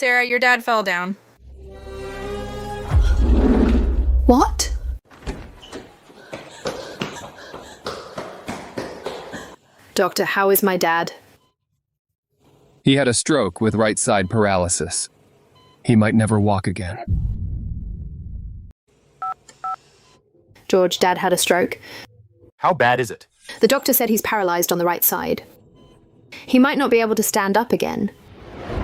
Sarah, your dad fell down. What? Doctor, how is my dad? He had a stroke with right side paralysis. He might never walk again. George, Dad had a stroke. How bad is it? The doctor said he's paralyzed on the right side. He might not be able to stand up again.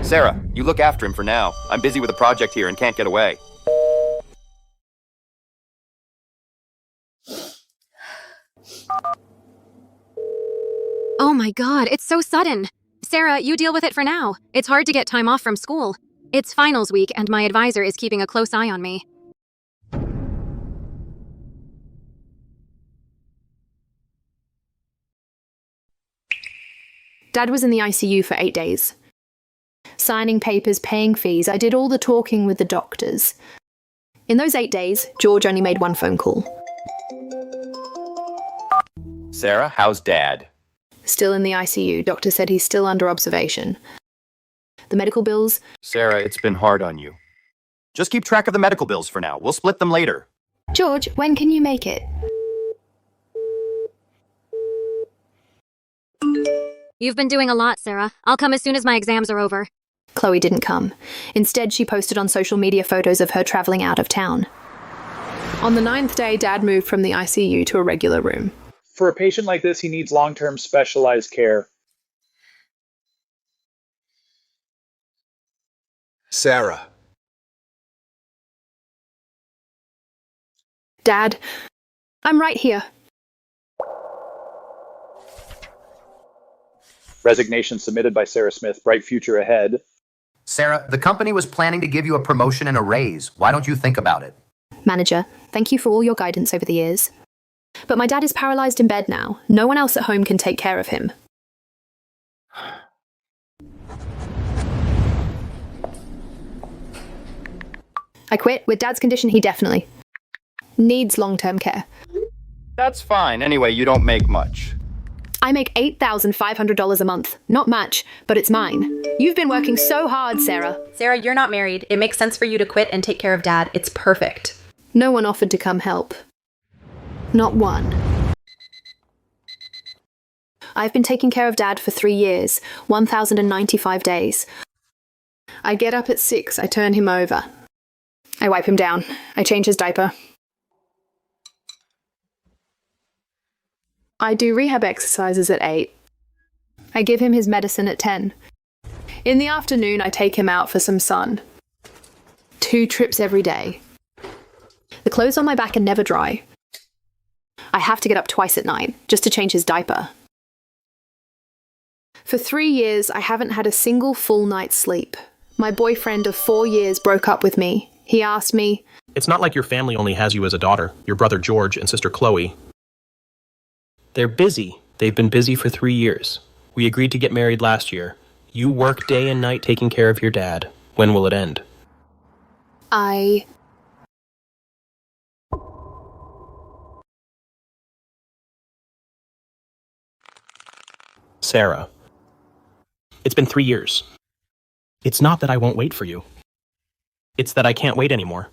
Sarah, you look after him for now. I'm busy with a project here and can't get away. Oh my god, it's so sudden. Sarah, you deal with it for now. It's hard to get time off from school. It's finals week and my advisor is keeping a close eye on me. Dad was in the ICU for 8 days. Signing papers, paying fees, I did all the talking with the doctors. In those 8 days, George only made one phone call. Sarah, how's Dad? Still in the ICU. Doctor said he's still under observation. The medical bills? Sarah, it's been hard on you. Just keep track of the medical bills for now. We'll split them later. George, when can you make it? You've been doing a lot, Sarah. I'll come as soon as my exams are over. Chloe didn't come. Instead, she posted on social media photos of her traveling out of town. On the 9th day, Dad moved from the ICU to a regular room. For a patient like this, he needs long-term specialized care. Sarah. Dad, I'm right here. Resignation submitted by Sarah Smith. Bright future ahead. Sarah, the company was planning to give you a promotion and a raise. Why don't you think about it? Manager, thank you for all your guidance over the years. But my dad is paralyzed in bed now. No one else at home can take care of him. I quit. With Dad's condition, he definitely needs long-term care. That's fine. Anyway, you don't make much. I make $8,500 a month. Not much, but it's mine. You've been working so hard, Sarah. Sarah, you're not married. It makes sense for you to quit and take care of Dad. It's perfect. No one offered to come help. Not one. I've been taking care of Dad for 3 years, 1,095 days. I get up at 6, I turn him over. I wipe him down. I change his diaper. I do rehab exercises at 8. I give him his medicine at 10. In the afternoon, I take him out for some sun. 2 trips every day. The clothes on my back are never dry. I have to get up twice at night, just to change his diaper. For 3 years, I haven't had a single full night's sleep. My boyfriend of 4 years broke up with me. He asked me, "It's not like your family only has you as a daughter. Your brother George and sister Chloe. They're busy. They've been busy for 3 years. We agreed to get married last year. You work day and night taking care of your dad. When will it end?" Sarah, it's been 3 years. It's not that I won't wait for you. It's that I can't wait anymore.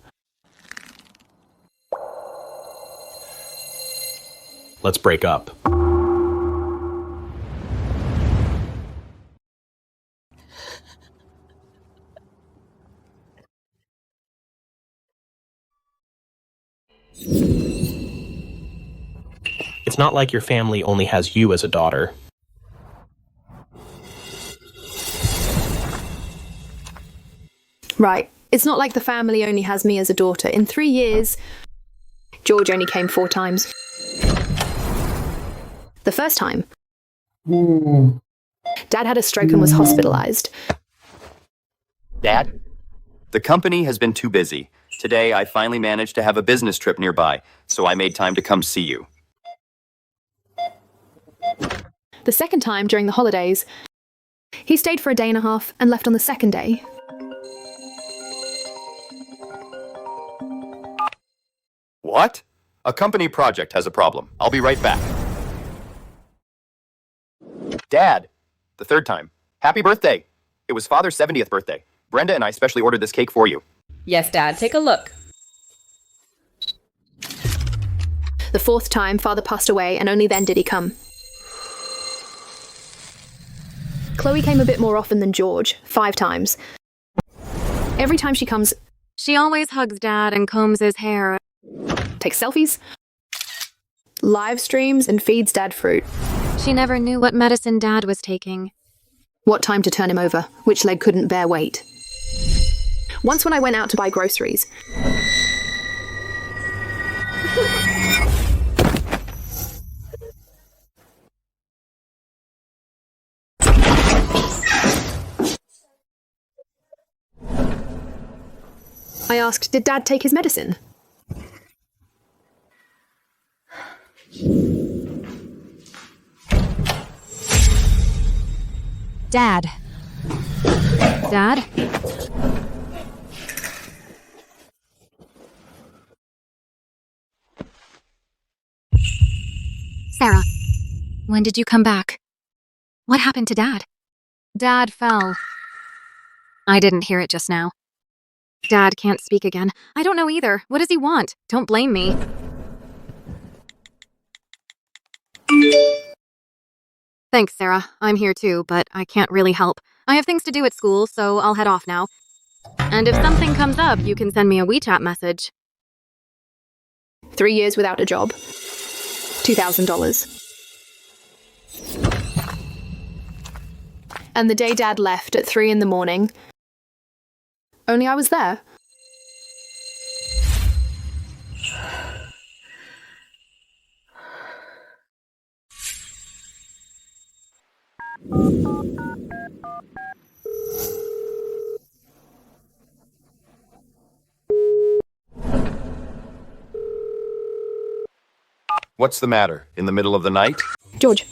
Let's break up. It's not like your family only has you as a daughter. Right. It's not like the family only has me as a daughter. In 3 years, George only came 4 times. The first time, Dad had a stroke and was hospitalized. Dad? The company has been too busy. Today, I finally managed to have a business trip nearby, so I made time to come see you. The second time, during the holidays, he stayed for a day and a half and left on the second day. What? A company project has a problem. I'll be right back. Dad, the third time. Happy birthday. It was Father's 70th birthday. Brenda and I specially ordered this cake for you. Yes, Dad, take a look. The fourth time, Father passed away, and only then did he come. Chloe came a bit more often than George, 5 times. Every time she comes, She always hugs Dad and combs his hair. takes selfies, live streams, and feeds Dad fruit. She never knew what medicine Dad was taking. What time to turn him over, which leg couldn't bear weight. Once when I went out to buy groceries, I asked, did Dad take his medicine? Dad. Dad? Sarah, when did you come back? What happened to Dad? Dad fell. I didn't hear it just now. Dad can't speak again. I don't know either. What does he want? Don't blame me. Thanks, Sarah. I'm here too, but I can't really help. I have things to do at school, so I'll head off now. And if something comes up, you can send me a WeChat message. 3 years without a job. $2,000. And the day Dad left at 3 in the morning, only I was there. What's the matter? In the middle of the night? George.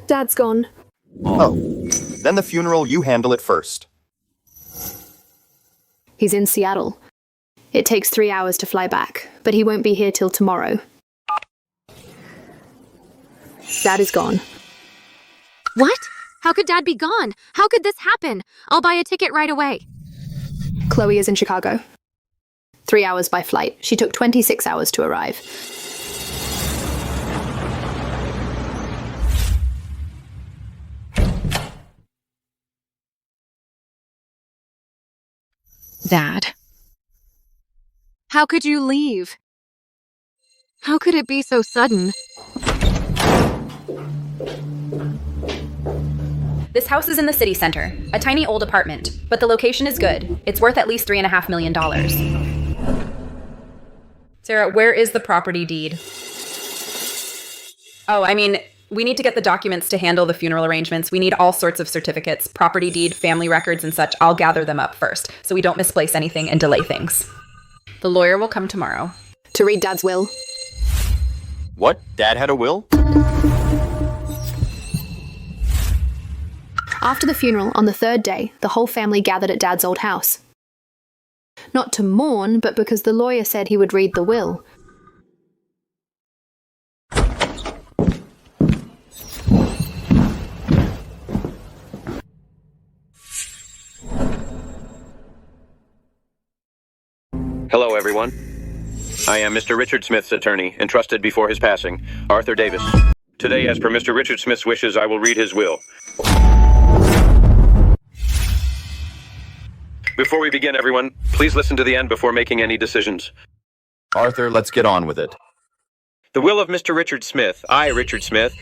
Dad's gone. Oh. Then the funeral, you handle it first. He's in Seattle. It takes 3 hours to fly back, but he won't be here till tomorrow. Dad is gone. What? How could Dad be gone? How could this happen? I'll buy a ticket right away. Chloe is in Chicago. 3 hours by flight. She took 26 hours to arrive. Dad. How could you leave? How could it be so sudden? This house is in the city center, a tiny old apartment, but the location is good. It's worth at least $3.5 million. Sarah, where is the property deed? Oh, we need to get the documents to handle the funeral arrangements. We need all sorts of certificates, property deed, family records, and such. I'll gather them up first, so we don't misplace anything and delay things. The lawyer will come tomorrow. To read Dad's will. What? Dad had a will? After the funeral, on the 3rd day, the whole family gathered at Dad's old house. Not to mourn, but because the lawyer said he would read the will. Hello, everyone. I am Mr. Richard Smith's attorney, entrusted before his passing, Arthur Davis. Today, as per Mr. Richard Smith's wishes, I will read his will. Before we begin, everyone, please listen to the end before making any decisions. Arthur, let's get on with it. The will of Mr. Richard Smith, I, Richard Smith,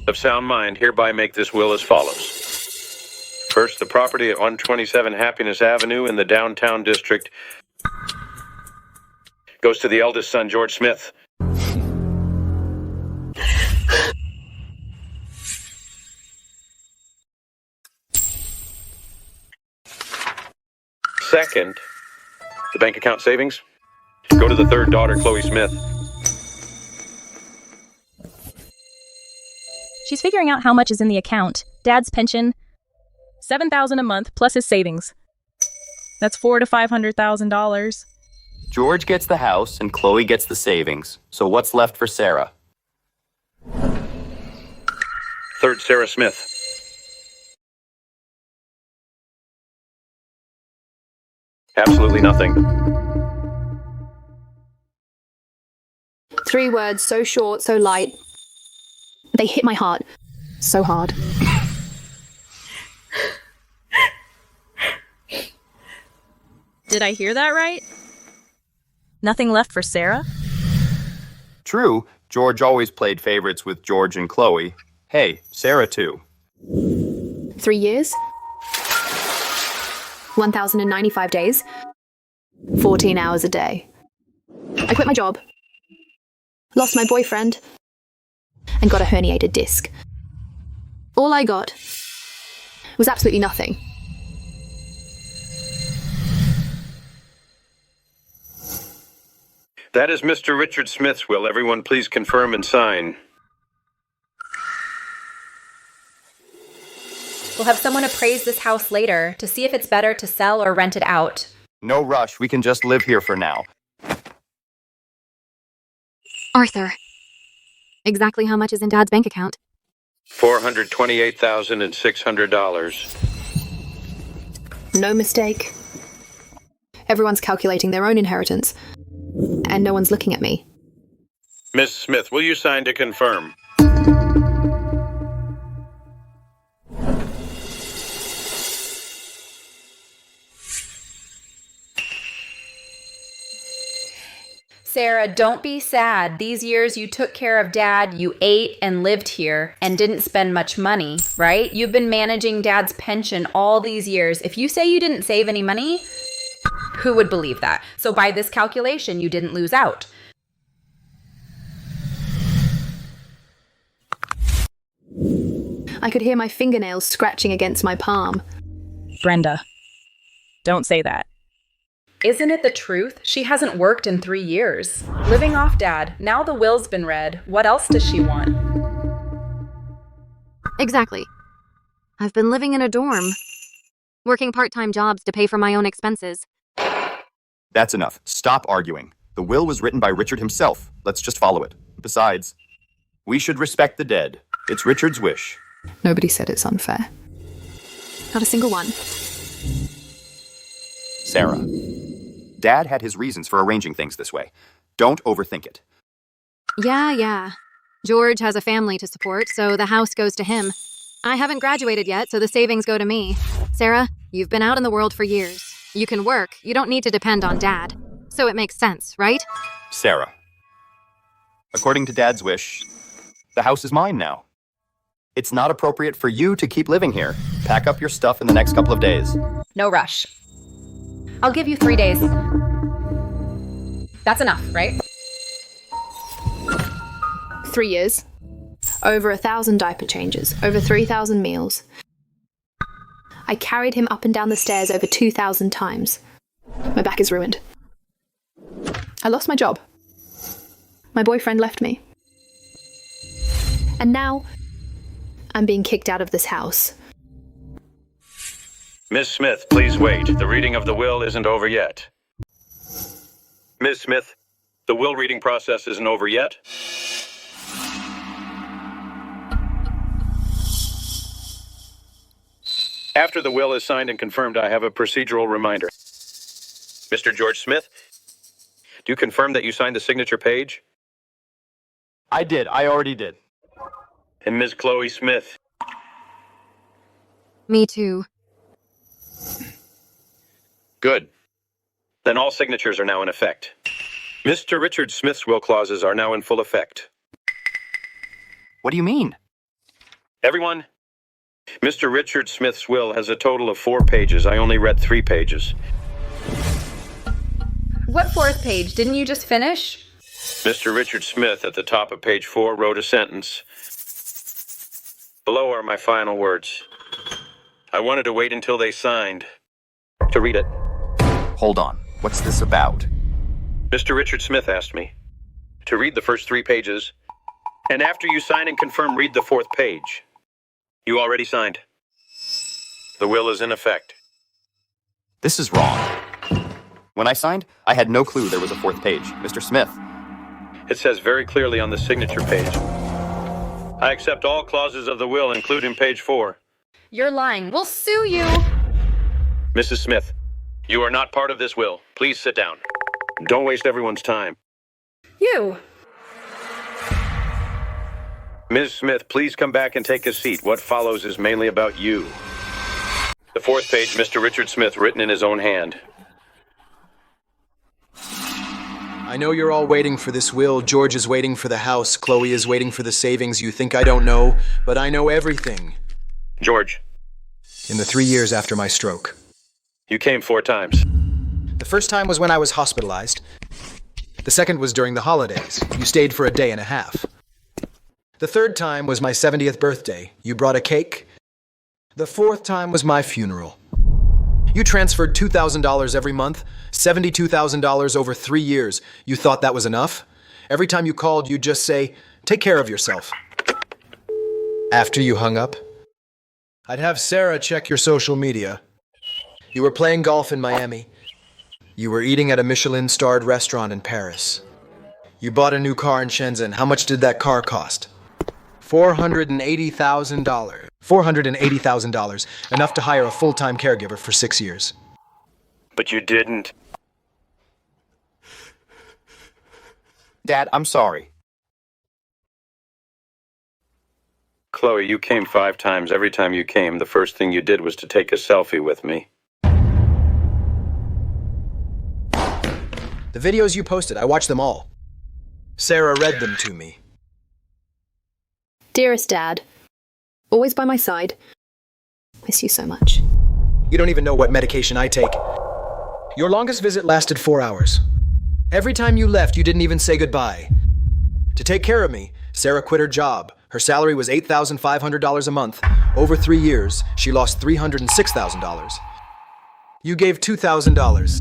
of sound mind, hereby make this will as follows. First, the property at 127 Happiness Avenue in the downtown district goes to the eldest son, George Smith. Second, the bank account savings go to the third daughter, Chloe Smith. She's figuring out how much is in the account. Dad's pension, $7,000 a month plus his savings. That's $400,000 to $500,000. George gets the house and Chloe gets the savings. So what's left for Sarah? Third, Sarah Smith. Absolutely nothing. 3 words, so short, so light. They hit my heart so hard. Did I hear that right? Nothing left for Sarah? True, George always played favorites with George and Chloe. Hey, Sarah too. 3 years, 1,095 days, 14 hours a day. I quit my job, lost my boyfriend, and got a herniated disc. All I got was absolutely nothing. That is Mr. Richard Smith's will. Everyone please confirm and sign. We'll have someone appraise this house later to see if it's better to sell or rent it out. No rush, we can just live here for now. Arthur, exactly how much is in Dad's bank account? $428,600. No mistake. Everyone's calculating their own inheritance, and no one's looking at me. Miss Smith, will you sign to confirm? Sarah, don't be sad. These years you took care of Dad, you ate and lived here, and didn't spend much money, right? You've been managing Dad's pension all these years. If you say you didn't save any money, who would believe that? So by this calculation, you didn't lose out. I could hear my fingernails scratching against my palm. Brenda, don't say that. Isn't it the truth? She hasn't worked in 3 years. Living off Dad. Now the will's been read. What else does she want? Exactly. I've been living in a dorm, working part-time jobs to pay for my own expenses. That's enough. Stop arguing. The will was written by Richard himself. Let's just follow it. Besides, we should respect the dead. It's Richard's wish. Nobody said it's unfair. Not a single one. Sarah, Dad had his reasons for arranging things this way. Don't overthink it. Yeah. George has a family to support, so the house goes to him. I haven't graduated yet, so the savings go to me. Sarah, you've been out in the world for years. You can work. You don't need to depend on Dad. So it makes sense, right? Sarah, according to Dad's wish, the house is mine now. It's not appropriate for you to keep living here. Pack up your stuff in the next couple of days. No rush. I'll give you 3 days. That's enough, right? 3 years, over 1,000 diaper changes, over 3,000 meals. I carried him up and down the stairs over 2,000 times. My back is ruined. I lost my job. My boyfriend left me. And now, I'm being kicked out of this house. Miss Smith, please wait. The reading of the will isn't over yet. Miss Smith, the will reading process isn't over yet. After the will is signed and confirmed, I have a procedural reminder. Mr. George Smith, do you confirm that you signed the signature page? I did. I already did. And Ms. Chloe Smith? Me too. Good. Then all signatures are now in effect. Mr. Richard Smith's will clauses are now in full effect. What do you mean? Everyone, Mr. Richard Smith's will has a total of 4 pages. I only read 3 pages. What 4th page? Didn't you just finish? Mr. Richard Smith, at the top of page 4, wrote a sentence. Below are my final words. I wanted to wait until they signed to read it. Hold on. What's this about? Mr. Richard Smith asked me to read the first 3 pages, and after you sign and confirm, read the 4th page. You already signed. The will is in effect. This is wrong. When I signed, I had no clue there was a 4th page. Mr. Smith. It says very clearly on the signature page. I accept all clauses of the will, including page 4. You're lying. We'll sue you. Mrs. Smith, You are not part of this will. Please sit down. Don't waste everyone's time. You. Ms. Smith, please come back and take a seat. What follows is mainly about you. The fourth page, Mr. Richard Smith, written in his own hand. I know you're all waiting for this will. George is waiting for the house. Chloe is waiting for the savings. You think I don't know, but I know everything. George. In the 3 years after my stroke. You came 4 times. The first time was when I was hospitalized. The second was during the holidays. You stayed for a day and a half. The third time was my 70th birthday. You brought a cake. The fourth time was my funeral. You transferred $2,000 every month, $72,000 over 3 years. You thought that was enough? Every time you called, you'd just say, "Take care of yourself." After you hung up, I'd have Sarah check your social media. You were playing golf in Miami. You were eating at a Michelin-starred restaurant in Paris. You bought a new car in Shenzhen. How much did that car cost? $480,000. $480,000, enough to hire a full-time caregiver for 6 years. But you didn't. Dad, I'm sorry. Chloe, you came 5 times. Every time you came, the first thing you did was to take a selfie with me. The videos you posted, I watched them all. Sarah read them to me. Dearest Dad, always by my side. Miss you so much. You don't even know what medication I take. Your longest visit lasted 4 hours. Every time you left, you didn't even say goodbye. To take care of me, Sarah quit her job. Her salary was $8,500 a month. Over 3 years, she lost $306,000. You gave $2,000.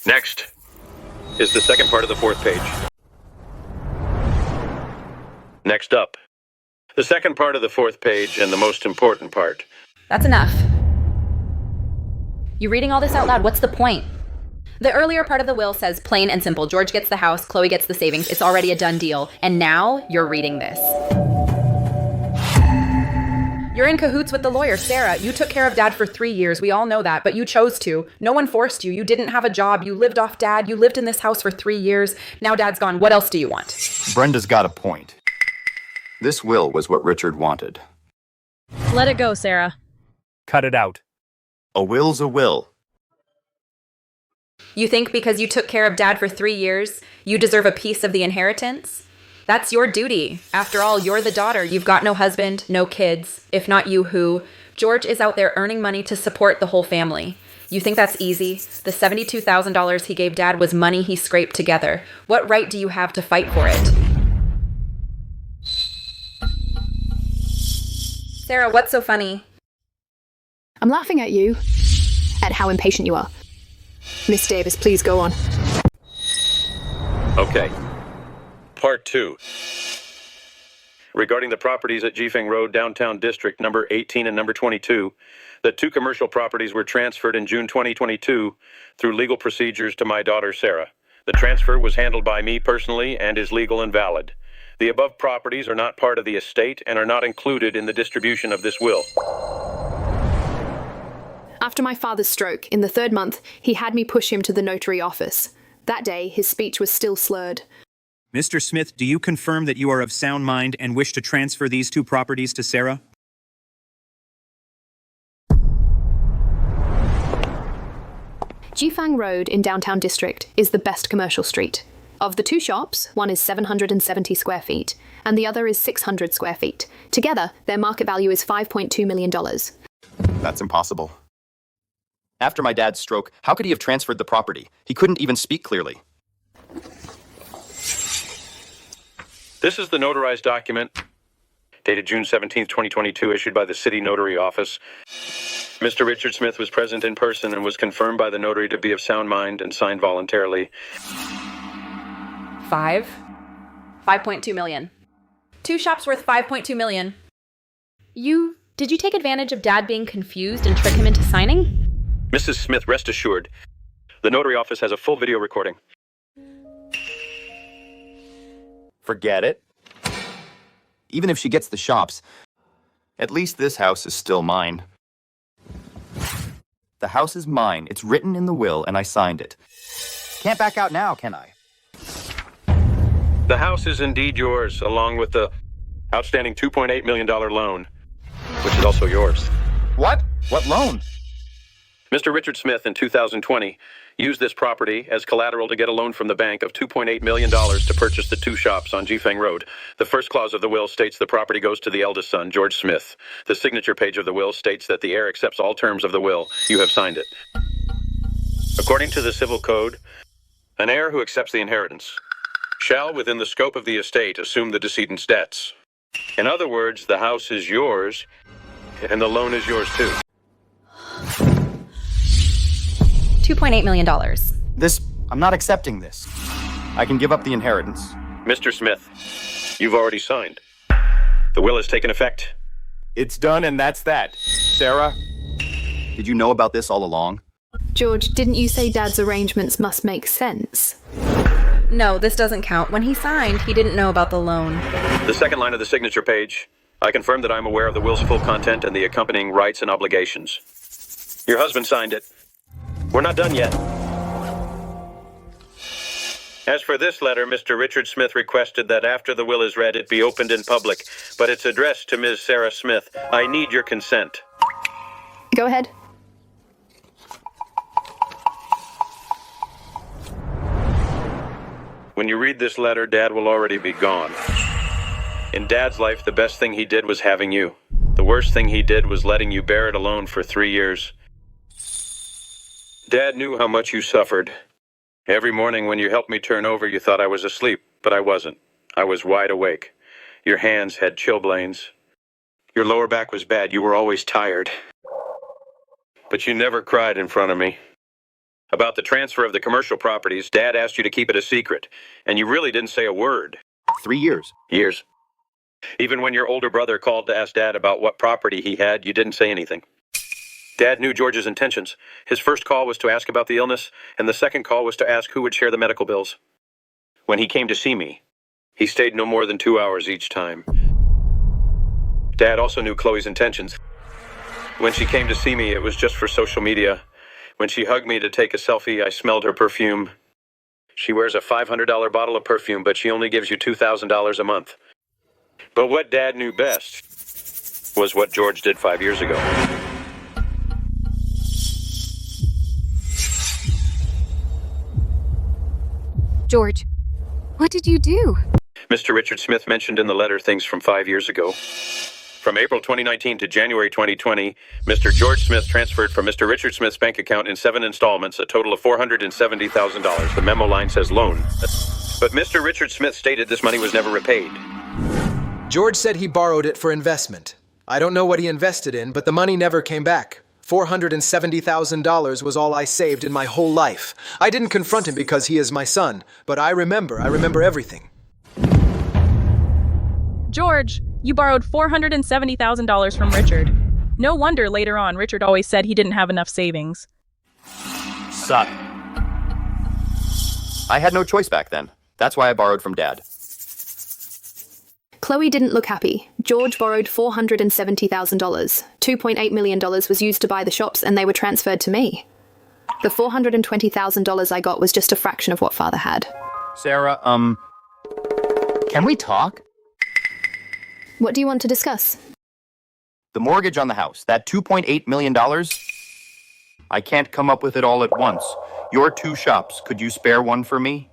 Next is the second part of the 4th page. Next up, the second part of the 4th page and the most important part. That's enough. You reading all this out loud, what's the point? The earlier part of the will says plain and simple. George gets the house, Chloe gets the savings. It's already a done deal. And now you're reading this. You're in cahoots with the lawyer, Sarah. You took care of Dad for 3 years. We all know that, but you chose to. No one forced you. You didn't have a job. You lived off Dad. You lived in this house for 3 years. Now Dad's gone. What else do you want? Brenda's got a point. This will was what Richard wanted. Let it go, Sarah. Cut it out. A will's a will. You think because you took care of Dad for 3 years, you deserve a piece of the inheritance? That's your duty. After all, you're the daughter. You've got no husband, no kids. If not you, who? George is out there earning money to support the whole family. You think that's easy? The $72,000 he gave Dad was money he scraped together. What right do you have to fight for it? Sarah, what's so funny? I'm laughing at you, at how impatient you are. Miss Davis, please go on. Okay. Part 2. Regarding the properties at Jifeng Road, Downtown District, number 18 and number 22, the 2 commercial properties were transferred in June 2022 through legal procedures to my daughter, Sarah. The transfer was handled by me personally and is legal and valid. The above properties are not part of the estate and are not included in the distribution of this will. After my father's stroke, in the 3rd month, he had me push him to the notary office. That day, his speech was still slurred. Mr. Smith, do you confirm that you are of sound mind and wish to transfer these 2 properties to Sarah? Jifeng Road in Downtown District is the best commercial street. Of the 2 shops, one is 770 square feet, and the other is 600 square feet. Together, their market value is $5.2 million. That's impossible. After my dad's stroke, how could he have transferred the property? He couldn't even speak clearly. This is the notarized document, dated June 17, 2022, issued by the City Notary Office. Mr. Richard Smith was present in person and was confirmed by the notary to be of sound mind and signed voluntarily. 5.2 million. 2 shops worth 5.2 million. Did you take advantage of Dad being confused and trick him into signing? Mrs. Smith, rest assured, the notary office has a full video recording. Forget it. even if she gets the shops, at least this house is still mine. The house is mine. It's written in the will, and I signed it. Can't back out now, can I? The house is indeed yours, along with the outstanding $2.8 million loan, which is also yours. What? What loan? Mr. Richard Smith in 2020 used this property as collateral to get a loan from the bank of $2.8 million to purchase the 2 shops on Jifeng Road. The first clause of the will states the property goes to the eldest son, George Smith. The signature page of the will states that the heir accepts all terms of the will. You have signed it. According to the Civil Code, an heir who accepts the inheritance shall, within the scope of the estate, assume the decedent's debts. In other words, the house is yours, and the loan is yours too. $2.8 million. I'm not accepting this. I can give up the inheritance. Mr. Smith, you've already signed. The will has taken effect. It's done, and that's that. Sarah, did you know about this all along? George, didn't you say Dad's arrangements must make sense? No, this doesn't count. When he signed, he didn't know about the loan. The second line of the signature page, I confirm that I'm aware of the will's full content and the accompanying rights and obligations. Your husband signed it. We're not done yet. As for this letter, Mr. Richard Smith requested that after the will is read, it be opened in public, but it's addressed to Ms. Sarah Smith. I need your consent. Go ahead. When you read this letter, Dad will already be gone. In Dad's life, the best thing he did was having you. The worst thing he did was letting you bear it alone for 3 years. Dad knew how much you suffered. Every morning when you helped me turn over, you thought I was asleep, but I wasn't. I was wide awake. Your hands had chilblains. Your lower back was bad. You were always tired. But you never cried in front of me. About the transfer of the commercial properties, Dad asked you to keep it a secret, and you really didn't say a word. 3 years. Years. Even when your older brother called to ask Dad about what property he had, you didn't say anything. Dad knew George's intentions. His first call was to ask about the illness, and the second call was to ask who would share the medical bills. When he came to see me, he stayed no more than 2 hours each time. Dad also knew Chloe's intentions. When she came to see me, it was just for social media. When she hugged me to take a selfie, I smelled her perfume. She wears a $500 bottle of perfume, but she only gives you $2,000 a month. But what Dad knew best was what George did 5 years ago. George, what did you do? Mr. Richard Smith mentioned in the letter things from 5 years ago. From April 2019 to January 2020, Mr. George Smith transferred from Mr. Richard Smith's bank account in 7 installments a total of $470,000. The memo line says loan. But Mr. Richard Smith stated this money was never repaid. George said he borrowed it for investment. I don't know what he invested in, but the money never came back. $470,000 was all I saved in my whole life. I didn't confront him because he is my son, but I remember everything. George, you borrowed $470,000 from Richard. No wonder later on Richard always said he didn't have enough savings. Son. I had no choice back then. That's why I borrowed from Dad. Chloe didn't look happy. George borrowed $470,000. $2.8 million was used to buy the shops, and they were transferred to me. The $420,000 I got was just a fraction of what Father had. Sarah, can we talk? What do you want to discuss? The mortgage on the house, that $2.8 million? I can't come up with it all at once. Your 2 shops, could you spare one for me?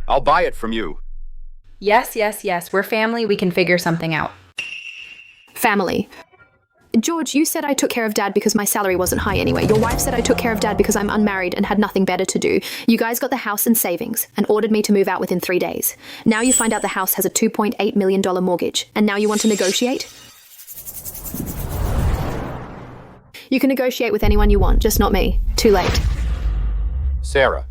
I'll buy it from you. Yes. We're family. We can figure something out. Family. George, you said I took care of Dad because my salary wasn't high anyway. Your wife said I took care of Dad because I'm unmarried and had nothing better to do. You guys got the house and savings and ordered me to move out within 3 days. Now you find out the house has a $2.8 million mortgage, and now you want to negotiate? You can negotiate with anyone you want, just not me. Too late. Sarah,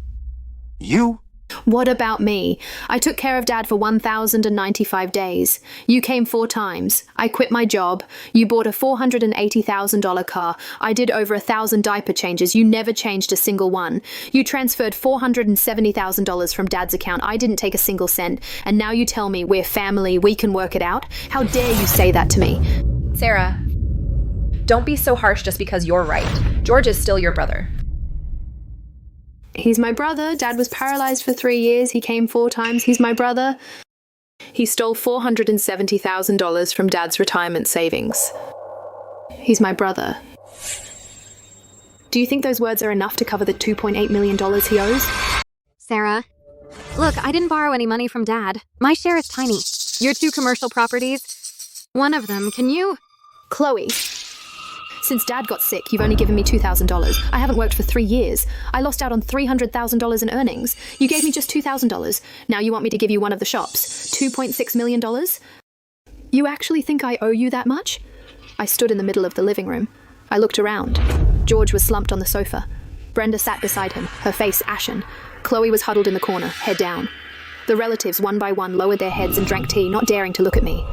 you? What about me? I took care of Dad for 1,095 days. You came 4 times. I quit my job. You bought a $480,000 car. I did over 1,000 diaper changes. You never changed a single one. You transferred $470,000 from Dad's account. I didn't take a single cent. And now you tell me we're family, we can work it out? How dare you say that to me? Sarah, don't be so harsh just because you're right. George is still your brother. He's my brother. Dad was paralyzed for 3 years. He came 4 times. He's my brother. He stole $470,000 from Dad's retirement savings. He's my brother. Do you think those words are enough to cover the $2.8 million he owes? Sarah, look, I didn't borrow any money from Dad. My share is tiny. Your 2 commercial properties, one of them, can you? Chloe, since Dad got sick, you've only given me $2,000. I haven't worked for 3 years. I lost out on $300,000 in earnings. You gave me just $2,000. Now you want me to give you one of the shops. $2.6 million? You actually think I owe you that much? I stood in the middle of the living room. I looked around. George was slumped on the sofa. Brenda sat beside him, her face ashen. Chloe was huddled in the corner, head down. The relatives, one by one, lowered their heads and drank tea, not daring to look at me.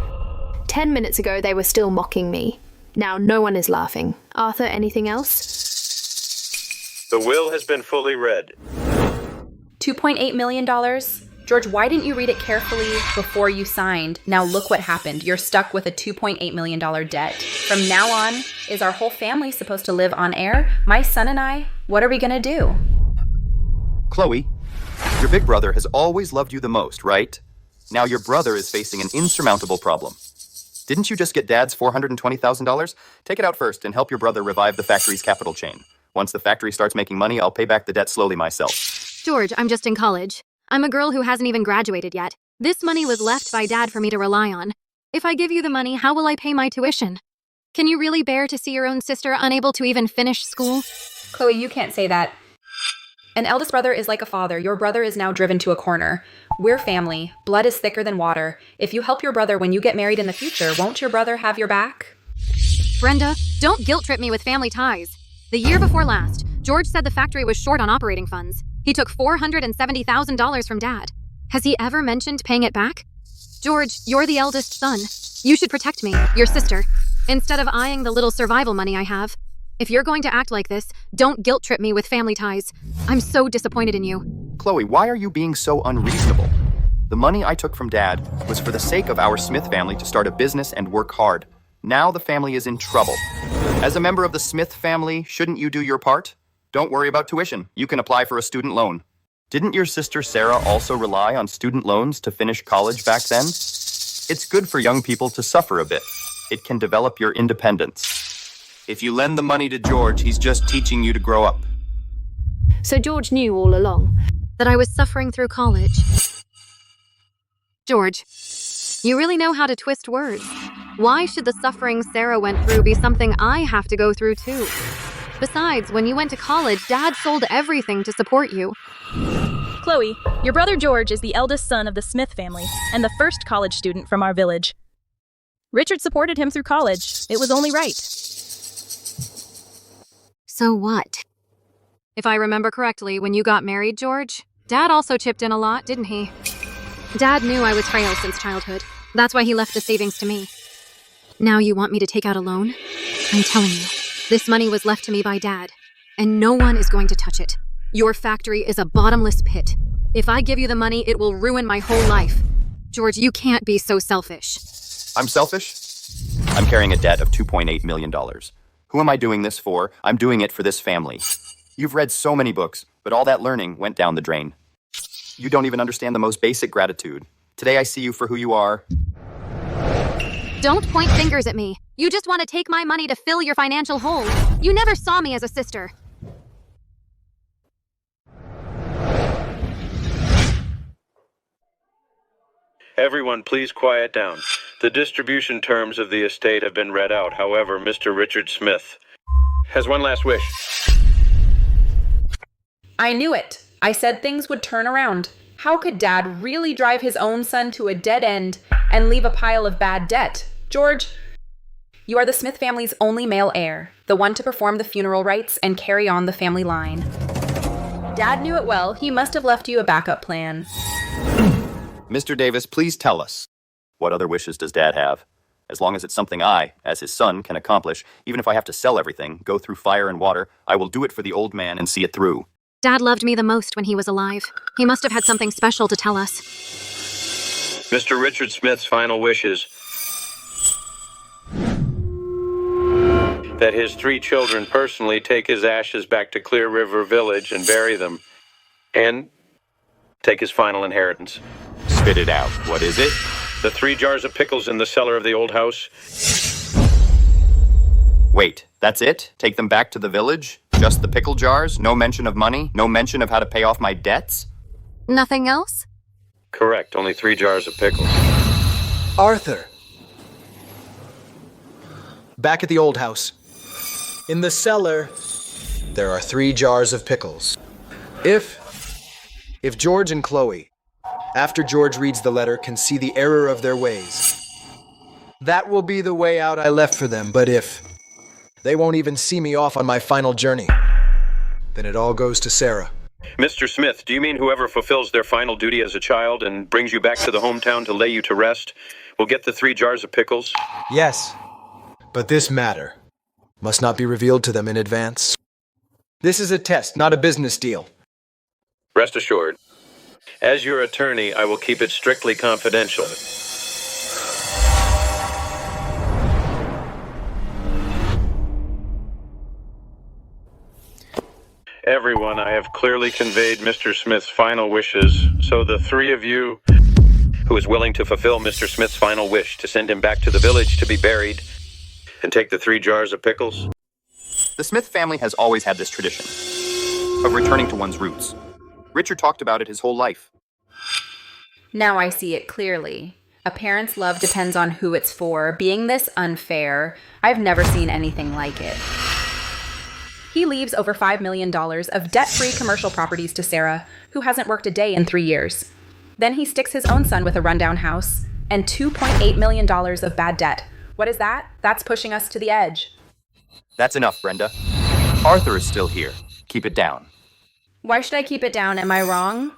10 minutes ago, they were still mocking me. Now no one is laughing. Arthur, anything else? The will has been fully read. $2.8 million? George, why didn't you read it carefully before you signed? Now look what happened. You're stuck with a $2.8 million debt. From now on, is our whole family supposed to live on air? My son and I, what are we gonna do? Chloe, your big brother has always loved you the most, right? Now your brother is facing an insurmountable problem. Didn't you just get Dad's $420,000? Take it out first and help your brother revive the factory's capital chain. Once the factory starts making money, I'll pay back the debt slowly myself. George, I'm just in college. I'm a girl who hasn't even graduated yet. This money was left by Dad for me to rely on. If I give you the money, how will I pay my tuition? Can you really bear to see your own sister unable to even finish school? Chloe, you can't say that. An eldest brother is like a father. Your brother is now driven to a corner. We're family. Blood is thicker than water. If you help your brother when you get married in the future, won't your brother have your back? Brenda, don't guilt trip me with family ties. The year before last, George said the factory was short on operating funds. He took $470,000 from Dad. Has he ever mentioned paying it back? George, you're the eldest son. You should protect me, your sister, instead of eyeing the little survival money I have. If you're going to act like this, don't guilt trip me with family ties. I'm so disappointed in you. Chloe, why are you being so unreasonable? The money I took from Dad was for the sake of our Smith family to start a business and work hard. Now the family is in trouble. As a member of the Smith family, shouldn't you do your part? Don't worry about tuition. You can apply for a student loan. Didn't your sister Sarah also rely on student loans to finish college back then? It's good for young people to suffer a bit. It can develop your independence. If you lend the money to George, he's just teaching you to grow up. So George knew all along that I was suffering through college. George, you really know how to twist words. Why should the suffering Sarah went through be something I have to go through too? Besides, when you went to college, Dad sold everything to support you. Chloe, your brother George is the eldest son of the Smith family and the first college student from our village. Richard supported him through college. It was only right. So what? If I remember correctly, when you got married, George, Dad also chipped in a lot, didn't he? Dad knew I was frail since childhood. That's why he left the savings to me. Now you want me to take out a loan? I'm telling you, this money was left to me by Dad, and no one is going to touch it. Your factory is a bottomless pit. If I give you the money, it will ruin my whole life. George, you can't be so selfish. I'm selfish? I'm carrying a debt of $2.8 million. Who am I doing this for? I'm doing it for this family. You've read so many books, but all that learning went down the drain. You don't even understand the most basic gratitude. Today I see you for who you are. Don't point fingers at me. You just want to take my money to fill your financial hole. You never saw me as a sister. Everyone, please quiet down. The distribution terms of the estate have been read out. However, Mr. Richard Smith has one last wish. I knew it. I said things would turn around. How could Dad really drive his own son to a dead end and leave a pile of bad debt? George, you are the Smith family's only male heir, the one to perform the funeral rites and carry on the family line. Dad knew it well. He must have left you a backup plan. Mr. Davis, please tell us. What other wishes does Dad have? As long as it's something I, as his son, can accomplish, even if I have to sell everything, go through fire and water, I will do it for the old man and see it through. Dad loved me the most when he was alive. He must have had something special to tell us. Mr. Richard Smith's final wishes that his 3 children personally take his ashes back to Clear River Village and bury them, and take his final inheritance. Spit it out. What is it? The 3 jars of pickles in the cellar of the old house. Wait, that's it? Take them back to the village? Just the pickle jars? No mention of money? No mention of how to pay off my debts? Nothing else? Correct, only 3 jars of pickles. Arthur. Back at the old house. In the cellar, there are 3 jars of pickles. If George and Chloe, after George reads the letter, can see the error of their ways, that will be the way out I left for them. But if they won't even see me off on my final journey, then it all goes to Sarah. Mr. Smith, do you mean whoever fulfills their final duty as a child and brings you back to the hometown to lay you to rest will get the 3 jars of pickles? Yes, but this matter must not be revealed to them in advance. This is a test, not a business deal. Rest assured, as your attorney, I will keep it strictly confidential. Everyone, I have clearly conveyed Mr. Smith's final wishes, so the 3 of you who is willing to fulfill Mr. Smith's final wish to send him back to the village to be buried and take the 3 jars of pickles? The Smith family has always had this tradition of returning to one's roots. Richard talked about it his whole life. Now I see it clearly. A parent's love depends on who it's for. Being this unfair, I've never seen anything like it. He leaves over $5 million of debt-free commercial properties to Sarah, who hasn't worked a day in 3 years. Then he sticks his own son with a rundown house and $2.8 million of bad debt. What is that? That's pushing us to the edge. That's enough, Brenda. Arthur is still here. Keep it down. Why should I keep it down? Am I wrong?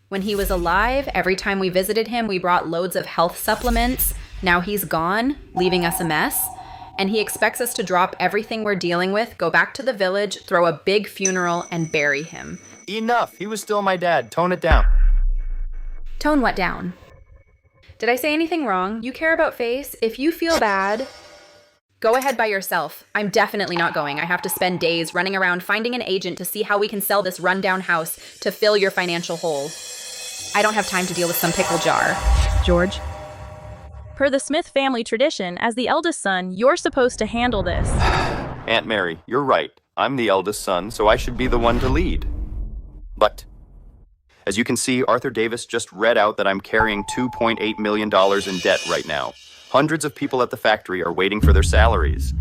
When he was alive, every time we visited him, we brought loads of health supplements. Now he's gone, leaving us a mess. And he expects us to drop everything we're dealing with, go back to the village, throw a big funeral, and bury him. Enough. He was still my dad. Tone it down. Tone what down? Did I say anything wrong? You care about face? If you feel bad, go ahead by yourself. I'm definitely not going. I have to spend days running around finding an agent to see how we can sell this rundown house to fill your financial hole. I don't have time to deal with some pickle jar. George? Per the Smith family tradition, as the eldest son, you're supposed to handle this. Aunt Mary, you're right. I'm the eldest son, so I should be the one to lead. But, as you can see, Arthur Davis just read out that I'm carrying $2.8 million in debt right now. Hundreds of people at the factory are waiting for their salaries.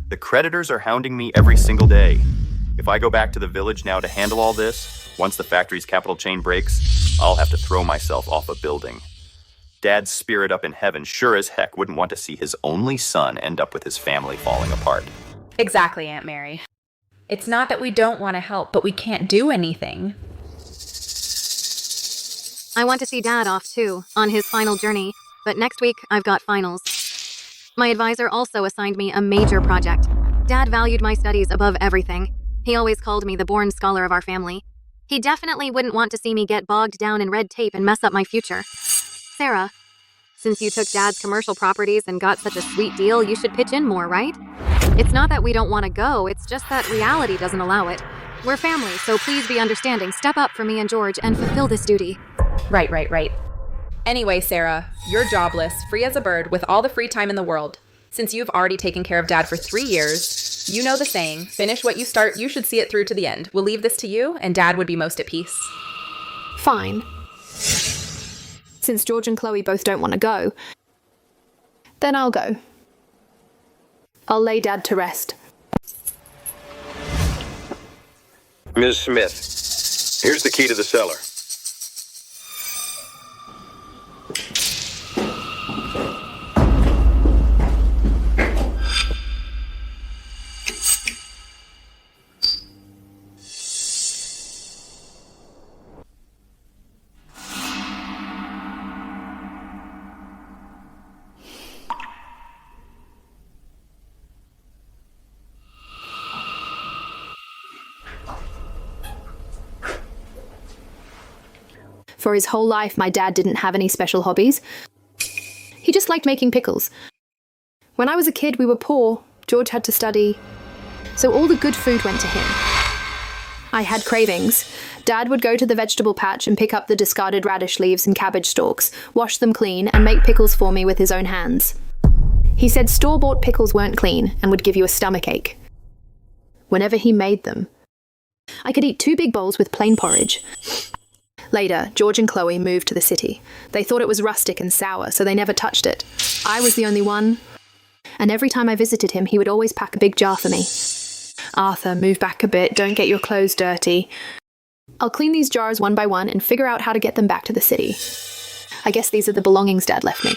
The creditors are hounding me every single day. If I go back to the village now to handle all this, once the factory's capital chain breaks, I'll have to throw myself off a building. Dad's spirit up in heaven sure as heck wouldn't want to see his only son end up with his family falling apart. Exactly, Aunt Mary. It's not that we don't want to help, but we can't do anything. I want to see Dad off too, on his final journey, but next week I've got finals. My advisor also assigned me a major project. Dad valued my studies above everything. He always called me the born scholar of our family. He definitely wouldn't want to see me get bogged down in red tape and mess up my future. Sarah, since you took Dad's commercial properties and got such a sweet deal, you should pitch in more, right? It's not that we don't want to go, it's just that reality doesn't allow it. We're family, so please be understanding. Step up for me and George and fulfill this duty. Right. Anyway, Sarah, you're jobless, free as a bird, with all the free time in the world. Since you've already taken care of Dad for 3 years, you know the saying, finish what you start, you should see it through to the end. We'll leave this to you, and Dad would be most at peace. Fine. Since George and Chloe both don't want to go, then I'll go. I'll lay Dad to rest. Ms. Smith, here's the key to the cellar. For his whole life, my dad didn't have any special hobbies. He just liked making pickles. When I was a kid, we were poor. George had to study. So all the good food went to him. I had cravings. Dad would go to the vegetable patch and pick up the discarded radish leaves and cabbage stalks, wash them clean, and make pickles for me with his own hands. He said store-bought pickles weren't clean and would give you a stomachache. Whenever he made them, I could eat 2 big bowls with plain porridge. Later, George and Chloe moved to the city. They thought it was rustic and sour, so they never touched it. I was the only one, and every time I visited him, he would always pack a big jar for me. Arthur, move back a bit, don't get your clothes dirty. I'll clean these jars one by one and figure out how to get them back to the city. I guess these are the belongings Dad left me.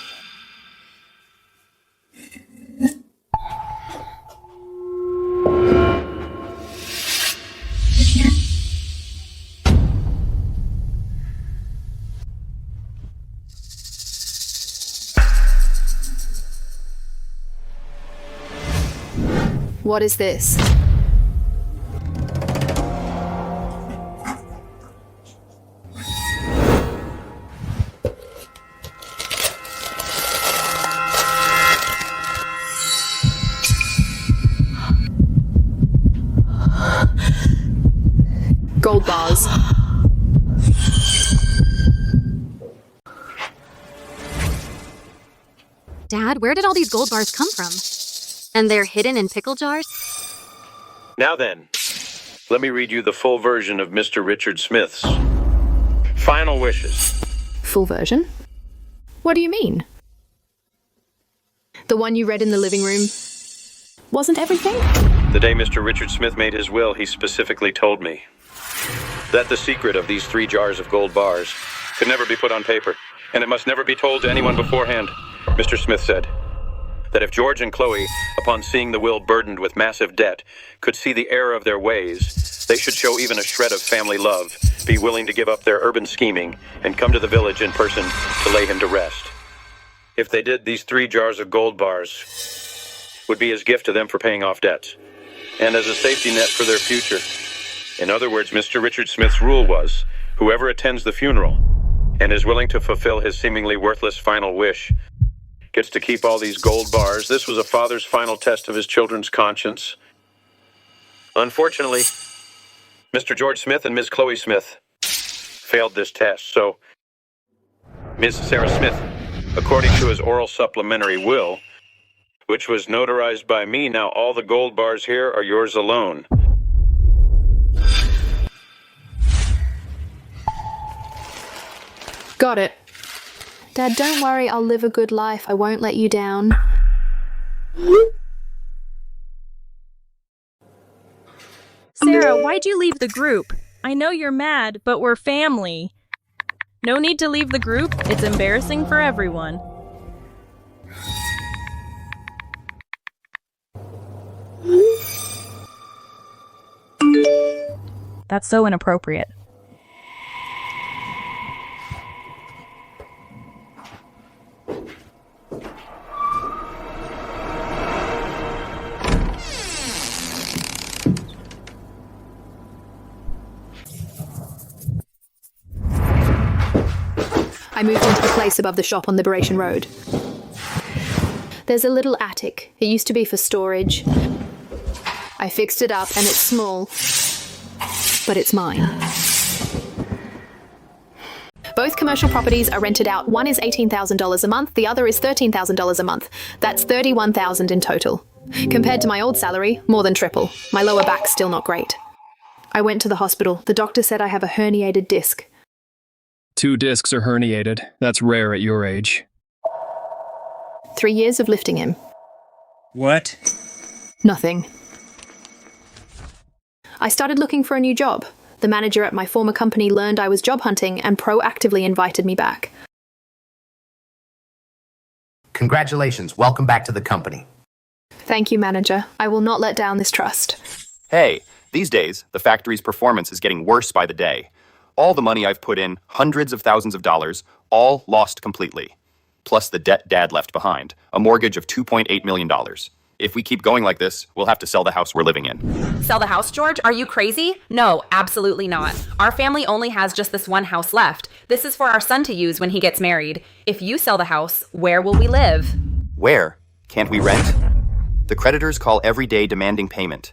What is this? Gold bars. Dad, where did all these gold bars come from? And they're hidden in pickle jars? Now then, let me read you the full version of Mr. Richard Smith's final wishes. Full version? What do you mean? The one you read in the living room wasn't everything? The day Mr. Richard Smith made his will, he specifically told me that the secret of these 3 jars of gold bars could never be put on paper, and it must never be told to anyone beforehand. Mr. Smith said that if George and Chloe, upon seeing the will burdened with massive debt, could see the error of their ways, they should show even a shred of family love, be willing to give up their urban scheming, and come to the village in person to lay him to rest. If they did, these 3 jars of gold bars would be his gift to them for paying off debts, and as a safety net for their future. In other words, Mr. Richard Smith's rule was, whoever attends the funeral and is willing to fulfill his seemingly worthless final wish gets to keep all these gold bars. This was a father's final test of his children's conscience. Unfortunately, Mr. George Smith and Ms. Chloe Smith failed this test, so Ms. Sarah Smith, according to his oral supplementary will, which was notarized by me, now all the gold bars here are yours alone. Got it. Dad, don't worry, I'll live a good life. I won't let you down. Sarah, why'd you leave the group? I know you're mad, but we're family. No need to leave the group. It's embarrassing for everyone. That's so inappropriate. I moved into the place above the shop on Liberation Road. There's a little attic. It used to be for storage. I fixed it up and it's small, but it's mine. Both commercial properties are rented out. One is $18,000 a month, the other is $13,000 a month. That's $31,000 in total. Compared to my old salary, more than triple. My lower back's still not great. I went to the hospital. The doctor said I have a herniated disc. 2 discs are herniated. That's rare at your age. 3 years of lifting him. What? Nothing. I started looking for a new job. The manager at my former company learned I was job hunting and proactively invited me back. Congratulations. Welcome back to the company. Thank you, manager. I will not let down this trust. Hey, these days, the factory's performance is getting worse by the day. All the money I've put in, hundreds of thousands of dollars, all lost completely. Plus the debt Dad left behind, a mortgage of $2.8 million. If we keep going like this, we'll have to sell the house we're living in. Sell the house, George? Are you crazy? No, absolutely not. Our family only has just this one house left. This is for our son to use when he gets married. If you sell the house, where will we live? Where? Can't we rent? The creditors call every day demanding payment.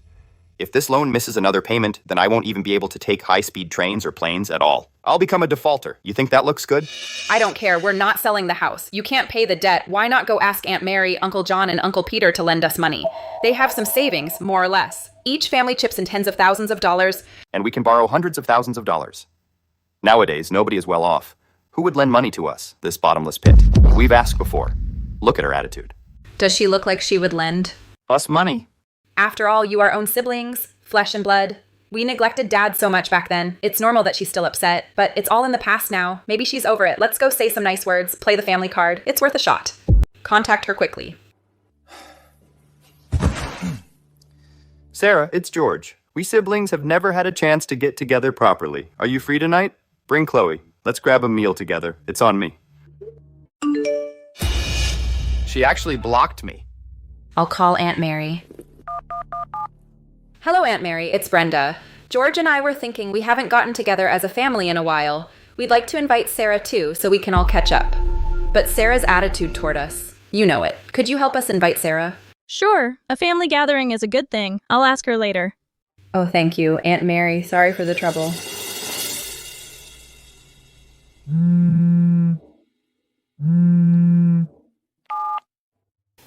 If this loan misses another payment, then I won't even be able to take high-speed trains or planes at all. I'll become a defaulter. You think that looks good? I don't care. We're not selling the house. You can't pay the debt. Why not go ask Aunt Mary, Uncle John, and Uncle Peter to lend us money? They have some savings, more or less. Each family chips in tens of thousands of dollars. And we can borrow hundreds of thousands of dollars. Nowadays, nobody is well off. Who would lend money to us, this bottomless pit? We've asked before. Look at her attitude. Does she look like she would lend us money? After all, you are own siblings, flesh and blood. We neglected Dad so much back then. It's normal that she's still upset, but it's all in the past now. Maybe she's over it. Let's go say some nice words, play the family card. It's worth a shot. Contact her quickly. Sarah, it's George. We siblings have never had a chance to get together properly. Are you free tonight? Bring Chloe. Let's grab a meal together. It's on me. She actually blocked me. I'll call Aunt Mary. Hello, Aunt Mary. It's Brenda. George and I were thinking we haven't gotten together as a family in a while. We'd like to invite Sarah too, so we can all catch up. But Sarah's attitude toward us, you know it. Could you help us invite Sarah? Sure. A family gathering is a good thing. I'll ask her later. Oh, thank you, Aunt Mary. Sorry for the trouble.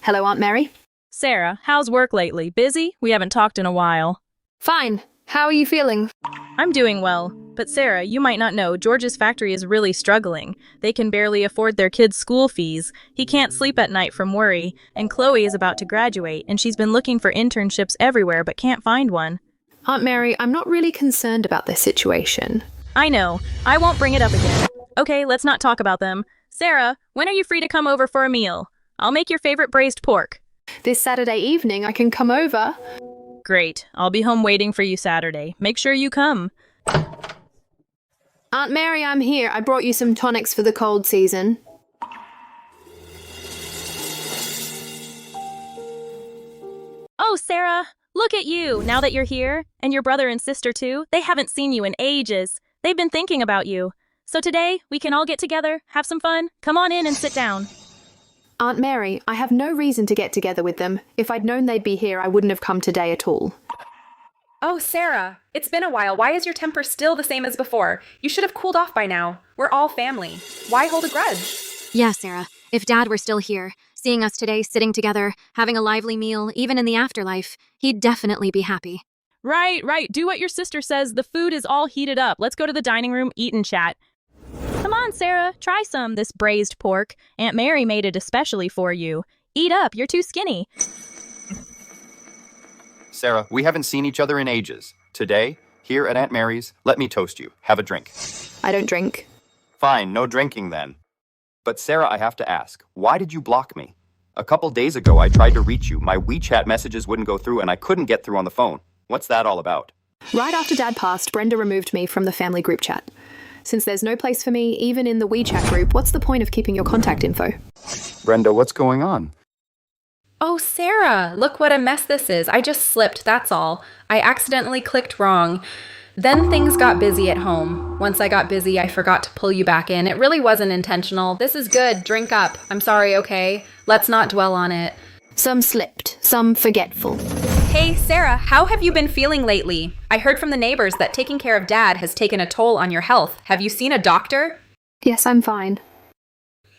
Hello, Aunt Mary. Sarah, how's work lately? Busy? We haven't talked in a while. Fine. How are you feeling? I'm doing well. But Sarah, you might not know, George's factory is really struggling. They can barely afford their kids' school fees. He can't sleep at night from worry. And Chloe is about to graduate, and she's been looking for internships everywhere but can't find one. Aunt Mary, I'm not really concerned about this situation. I know. I won't bring it up again. Okay, let's not talk about them. Sarah, when are you free to come over for a meal? I'll make your favorite braised pork. This Saturday evening, I can come over. Great. I'll be home waiting for you Saturday. Make sure you come. Aunt Mary, I'm here. I brought you some tonics for the cold season. Oh, Sarah, look at you, now that you're here. And your brother and sister, too. They haven't seen you in ages. They've been thinking about you. So today, we can all get together, have some fun. Come on in and sit down. Aunt Mary, I have no reason to get together with them. If I'd known they'd be here, I wouldn't have come today at all. Oh, Sarah, it's been a while. Why is your temper still the same as before? You should have cooled off by now. We're all family. Why hold a grudge? Yeah, Sarah. If Dad were still here, seeing us today sitting together, having a lively meal, even in the afterlife, he'd definitely be happy. Right. Do what your sister says. The food is all heated up. Let's go to the dining room, eat and chat. Come on, Sarah, try some, this braised pork. Aunt Mary made it especially for you. Eat up, you're too skinny. Sarah, we haven't seen each other in ages. Today, here at Aunt Mary's, let me toast you. Have a drink. I don't drink. Fine, no drinking then. But Sarah, I have to ask, why did you block me? A couple days ago, I tried to reach you. My WeChat messages wouldn't go through and I couldn't get through on the phone. What's that all about? Right after Dad passed, Brenda removed me from the family group chat. Since there's no place for me, even in the WeChat group, what's the point of keeping your contact info? Brenda, what's going on? Oh, Sarah, look what a mess this is. I just slipped, that's all. I accidentally clicked wrong. Then things got busy at home. Once I got busy, I forgot to pull you back in. It really wasn't intentional. This is good. Drink up. I'm sorry, okay? Let's not dwell on it. Some slipped, some forgetful. Hey, Sarah, how have you been feeling lately? I heard from the neighbors that taking care of Dad has taken a toll on your health. Have you seen a doctor? Yes, I'm fine.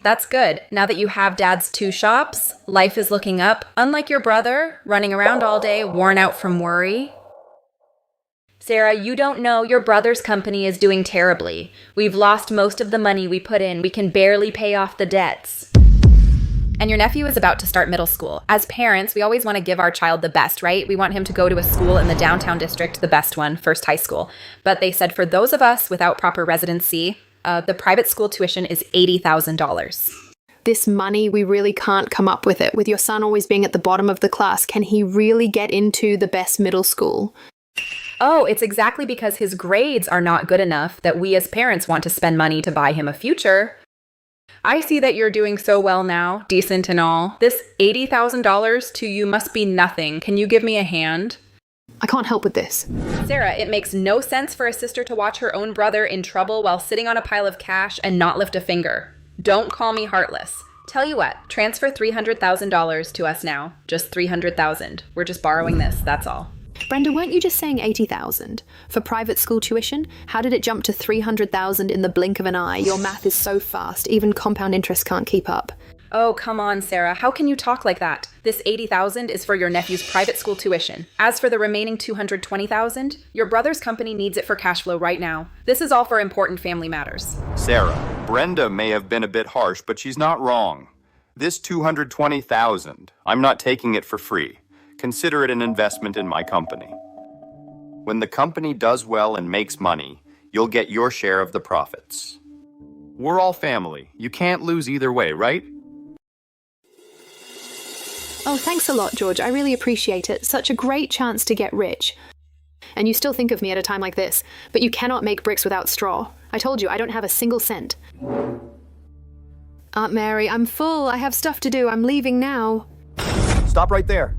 That's good. Now that you have Dad's 2 shops, life is looking up. Unlike your brother, running around all day, worn out from worry. Sarah, you don't know your brother's company is doing terribly. We've lost most of the money we put in. We can barely pay off the debts. And your nephew is about to start middle school. As parents, we always want to give our child the best, right? We want him to go to a school in the downtown district, the best one, First High School. But they said for those of us without proper residency, the private school tuition is $80,000. This money, we really can't come up with it. With your son always being at the bottom of the class, can he really get into the best middle school? Oh, it's exactly because his grades are not good enough that we as parents want to spend money to buy him a future. I see that you're doing so well now, decent and all. This $80,000 to you must be nothing. Can you give me a hand? I can't help with this. Sarah, it makes no sense for a sister to watch her own brother in trouble while sitting on a pile of cash and not lift a finger. Don't call me heartless. Tell you what, transfer $300,000 to us now. Just $300,000. We're just borrowing this, that's all. Brenda, weren't you just saying 80,000 for private school tuition? How did it jump to 300,000 in the blink of an eye? Your math is so fast, even compound interest can't keep up. Oh, come on, Sarah. How can you talk like that? This $80,000 is for your nephew's private school tuition. As for the remaining $220,000, your brother's company needs it for cash flow right now. This is all for important family matters. Sarah, Brenda may have been a bit harsh, but she's not wrong. This $220,000, I'm not taking it for free. Consider it an investment in my company. When the company does well and makes money, you'll get your share of the profits. We're all family. You can't lose either way, right? Oh, thanks a lot, George. I really appreciate it. Such a great chance to get rich. And you still think of me at a time like this, but you cannot make bricks without straw. I told you, I don't have a single cent. Aunt Mary, I'm full. I have stuff to do. I'm leaving now. Stop right there.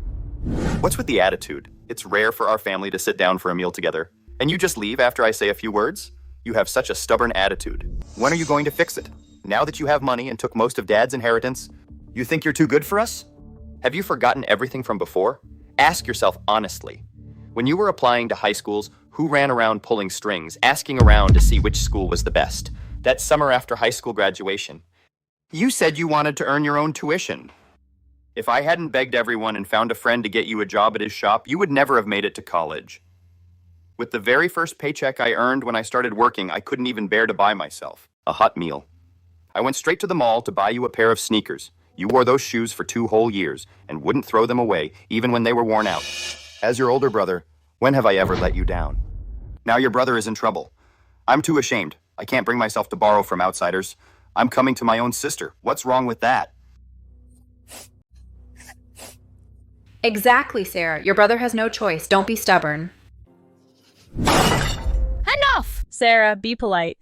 What's with the attitude? It's rare for our family to sit down for a meal together. And you just leave after I say a few words? You have such a stubborn attitude. When are you going to fix it? Now that you have money and took most of Dad's inheritance, you think you're too good for us? Have you forgotten everything from before? Ask yourself honestly. When you were applying to high schools, who ran around pulling strings, asking around to see which school was the best? That summer after high school graduation, you said you wanted to earn your own tuition. If I hadn't begged everyone and found a friend to get you a job at his shop, you would never have made it to college. With the very first paycheck I earned when I started working, I couldn't even bear to buy myself a hot meal. I went straight to the mall to buy you a pair of sneakers. You wore those shoes for 2 whole years and wouldn't throw them away, even when they were worn out. As your older brother, when have I ever let you down? Now your brother is in trouble. I'm too ashamed. I can't bring myself to borrow from outsiders. I'm coming to my own sister. What's wrong with that? Exactly, Sarah. Your brother has no choice. Don't be stubborn. Enough! Sarah, be polite.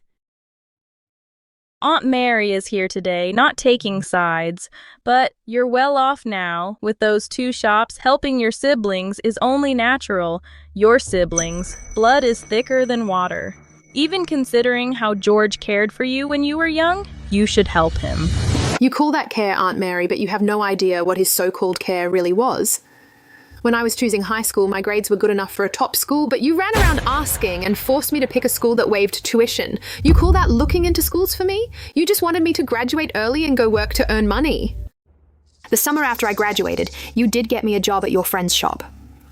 Aunt Mary is here today, not taking sides, but you're well off now. With those 2 shops, helping your siblings is only natural. Your siblings. Blood is thicker than water. Even considering how George cared for you when you were young, you should help him. You call that care, Aunt Mary, but you have no idea what his so-called care really was. When I was choosing high school, my grades were good enough for a top school, but you ran around asking and forced me to pick a school that waived tuition. You call that looking into schools for me? You just wanted me to graduate early and go work to earn money. The summer after I graduated, you did get me a job at your friend's shop.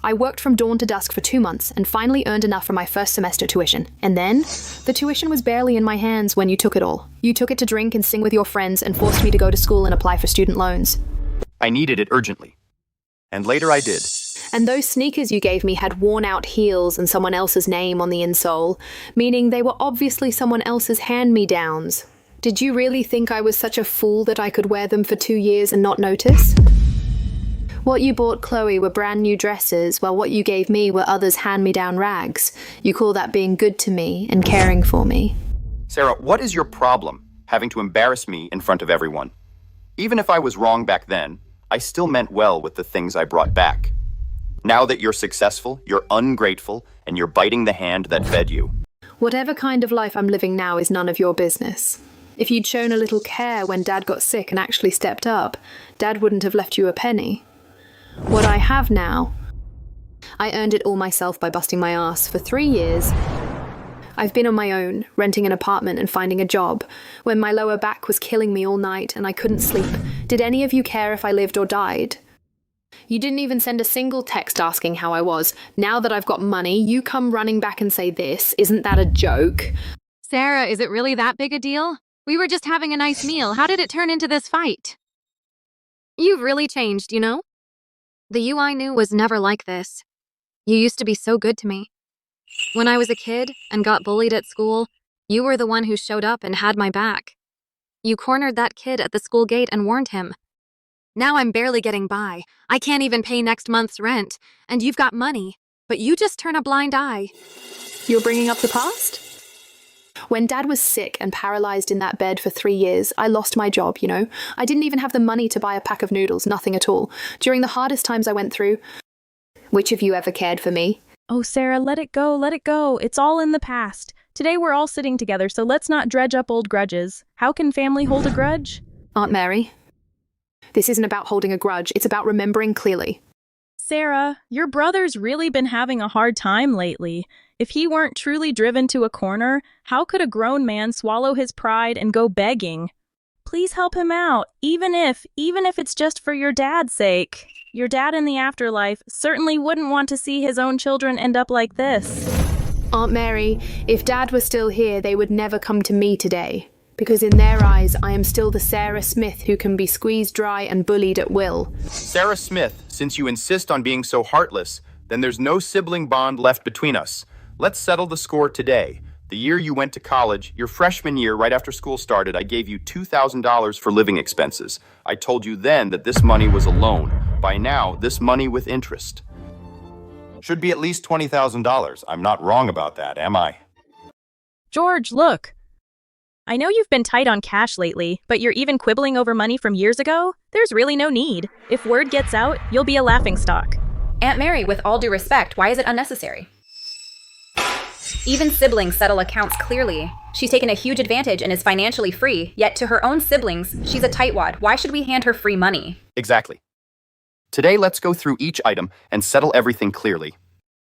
I worked from dawn to dusk for 2 months and finally earned enough for my first semester tuition. And then, the tuition was barely in my hands when you took it all. You took it to drink and sing with your friends and forced me to go to school and apply for student loans. I needed it urgently. And later I did. And those sneakers you gave me had worn-out heels and someone else's name on the insole, meaning they were obviously someone else's hand-me-downs. Did you really think I was such a fool that I could wear them for 2 years and not notice? What you bought Chloe were brand new dresses, while what you gave me were others' hand-me-down rags. You call that being good to me and caring for me. Sarah, what is your problem, having to embarrass me in front of everyone? Even if I was wrong back then, I still meant well with the things I brought back. Now that you're successful, you're ungrateful, and you're biting the hand that fed you. Whatever kind of life I'm living now is none of your business. If you'd shown a little care when Dad got sick and actually stepped up, Dad wouldn't have left you a penny. What I have now, I earned it all myself by busting my ass for 3 years. I've been on my own, renting an apartment and finding a job, when my lower back was killing me all night and I couldn't sleep. Did any of you care if I lived or died? You didn't even send a single text asking how I was. Now that I've got money, you come running back and say this. Isn't that a joke? Sarah, is it really that big a deal? We were just having a nice meal. How did it turn into this fight? You've really changed, you know? The you I knew was never like this. You used to be so good to me. When I was a kid and got bullied at school, you were the one who showed up and had my back. You cornered that kid at the school gate and warned him. Now I'm barely getting by. I can't even pay next month's rent, and you've got money, but you just turn a blind eye. You're bringing up the past? When Dad was sick and paralyzed in that bed for 3 years, I lost my job, you know. I didn't even have the money to buy a pack of noodles, nothing at all. During the hardest times I went through, which of you ever cared for me? Oh, Sarah, let it go, let it go. It's all in the past. Today we're all sitting together, so let's not dredge up old grudges. How can family hold a grudge? Aunt Mary, this isn't about holding a grudge, it's about remembering clearly. Sarah, your brother's really been having a hard time lately. If he weren't truly driven to a corner, how could a grown man swallow his pride and go begging? Please help him out, even if it's just for your dad's sake. Your dad in the afterlife certainly wouldn't want to see his own children end up like this. Aunt Mary, if Dad was still here, they would never come to me today. Because in their eyes, I am still the Sarah Smith who can be squeezed dry and bullied at will. Sarah Smith, since you insist on being so heartless, then there's no sibling bond left between us. Let's settle the score today. The year you went to college, your freshman year right after school started, I gave you $2,000 for living expenses. I told you then that this money was a loan. By now, this money with interest should be at least $20,000. I'm not wrong about that, am I? George, look. I know you've been tight on cash lately, but you're even quibbling over money from years ago? There's really no need. If word gets out, you'll be a laughingstock. Aunt Mary, with all due respect, why is it unnecessary? Even siblings settle accounts clearly. She's taken a huge advantage and is financially free, yet to her own siblings, she's a tightwad. Why should we hand her free money? Exactly. Today, let's go through each item and settle everything clearly.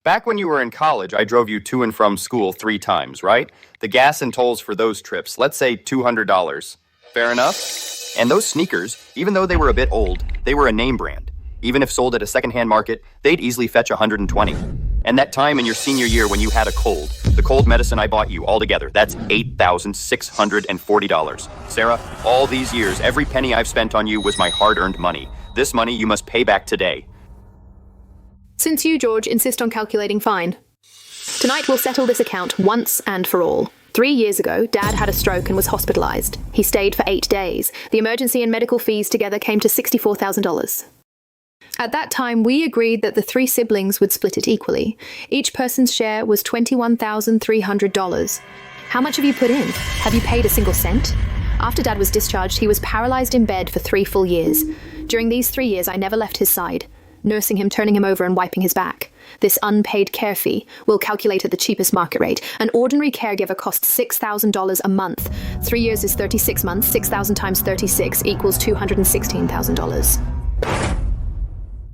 Back when you were in college, I drove you to and from school 3 times, right? The gas and tolls for those trips, let's say $200. Fair enough? And those sneakers, even though they were a bit old, they were a name brand. Even if sold at a secondhand market, they'd easily fetch $120. And that time in your senior year when you had a cold, the cold medicine I bought you altogether, that's $8,640. Sarah, all these years, every penny I've spent on you was my hard-earned money. This money you must pay back today. Since you, George, insist on calculating fine. Tonight we'll settle this account once and for all. 3 years ago, Dad had a stroke and was hospitalized. He stayed for 8 days. The emergency and medical fees together came to $64,000. At that time, we agreed that the 3 siblings would split it equally. Each person's share was $21,300. How much have you put in? Have you paid a single cent? After Dad was discharged, he was paralyzed in bed for 3 full years. During these 3 years, I never left his side, nursing him, turning him over, and wiping his back. This unpaid care fee will calculate at the cheapest market rate. An ordinary caregiver costs $6,000 a month. 3 years is 36 months. 6,000 times 36 equals $216,000.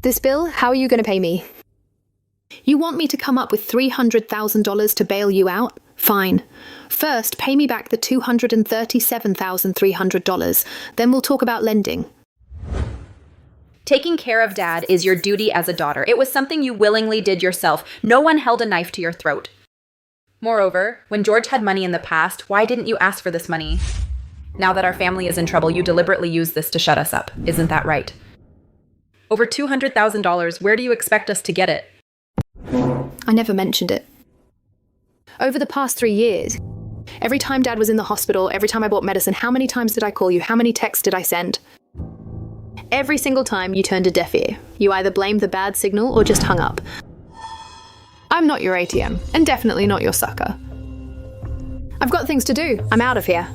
This bill, how are you going to pay me? You want me to come up with $300,000 to bail you out? Fine. First, pay me back the $237,300. Then we'll talk about lending. Taking care of Dad is your duty as a daughter. It was something you willingly did yourself. No one held a knife to your throat. Moreover, when George had money in the past, why didn't you ask for this money? Now that our family is in trouble, you deliberately use this to shut us up. Isn't that right? Over $200,000, where do you expect us to get it? I never mentioned it. Over the past 3 years, every time Dad was in the hospital, every time I bought medicine, how many times did I call you? How many texts did I send? Every single time you turned a deaf ear. You either blamed the bad signal or just hung up. I'm not your ATM, and definitely not your sucker. I've got things to do. I'm out of here.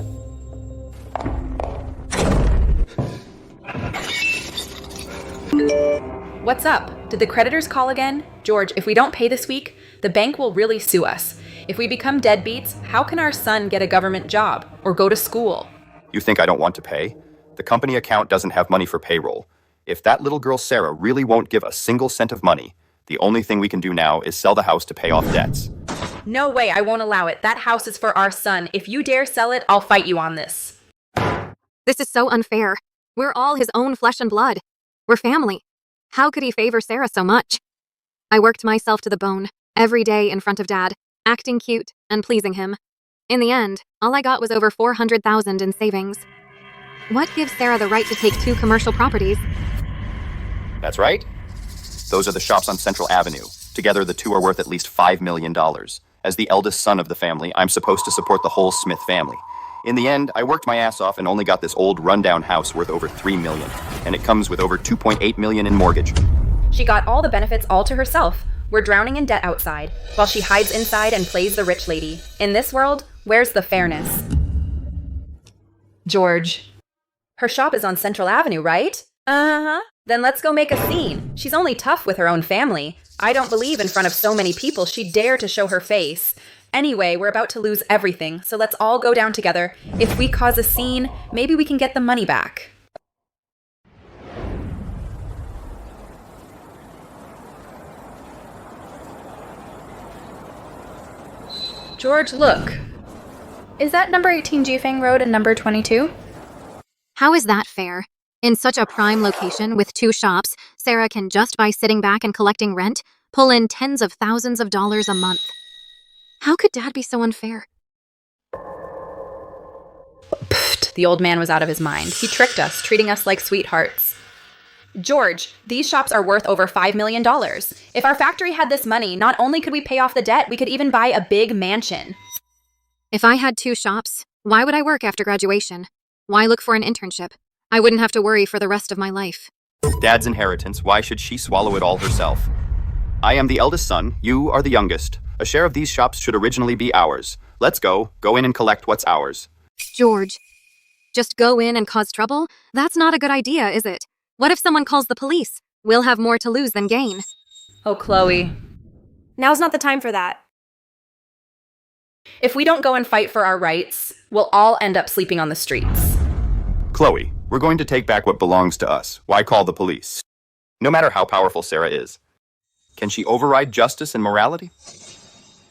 What's up? Did the creditors call again? George, if we don't pay this week, the bank will really sue us. If we become deadbeats, how can our son get a government job or go to school? You think I don't want to pay? The company account doesn't have money for payroll. If that little girl Sarah really won't give a single cent of money, the only thing we can do now is sell the house to pay off debts. No way, I won't allow it. That house is for our son. If you dare sell it, I'll fight you on this. This is so unfair. We're all his own flesh and blood. We're family. How could he favor Sarah so much? I worked myself to the bone, every day in front of Dad, acting cute and pleasing him. In the end, all I got was over $400,000 in savings. What gives Sarah the right to take 2 commercial properties? That's right. Those are the shops on Central Avenue. Together, the 2 are worth at least $5 million. As the eldest son of the family, I'm supposed to support the whole Smith family. In the end, I worked my ass off and only got this old rundown house worth over $3 million. And it comes with over $2.8 million in mortgage. She got all the benefits all to herself. We're drowning in debt outside, while she hides inside and plays the rich lady. In this world, Where's the fairness? George. Her shop is on Central Avenue, right? Uh-huh. Then let's go make a scene. She's only tough with her own family. I don't believe in front of so many people she'd dare to show her face. Anyway, we're about to lose everything, so let's all go down together. If we cause a scene, maybe we can get the money back. George, look. Is that number 18 Jifeng Road and number 22? How is that fair? In such a prime location with 2 shops, Sarah can just by sitting back and collecting rent, pull in tens of thousands of dollars a month. How could Dad be so unfair? Pfft, the old man was out of his mind. He tricked us, treating us like sweethearts. George, these shops are worth over $5 million. If our factory had this money, not only could we pay off the debt, we could even buy a big mansion. If I had 2 shops, why would I work after graduation? Why look for an internship? I wouldn't have to worry for the rest of my life. Dad's inheritance, why should she swallow it all herself? I am the eldest son, you are the youngest. A share of these shops should originally be ours. Let's go in and collect what's ours. George, just go in and cause trouble? That's not a good idea, is it? What if someone calls the police? We'll have more to lose than gain. Oh, Chloe. Now's not the time for that. If we don't go and fight for our rights, we'll all end up sleeping on the streets. Chloe, we're going to take back what belongs to us. Why call the police? No matter how powerful Sarah is. Can she override justice and morality?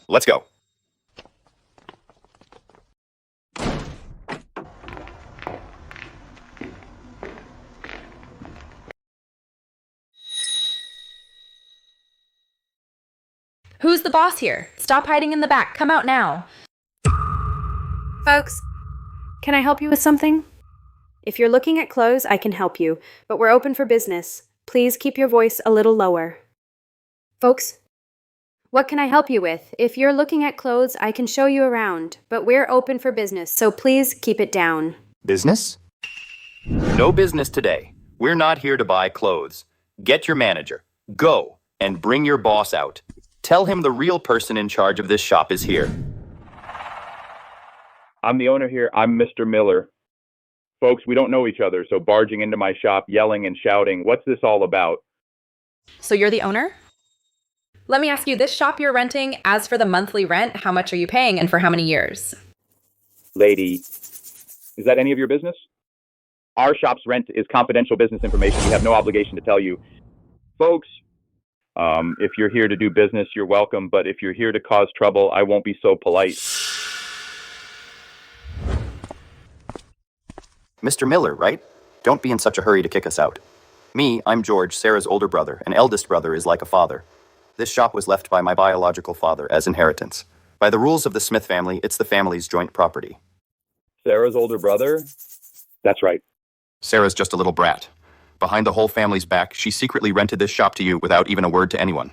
Let's go. Who's the boss here? Stop hiding in the back. Come out now. Folks, can I help you with something? If you're looking at clothes, I can help you, but we're open for business. Please keep your voice a little lower. Folks, what can I help you with? If you're looking at clothes, I can show you around, but we're open for business, so please keep it down. Business? No business today. We're not here to buy clothes. Get your manager. Go and bring your boss out. Tell him the real person in charge of this shop is here. I'm the owner here. I'm Mr. Miller. Folks, we don't know each other, so barging into my shop, yelling and shouting, what's this all about? So you're the owner? Let me ask you, this shop you're renting, as for the monthly rent, how much are you paying and for how many years? Lady, is that any of your business? Our shop's rent is confidential business information. We have no obligation to tell you. Folks, if you're here to do business, you're welcome, but if you're here to cause trouble, I won't be so polite. Mr. Miller, right? Don't be in such a hurry to kick us out. Me, I'm George, Sarah's older brother, and eldest brother is like a father. This shop was left by my biological father as inheritance. By the rules of the Smith family, it's the family's joint property. Sarah's older brother? That's right. Sarah's just a little brat. Behind the whole family's back, she secretly rented this shop to you without even a word to anyone.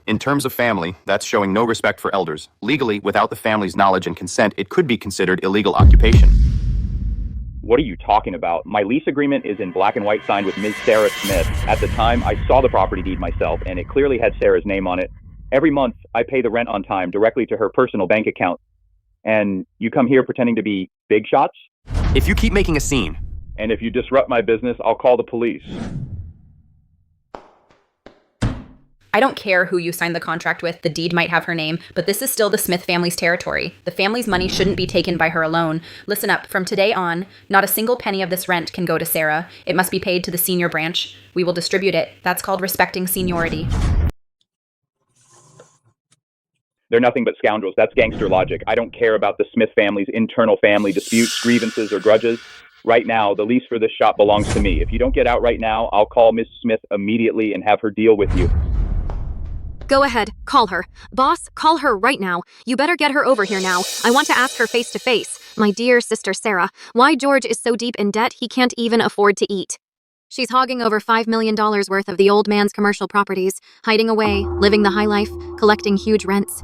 In terms of family, that's showing no respect for elders. Legally, without the family's knowledge and consent, it could be considered illegal occupation. What are you talking about? My lease agreement is in black and white signed with Ms. Sarah Smith. At the time, I saw the property deed myself, and it clearly had Sarah's name on it. Every month, I pay the rent on time directly to her personal bank account. And you come here pretending to be big shots? If you keep making a scene. And if you disrupt my business, I'll call the police. I don't care who you signed the contract with, the deed might have her name, but this is still the Smith family's territory. The family's money shouldn't be taken by her alone. Listen up, from today on, not a single penny of this rent can go to Sarah. It must be paid to the senior branch. We will distribute it. That's called respecting seniority. They're nothing but scoundrels. That's gangster logic. I don't care about the Smith family's internal family disputes, grievances, or grudges. Right now, the lease for this shop belongs to me. If you don't get out right now, I'll call Miss Smith immediately and have her deal with you. Go ahead, call her. Boss, call her right now. You better get her over here now. I want to ask her face to face. My dear sister Sarah, why George is so deep in debt he can't even afford to eat. She's hogging over $5 million worth of the old man's commercial properties, hiding away, living the high life, collecting huge rents.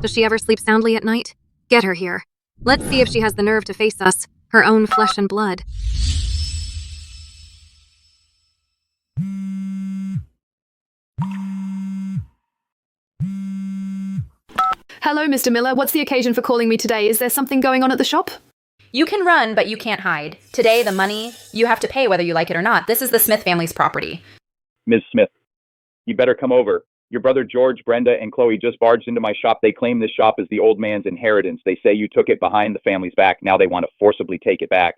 Does she ever sleep soundly at night? Get her here. Let's see if she has the nerve to face us, her own flesh and blood. Hello, Mr. Miller. What's the occasion for calling me today? Is there something going on at the shop? You can run, but you can't hide. Today, the money, you have to pay whether you like it or not. This is the Smith family's property. Ms. Smith, you better come over. Your brother George, Brenda, and Chloe just barged into my shop. They claim this shop is the old man's inheritance. They say you took it behind the family's back. Now they want to forcibly take it back.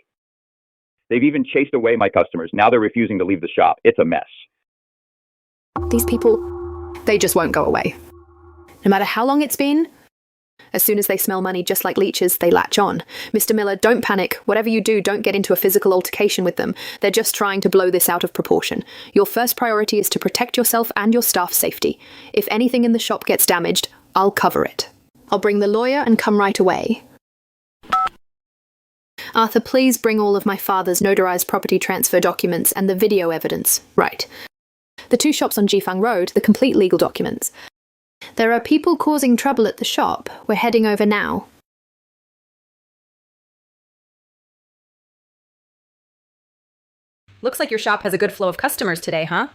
They've even chased away my customers. Now they're refusing to leave the shop. It's a mess. These people, they just won't go away. No matter how long it's been, as soon as they smell money, just like leeches, they latch on. Mr. Miller, don't panic. Whatever you do, don't get into a physical altercation with them. They're just trying to blow this out of proportion. Your first priority is to protect yourself and your staff's safety. If anything in the shop gets damaged, I'll cover it. I'll bring the lawyer and come right away. Arthur, please bring all of my father's notarized property transfer documents and the video evidence. Right. The 2 shops on Jifang Road, the complete legal documents. There are people causing trouble at the shop. We're heading over now. Looks like your shop has a good flow of customers today, huh?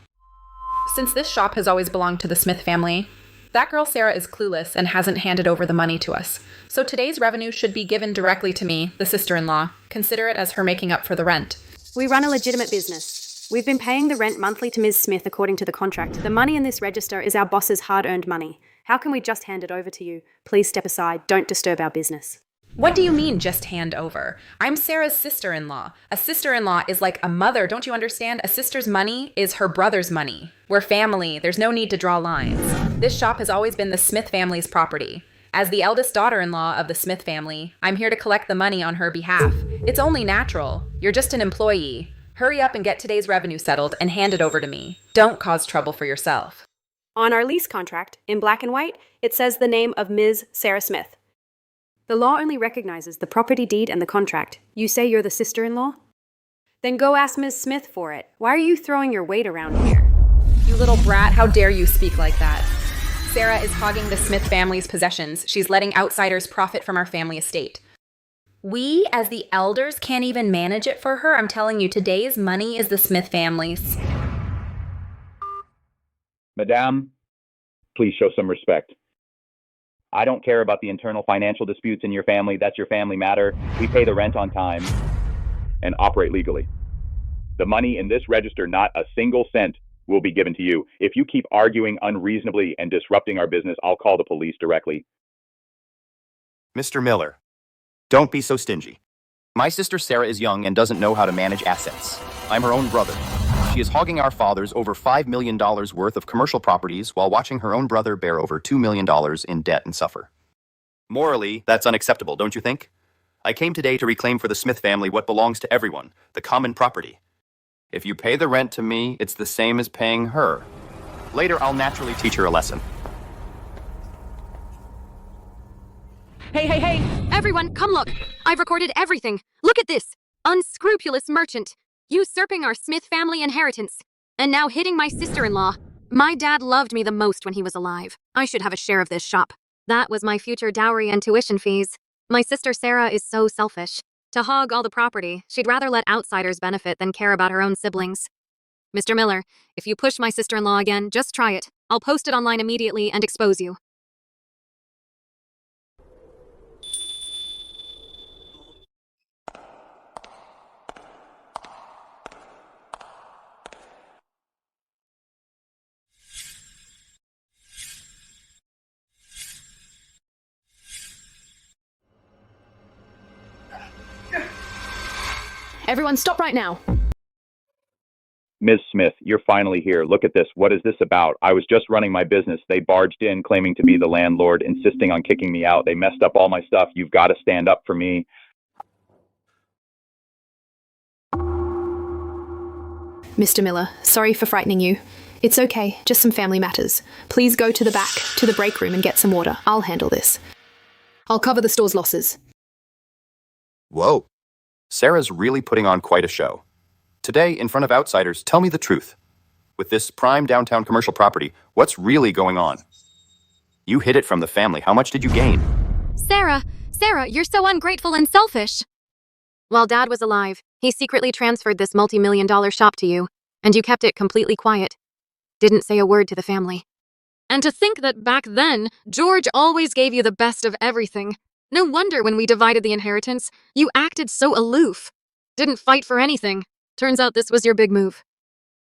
Since this shop has always belonged to the Smith family, that girl Sarah is clueless and hasn't handed over the money to us. So today's revenue should be given directly to me, the sister-in-law. Consider it as her making up for the rent. We run a legitimate business. We've been paying the rent monthly to Ms. Smith according to the contract. The money in this register is our boss's hard-earned money. How can we just hand it over to you? Please step aside. Don't disturb our business. What do you mean, just hand over? I'm Sarah's sister-in-law. A sister-in-law is like a mother, don't you understand? A sister's money is her brother's money. We're family. There's no need to draw lines. This shop has always been the Smith family's property. As the eldest daughter-in-law of the Smith family, I'm here to collect the money on her behalf. It's only natural. You're just an employee. Hurry up and get today's revenue settled and hand it over to me. Don't cause trouble for yourself. On our lease contract, in black and white, it says the name of Ms. Sarah Smith. The law only recognizes the property deed and the contract. You say you're the sister-in-law? Then go ask Ms. Smith for it. Why are you throwing your weight around here? You little brat, how dare you speak like that? Sarah is hogging the Smith family's possessions. She's letting outsiders profit from our family estate. We, as the elders, can't even manage it for her. I'm telling you, today's money is the Smith family's. Madame, please show some respect. I don't care about the internal financial disputes in your family. That's your family matter. We pay the rent on time and operate legally. The money in this register, not a single cent, will be given to you. If you keep arguing unreasonably and disrupting our business, I'll call the police directly. Mr. Miller, don't be so stingy. My sister Sarah is young and doesn't know how to manage assets. I'm her own brother. She is hogging our father's over $5 million worth of commercial properties while watching her own brother bear over $2 million in debt and suffer. Morally, that's unacceptable, don't you think? I came today to reclaim for the Smith family what belongs to everyone, the common property. If you pay the rent to me, it's the same as paying her. Later, I'll naturally teach her a lesson. Hey! Everyone, come look! I've recorded everything. Look at this! Unscrupulous merchant, usurping our Smith family inheritance, and now hitting my sister-in-law. My dad loved me the most when he was alive. I should have a share of this shop. That was my future dowry and tuition fees. My sister Sarah is so selfish. To hog all the property, she'd rather let outsiders benefit than care about her own siblings. Mr. Miller, if you push my sister-in-law again, just try it. I'll post it online immediately and expose you. Everyone, stop right now. Ms. Smith, you're finally here. Look at this. What is this about? I was just running my business. They barged in claiming to be the landlord, insisting on kicking me out. They messed up all my stuff. You've got to stand up for me. Mr. Miller, sorry for frightening you. It's okay, just some family matters. Please go to the back, to the break room and get some water. I'll handle this. I'll cover the store's losses. Whoa. Sarah's really putting on quite a show. Today, in front of outsiders, tell me the truth. With this prime downtown commercial property, what's really going on? You hid it from the family. How much did you gain? Sarah, you're so ungrateful and selfish. While Dad was alive, he secretly transferred this multi-million-dollar shop to you, and you kept it completely quiet. Didn't say a word to the family. And to think that back then, George always gave you the best of everything. No wonder when we divided the inheritance, you acted so aloof. Didn't fight for anything. Turns out this was your big move.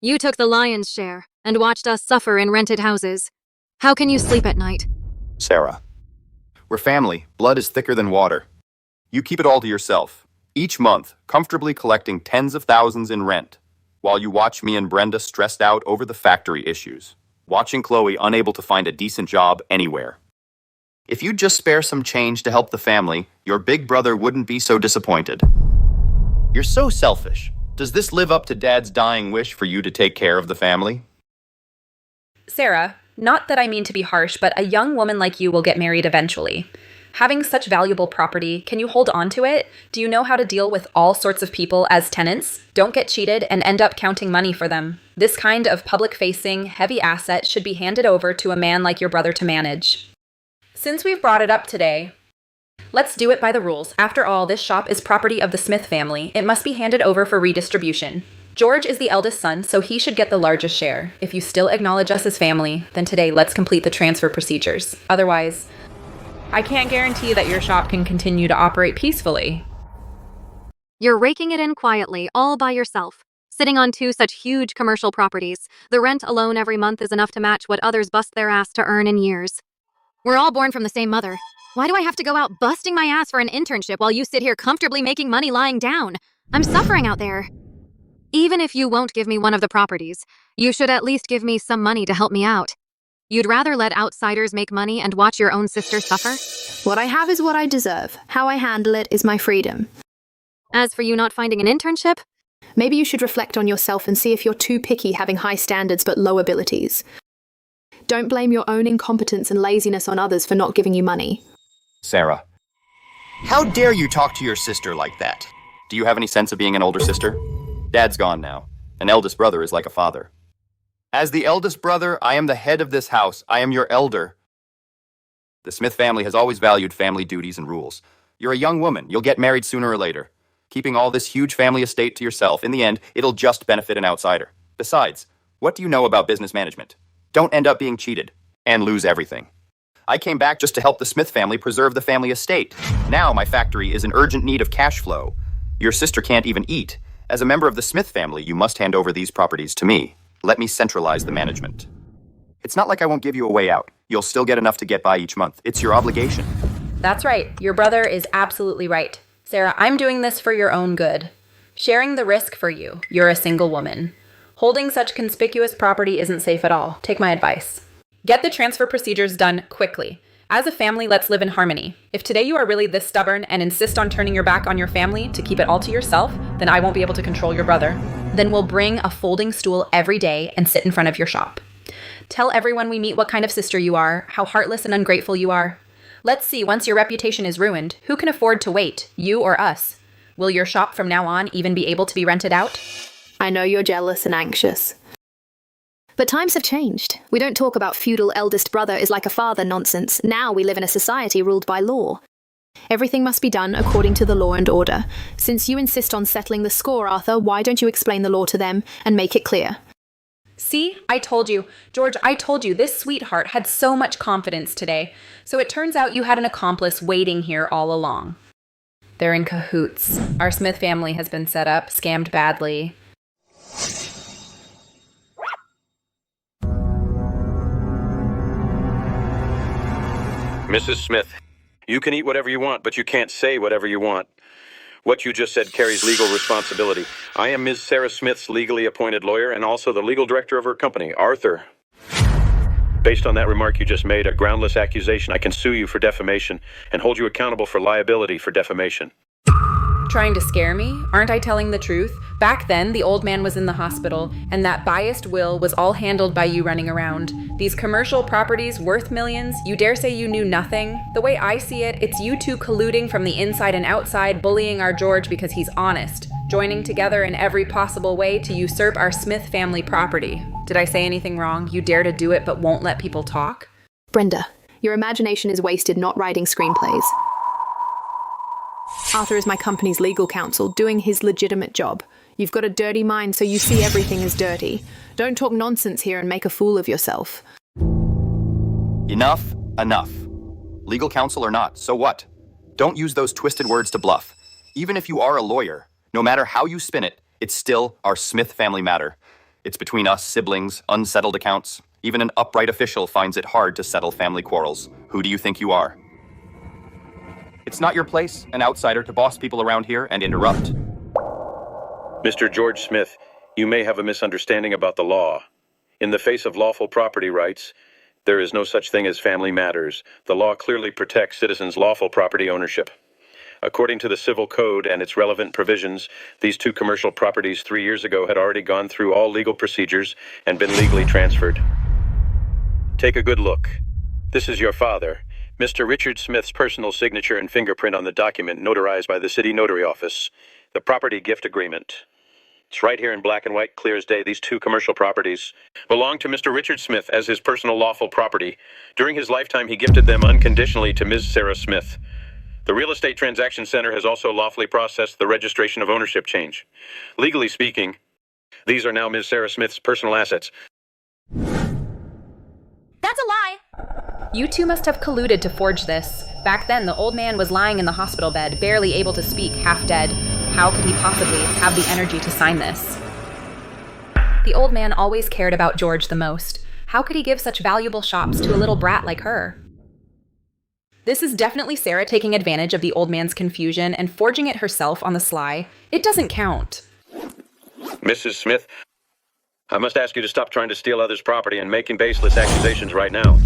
You took the lion's share and watched us suffer in rented houses. How can you sleep at night? Sarah, we're family. Blood is thicker than water. You keep it all to yourself, each month comfortably collecting tens of thousands in rent, while you watch me and Brenda stressed out over the factory issues, watching Chloe unable to find a decent job anywhere. If you'd just spare some change to help the family, your big brother wouldn't be so disappointed. You're so selfish. Does this live up to Dad's dying wish for you to take care of the family? Sarah, not that I mean to be harsh, but a young woman like you will get married eventually. Having such valuable property, can you hold on to it? Do you know how to deal with all sorts of people as tenants? Don't get cheated and end up counting money for them. This kind of public-facing, heavy asset should be handed over to a man like your brother to manage. Since we've brought it up today, let's do it by the rules. After all, this shop is property of the Smith family. It must be handed over for redistribution. George is the eldest son, so he should get the largest share. If you still acknowledge us as family, then today let's complete the transfer procedures. Otherwise, I can't guarantee that your shop can continue to operate peacefully. You're raking it in quietly, all by yourself. Sitting on 2 such huge commercial properties, the rent alone every month is enough to match what others bust their ass to earn in years. We're all born from the same mother. Why do I have to go out busting my ass for an internship while you sit here comfortably making money lying down? I'm suffering out there. Even if you won't give me one of the properties, you should at least give me some money to help me out. You'd rather let outsiders make money and watch your own sister suffer? What I have is what I deserve. How I handle it is my freedom. As for you not finding an internship? Maybe you should reflect on yourself and see if you're too picky having high standards but low abilities. Don't blame your own incompetence and laziness on others for not giving you money. Sarah, how dare you talk to your sister like that? Do you have any sense of being an older sister? Dad's gone now. An eldest brother is like a father. As the eldest brother, I am the head of this house. I am your elder. The Smith family has always valued family duties and rules. You're a young woman. You'll get married sooner or later. Keeping all this huge family estate to yourself, in the end, it'll just benefit an outsider. Besides, what do you know about business management? Don't end up being cheated and lose everything. I came back just to help the Smith family preserve the family estate. Now my factory is in urgent need of cash flow. Your sister can't even eat. As a member of the Smith family, you must hand over these properties to me. Let me centralize the management. It's not like I won't give you a way out. You'll still get enough to get by each month. It's your obligation. That's right. Your brother is absolutely right. Sarah, I'm doing this for your own good. Sharing the risk for you. You're a single woman. Holding such conspicuous property isn't safe at all. Take my advice. Get the transfer procedures done quickly. As a family, let's live in harmony. If today you are really this stubborn and insist on turning your back on your family to keep it all to yourself, then I won't be able to control your brother. Then we'll bring a folding stool every day and sit in front of your shop. Tell everyone we meet what kind of sister you are, how heartless and ungrateful you are. Let's see, once your reputation is ruined, who can afford to wait, you or us? Will your shop from now on even be able to be rented out? I know you're jealous and anxious. But times have changed. We don't talk about feudal eldest brother is like a father nonsense. Now we live in a society ruled by law. Everything must be done according to the law and order. Since you insist on settling the score, Arthur, why don't you explain the law to them and make it clear? See, I told you. George, I told you, this sweetheart had so much confidence today. So it turns out you had an accomplice waiting here all along. They're in cahoots. Our Smith family has been set up, scammed badly. Mrs. Smith, you can eat whatever you want, but you can't say whatever you want. What you just said carries legal responsibility. I am Ms. Sarah Smith's legally appointed lawyer and also the legal director of her company, Arthur. Based on that remark you just made, a groundless accusation, I can sue you for defamation and hold you accountable for liability for defamation. Trying to scare me? Aren't I telling the truth? Back then, the old man was in the hospital, and that biased will was all handled by you running around. These commercial properties worth millions, you dare say you knew nothing? The way I see it, it's you two colluding from the inside and outside, bullying our George because he's honest, joining together in every possible way to usurp our Smith family property. Did I say anything wrong? You dare to do it but won't let people talk? Brenda, your imagination is wasted not writing screenplays. Arthur is my company's legal counsel, doing his legitimate job. You've got a dirty mind, so you see everything as dirty. Don't talk nonsense here and make a fool of yourself. Enough, enough. Legal counsel or not, so what? Don't use those twisted words to bluff. Even if you are a lawyer, no matter how you spin it, it's still our Smith family matter. It's between us siblings, unsettled accounts. Even an upright official finds it hard to settle family quarrels. Who do you think you are? It's not your place, an outsider, to boss people around here and interrupt. Mr. George Smith, you may have a misunderstanding about the law. In the face of lawful property rights, there is no such thing as family matters. The law clearly protects citizens' lawful property ownership. According to the Civil Code and its relevant provisions, these two commercial properties 3 years ago had already gone through all legal procedures and been legally transferred. Take a good look. This is your father, Mr. Richard Smith's personal signature and fingerprint on the document notarized by the city notary office, the property gift agreement. It's right here in black and white, clear as day. These two commercial properties belong to Mr. Richard Smith as his personal lawful property. During his lifetime, he gifted them unconditionally to Ms. Sarah Smith. The Real Estate Transaction Center has also lawfully processed the registration of ownership change. Legally speaking, these are now Ms. Sarah Smith's personal assets. That's a lie! You two must have colluded to forge this. Back then, the old man was lying in the hospital bed, barely able to speak, half dead. How could he possibly have the energy to sign this? The old man always cared about George the most. How could he give such valuable shops to a little brat like her? This is definitely Sarah taking advantage of the old man's confusion and forging it herself on the sly. It doesn't count. Mrs. Smith, I must ask you to stop trying to steal others' property and making baseless accusations right now.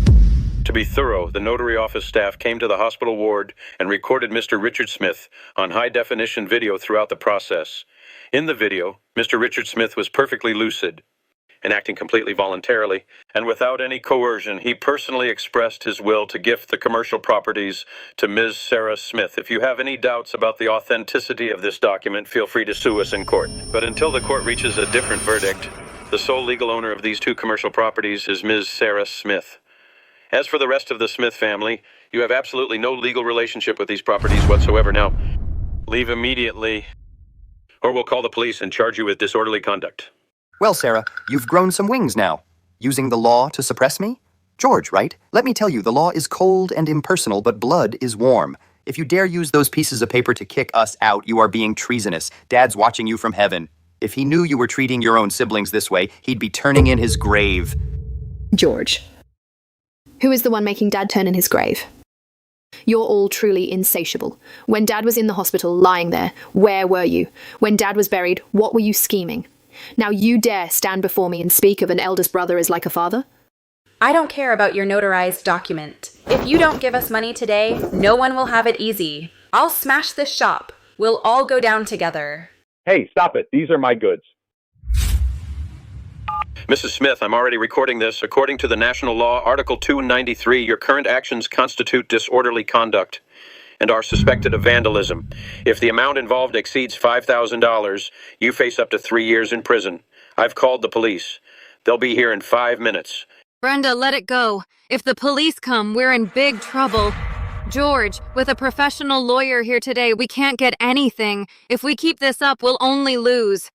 To be thorough, the notary office staff came to the hospital ward and recorded Mr. Richard Smith on high-definition video throughout the process. In the video, Mr. Richard Smith was perfectly lucid and acting completely voluntarily, and without any coercion, he personally expressed his will to gift the commercial properties to Ms. Sarah Smith. If you have any doubts about the authenticity of this document, feel free to sue us in court. But until the court reaches a different verdict, the sole legal owner of these two commercial properties is Ms. Sarah Smith. As for the rest of the Smith family, you have absolutely no legal relationship with these properties whatsoever. Now, leave immediately, or we'll call the police and charge you with disorderly conduct. Well, Sarah, you've grown some wings now. Using the law to suppress me? George, right? Let me tell you, the law is cold and impersonal, but blood is warm. If you dare use those pieces of paper to kick us out, you are being treasonous. Dad's watching you from heaven. If he knew you were treating your own siblings this way, he'd be turning in his grave. George. Who is the one making Dad turn in his grave? You're all truly insatiable. When Dad was in the hospital, lying there, where were you? When Dad was buried, what were you scheming? Now you dare stand before me and speak of an eldest brother as like a father? I don't care about your notarized document. If you don't give us money today, no one will have it easy. I'll smash this shop. We'll all go down together. Hey, stop it. These are my goods. Mrs. Smith, I'm already recording this. According to the national law, Article 293, your current actions constitute disorderly conduct and are suspected of vandalism. If the amount involved exceeds $5,000, you face up to 3 years in prison. I've called the police. They'll be here in 5 minutes. Brenda, let it go. If the police come, we're in big trouble. George, with a professional lawyer here today, we can't get anything. If we keep this up, we'll only lose.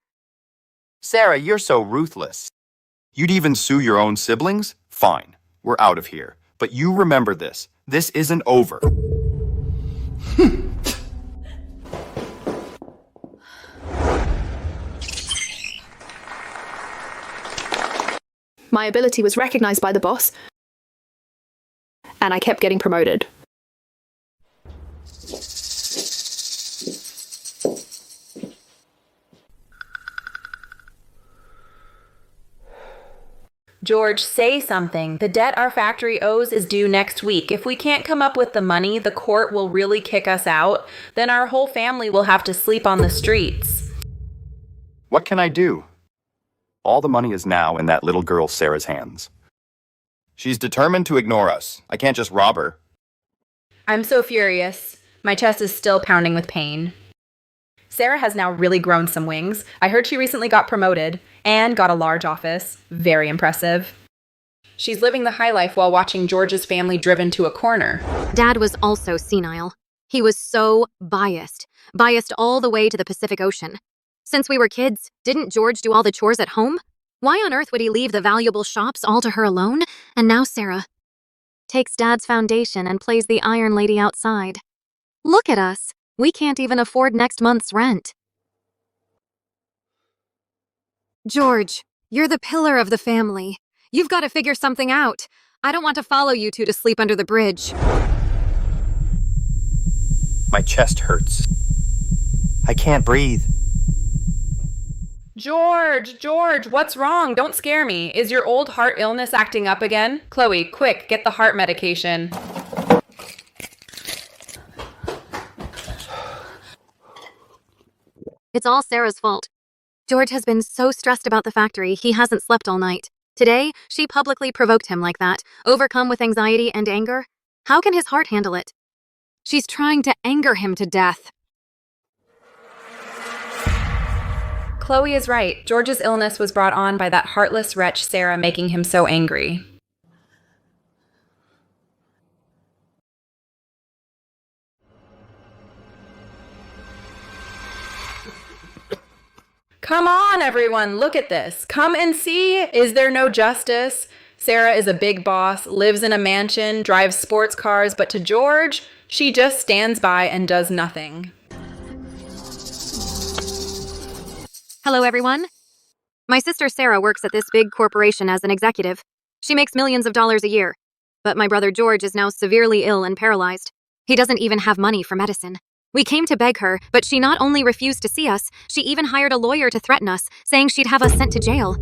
Sarah, you're so ruthless. You'd even sue your own siblings? Fine, we're out of here. But you remember this. This isn't over. My ability was recognized by the boss, and I kept getting promoted. George, say something. The debt our factory owes is due next week. If we can't come up with the money, the court will really kick us out. Then our whole family will have to sleep on the streets. What can I do? All the money is now in that little girl Sarah's hands. She's determined to ignore us. I can't just rob her. I'm so furious. My chest is still pounding with pain. Sarah has now really grown some wings. I heard she recently got promoted and got a large office. Very impressive. She's living the high life while watching George's family driven to a corner. Dad was also senile. He was so biased all the way to the Pacific Ocean. Since we were kids, didn't George do all the chores at home? Why on earth would he leave the valuable shops all to her alone? And now Sarah. takes Dad's foundation and plays the Iron Lady outside. Look at us. We can't even afford next month's rent. George, you're the pillar of the family. You've got to figure something out. I don't want to follow you two to sleep under the bridge. My chest hurts. I can't breathe. George, what's wrong? Don't scare me. Is your old heart illness acting up again? Chloe, quick, get the heart medication. It's all Sarah's fault. George has been so stressed about the factory, he hasn't slept all night. Today, she publicly provoked him like that, overcome with anxiety and anger. How can his heart handle it? She's trying to anger him to death. Chloe is right. George's illness was brought on by that heartless wretch Sarah making him so angry. Come on, everyone, look at this. Come and see. Is there no justice? Sarah is a big boss, lives in a mansion, drives sports cars, but to George, she just stands by and does nothing. Hello, everyone. My sister Sarah works at this big corporation as an executive. She makes millions of dollars a year. But my brother George is now severely ill and paralyzed. He doesn't even have money for medicine. We came to beg her, but she not only refused to see us, she even hired a lawyer to threaten us, saying she'd have us sent to jail.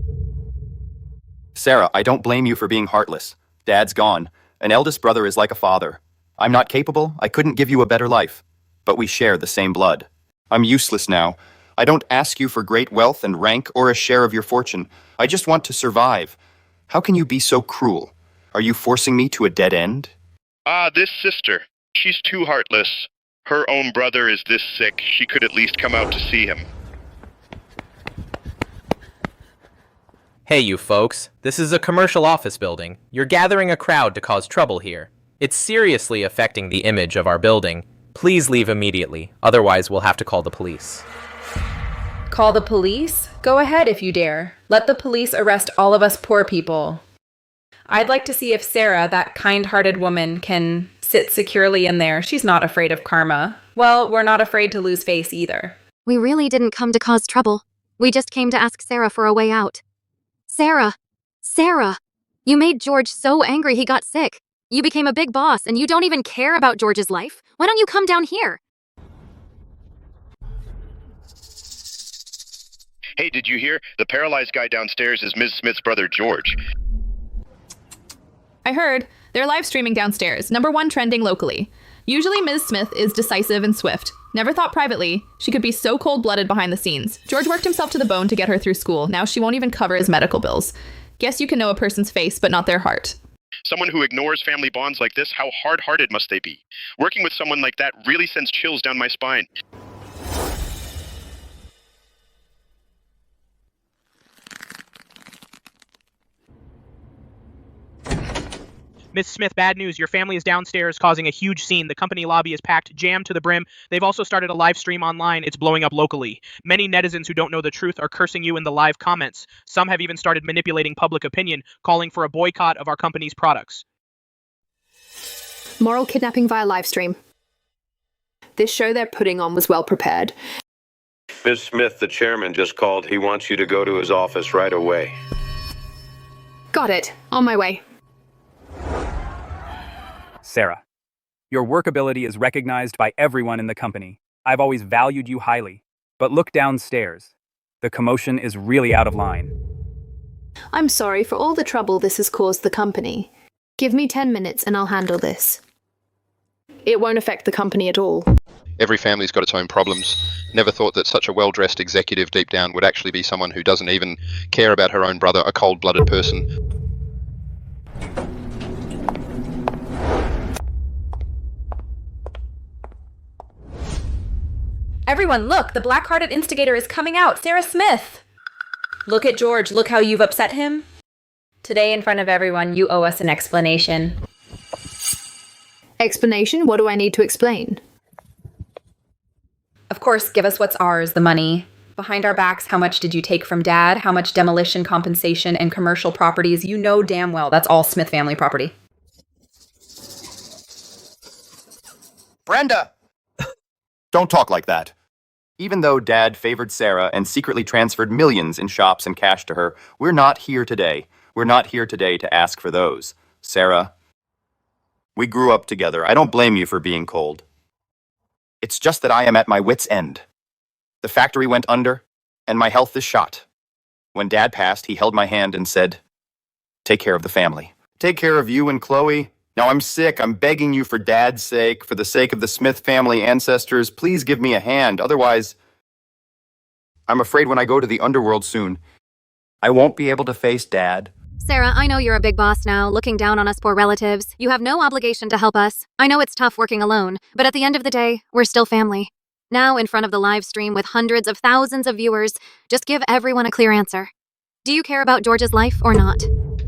Sarah, I don't blame you for being heartless. Dad's gone. An eldest brother is like a father. I'm not capable. I couldn't give you a better life. But we share the same blood. I'm useless now. I don't ask you for great wealth and rank or a share of your fortune. I just want to survive. How can you be so cruel? Are you forcing me to a dead end? This sister. She's too heartless. Her own brother is this sick, she could at least come out to see him. Hey, you folks. This is a commercial office building. You're gathering a crowd to cause trouble here. It's seriously affecting the image of our building. Please leave immediately, otherwise we'll have to call the police. Call the police? Go ahead if you dare. Let the police arrest all of us poor people. I'd like to see if Sarah, that kind-hearted woman, can sit securely in there. She's not afraid of karma. Well, we're not afraid to lose face either. We really didn't come to cause trouble. We just came to ask Sarah for a way out. Sarah! You made George so angry he got sick. You became a big boss and you don't even care about George's life. Why don't you come down here? Hey, did you hear? The paralyzed guy downstairs is Ms. Smith's brother, George. I heard. They're live streaming downstairs, #1 trending locally. Usually Ms. Smith is decisive and swift. Never thought privately she could be so cold-blooded behind the scenes. George worked himself to the bone to get her through school. Now she won't even cover his medical bills. Guess you can know a person's face, but not their heart. Someone who ignores family bonds like this, how hard-hearted must they be? Working with someone like that really sends chills down my spine. Miss Smith, bad news. Your family is downstairs causing a huge scene. The company lobby is packed, jammed to the brim. They've also started a live stream online. It's blowing up locally. Many netizens who don't know the truth are cursing you in the live comments. Some have even started manipulating public opinion, calling for a boycott of our company's products. Moral kidnapping via live stream. This show they're putting on was well prepared. Ms. Smith, the chairman, just called. He wants you to go to his office right away. Got it. On my way. Sarah, your workability is recognized by everyone in the company. I've always valued you highly. But look downstairs. The commotion is really out of line. I'm sorry for all the trouble this has caused the company. Give me 10 minutes and I'll handle this. It won't affect the company at all. Every family's got its own problems. Never thought that such a well-dressed executive deep down would actually be someone who doesn't even care about her own brother, a cold-blooded person. Everyone, look! The black-hearted instigator is coming out! Sarah Smith! Look at George. Look how you've upset him. Today, in front of everyone, you owe us an explanation. Explanation? What do I need to explain? Of course, give us what's ours, the money. Behind our backs, how much did you take from Dad? How much demolition compensation and commercial properties? You know damn well that's all Smith family property. Brenda! Don't talk like that. Even though Dad favored Sarah and secretly transferred millions in shops and cash to her, we're not here today. We're not here today to ask for those. Sarah, we grew up together. I don't blame you for being cold. It's just that I am at my wit's end. The factory went under, and my health is shot. When Dad passed, he held my hand and said, "Take care of the family. Take care of you and Chloe. Now I'm sick. I'm begging you for Dad's sake, for the sake of the Smith family ancestors, please give me a hand. Otherwise, I'm afraid when I go to the underworld soon, I won't be able to face Dad." Sarah, I know you're a big boss now, looking down on us poor relatives. You have no obligation to help us. I know it's tough working alone, but at the end of the day, we're still family. Now, in front of the live stream with hundreds of thousands of viewers, just give everyone a clear answer. Do you care about George's life or not?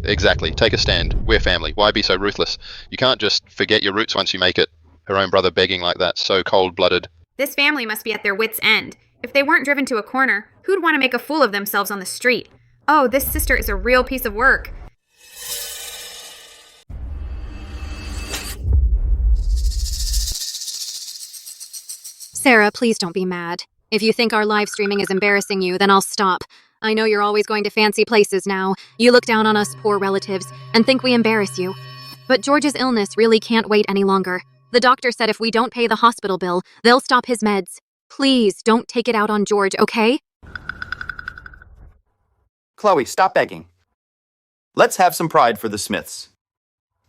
Exactly. Take a stand. We're family. Why be so ruthless? You can't just forget your roots once you make it. Her own brother begging like that, so cold-blooded. This family must be at their wits' end. If they weren't driven to a corner, who'd want to make a fool of themselves on the street? Oh, this sister is a real piece of work. Sarah, please don't be mad. If you think our live streaming is embarrassing you, then I'll stop. I know you're always going to fancy places now. You look down on us poor relatives and think we embarrass you. But George's illness really can't wait any longer. The doctor said if we don't pay the hospital bill, they'll stop his meds. Please don't take it out on George, okay? Chloe, stop begging. Let's have some pride for the Smiths.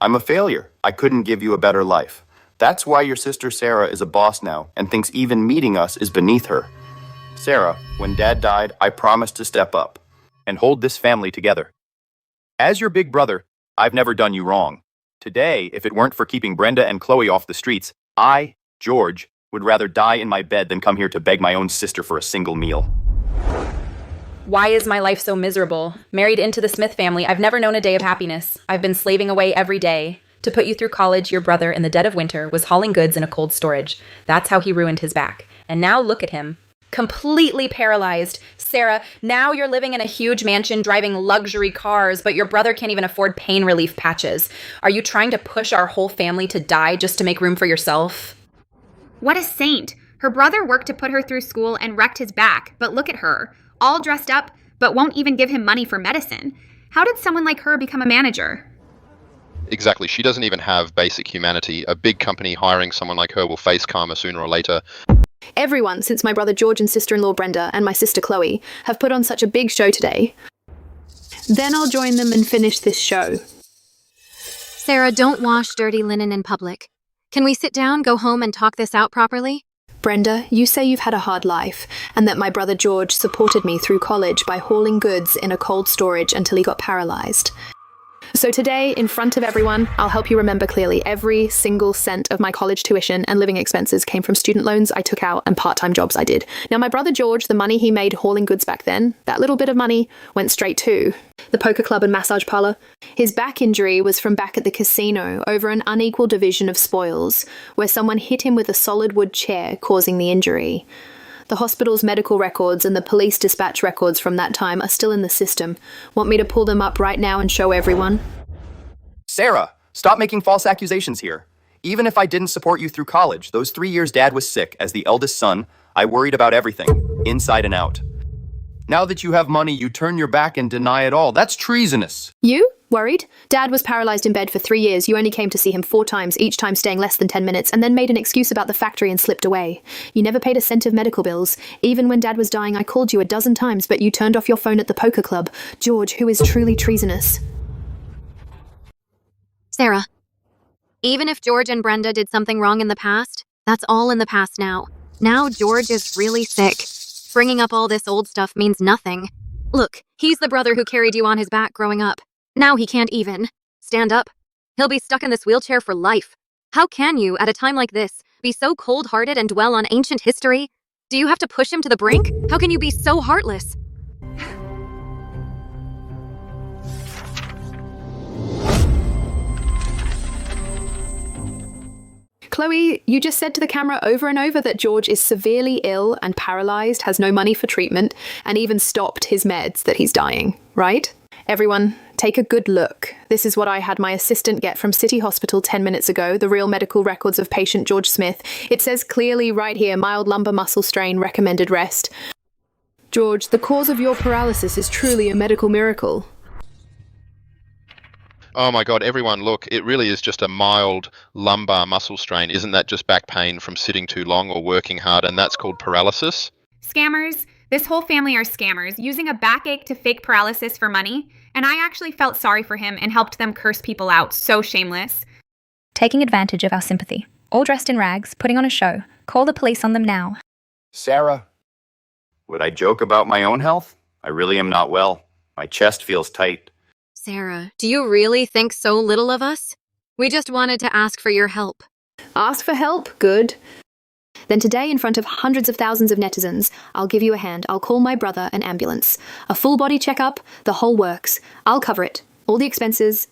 I'm a failure. I couldn't give you a better life. That's why your sister Sarah is a boss now and thinks even meeting us is beneath her. Sarah, when Dad died, I promised to step up and hold this family together. As your big brother, I've never done you wrong. Today, if it weren't for keeping Brenda and Chloe off the streets, I, George, would rather die in my bed than come here to beg my own sister for a single meal. Why is my life so miserable? Married into the Smith family, I've never known a day of happiness. I've been slaving away every day. To put you through college, your brother, in the dead of winter, was hauling goods in a cold storage. That's how he ruined his back. And now look at him. Completely paralyzed. Sarah, now you're living in a huge mansion, driving luxury cars, but your brother can't even afford pain relief patches. Are you trying to push our whole family to die just to make room for yourself? What a saint. Her brother worked to put her through school and wrecked his back, but look at her. All dressed up, but won't even give him money for medicine. How did someone like her become a manager? Exactly. She doesn't even have basic humanity. A big company hiring someone like her will face karma sooner or later. Everyone, since my brother George and sister-in-law Brenda and my sister Chloe, have put on such a big show today. Then I'll join them and finish this show. Sarah, don't wash dirty linen in public. Can we sit down, go home, and talk this out properly? Brenda, you say you've had a hard life, and that my brother George supported me through college by hauling goods in a cold storage until he got paralyzed. So today, in front of everyone, I'll help you remember clearly every single cent of my college tuition and living expenses came from student loans I took out and part-time jobs I did. Now, my brother George, the money he made hauling goods back then, that little bit of money went straight to the poker club and massage parlor. His back injury was from back at the casino over an unequal division of spoils, where someone hit him with a solid wood chair, causing the injury. The hospital's medical records and the police dispatch records from that time are still in the system. Want me to pull them up right now and show everyone? Sarah, stop making false accusations here. Even if I didn't support you through college, those 3 years Dad was sick, as the eldest son, I worried about everything, inside and out. Now that you have money, you turn your back and deny it all. That's treasonous. You? Worried? Dad was paralyzed in bed for 3 years. You only came to see him 4 times, each time staying less than 10 minutes, and then made an excuse about the factory and slipped away. You never paid a cent of medical bills. Even when Dad was dying, I called you a dozen times, but you turned off your phone at the poker club. George, who is truly treasonous. Sarah, even if George and Brenda did something wrong in the past, that's all in the past now. Now George is really sick. Bringing up all this old stuff means nothing. Look, he's the brother who carried you on his back growing up. Now he can't even stand up. He'll be stuck in this wheelchair for life. How can you, at a time like this, be so cold-hearted and dwell on ancient history? Do you have to push him to the brink? How can you be so heartless? Chloe, you just said to the camera over and over that George is severely ill and paralyzed, has no money for treatment, and even stopped his meds that he's dying, right? Everyone, Take a good look. This is what I had my assistant get from City Hospital 10 minutes ago, the real medical records of patient George Smith. It says clearly right here, mild lumbar muscle strain, recommended rest. George, the cause of your paralysis is truly a medical miracle. Oh my God, everyone, look, it really is just a mild lumbar muscle strain. Isn't that just back pain from sitting too long or working hard? And that's called paralysis? Scammers. This whole family are scammers, using a backache to fake paralysis for money. And I actually felt sorry for him and helped them curse people out. So shameless. Taking advantage of our sympathy. All dressed in rags, putting on a show. Call the police on them now. Sarah, would I joke about my own health? I really am not well. My chest feels tight. Sarah, do you really think so little of us? We just wanted to ask for your help. Ask for help? Good. Then today, in front of hundreds of thousands of netizens, I'll give you a hand. I'll call my brother an ambulance. A full body checkup, the whole works. I'll cover it. All the expenses.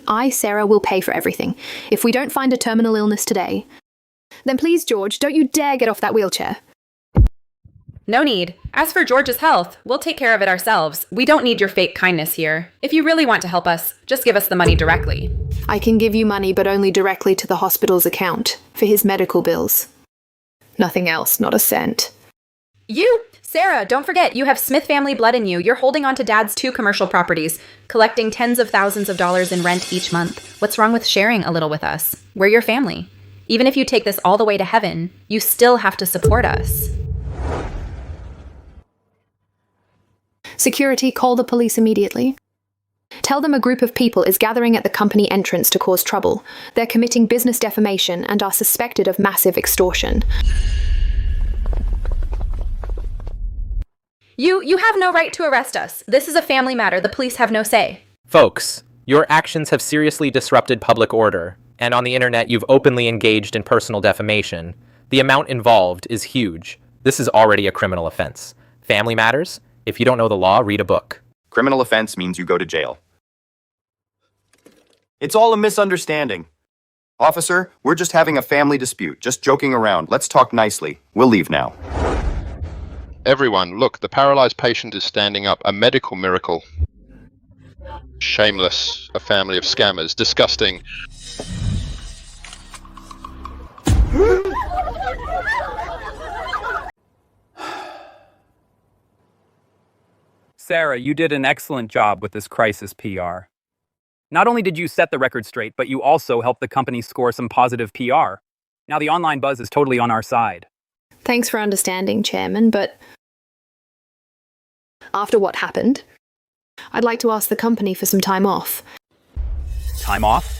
I, Sarah, will pay for everything. If we don't find a terminal illness today, then please, George, don't you dare get off that wheelchair. No need. As for George's health, we'll take care of it ourselves. We don't need your fake kindness here. If you really want to help us, just give us the money directly. I can give you money, but only directly to the hospital's account, for his medical bills. Nothing else, not a cent. Sarah, don't forget, you have Smith family blood in you. You're holding on to Dad's 2 commercial properties, collecting tens of thousands of dollars in rent each month. What's wrong with sharing a little with us? We're your family. Even if you take this all the way to heaven, you still have to support us. Security, call the police immediately. Tell them a group of people is gathering at the company entrance to cause trouble. They're committing business defamation and are suspected of massive extortion. You have no right to arrest us. This is a family matter. The police have no say. Folks, your actions have seriously disrupted public order, and on the internet you've openly engaged in personal defamation. The amount involved is huge. This is already a criminal offense. Family matters? If you don't know the law, read a book. Criminal offense means you go to jail. It's all a misunderstanding. Officer, we're just having a family dispute, just joking around. Let's talk nicely. We'll leave now. Everyone, look, the paralyzed patient is standing up. A medical miracle. Shameless, a family of scammers. Disgusting. Sarah, you did an excellent job with this crisis PR. Not only did you set the record straight, but you also helped the company score some positive PR. Now the online buzz is totally on our side. Thanks for understanding, Chairman, but after what happened, I'd like to ask the company for some time off. Time off?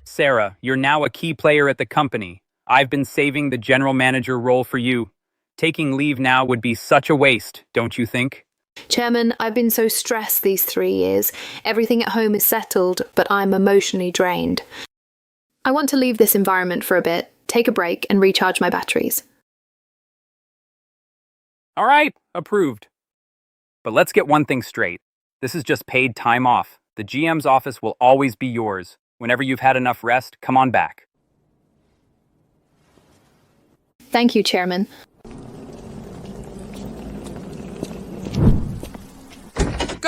Sarah, you're now a key player at the company. I've been saving the general manager role for you. Taking leave now would be such a waste, don't you think? Chairman, I've been so stressed these 3 years. Everything at home is settled, but I'm emotionally drained. I want to leave this environment for a bit, take a break, and recharge my batteries. All right, approved. But let's get one thing straight. This is just paid time off. The GM's office will always be yours. Whenever you've had enough rest, come on back. Thank you, Chairman.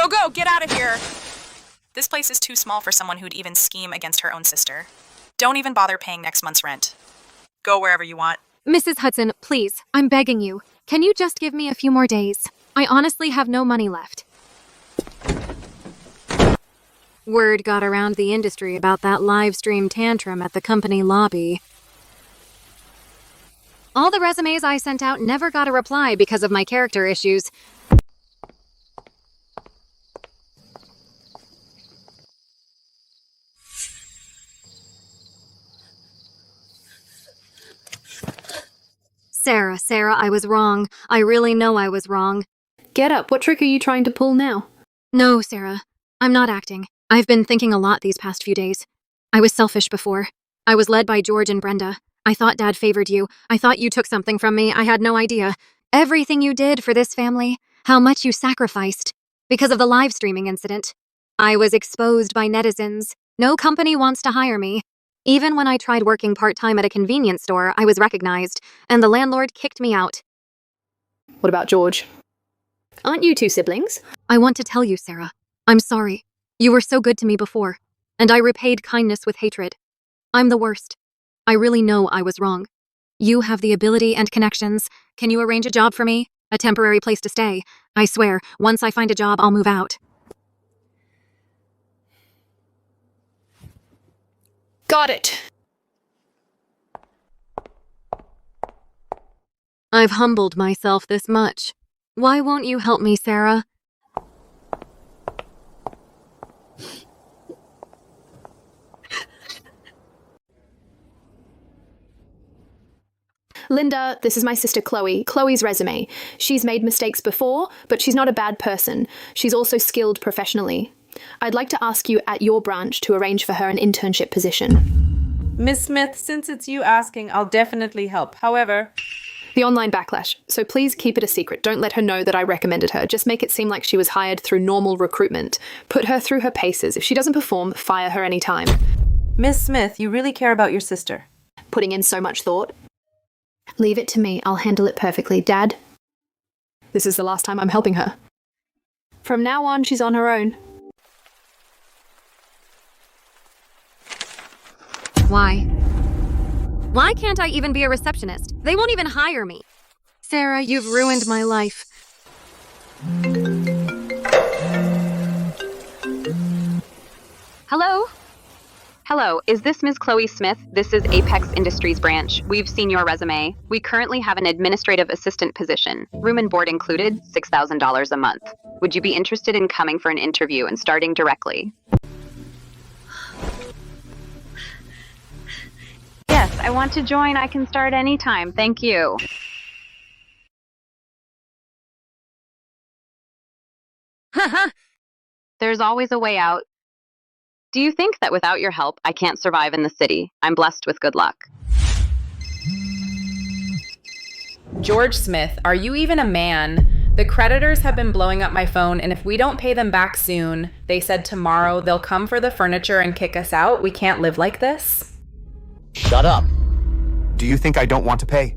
Go, get out of here! This place is too small for someone who'd even scheme against her own sister. Don't even bother paying next month's rent. Go wherever you want. Mrs. Hudson, please, I'm begging you. Can you just give me a few more days? I honestly have no money left. Word got around the industry about that live stream tantrum at the company lobby. All the resumes I sent out never got a reply because of my character issues. Sarah, I was wrong. I really know I was wrong. Get up. What trick are you trying to pull now? No, Sarah. I'm not acting. I've been thinking a lot these past few days. I was selfish before. I was led by George and Brenda. I thought Dad favored you. I thought you took something from me. I had no idea. Everything you did for this family. How much you sacrificed. Because of the live streaming incident. I was exposed by netizens. No company wants to hire me. Even when I tried working part-time at a convenience store, I was recognized, and the landlord kicked me out. What about George? Aren't you two siblings? I want to tell you, Sarah. I'm sorry. You were so good to me before, and I repaid kindness with hatred. I'm the worst. I really know I was wrong. You have the ability and connections. Can you arrange a job for me? A temporary place to stay. I swear, once I find a job, I'll move out. Got it. I've humbled myself this much. Why won't you help me, Sarah? Linda, this is my sister Chloe. Chloe's resume. She's made mistakes before, but she's not a bad person. She's also skilled professionally. I'd like to ask you at your branch to arrange for her an internship position. Miss Smith, since it's you asking, I'll definitely help. However, the online backlash. So please keep it a secret. Don't let her know that I recommended her. Just make it seem like she was hired through normal recruitment. Put her through her paces. If she doesn't perform, fire her anytime. Miss Smith, you really care about your sister. Putting in so much thought. Leave it to me. I'll handle it perfectly. Dad, this is the last time I'm helping her. From now on, she's on her own. Why? Why can't I even be a receptionist? They won't even hire me. Sarah, you've ruined my life. Hello? Hello, is this Ms. Chloe Smith? This is Apex Industries branch. We've seen your resume. We currently have an administrative assistant position. Room and board included, $6,000 a month. Would you be interested in coming for an interview and starting directly? Yes, I want to join. I can start anytime. Thank you. There's always a way out. Do you think that without your help, I can't survive in the city? I'm blessed with good luck. George Smith, are you even a man? The creditors have been blowing up my phone, and if we don't pay them back soon, they said tomorrow they'll come for the furniture and kick us out. We can't live like this. Shut up. Do you think I don't want to pay?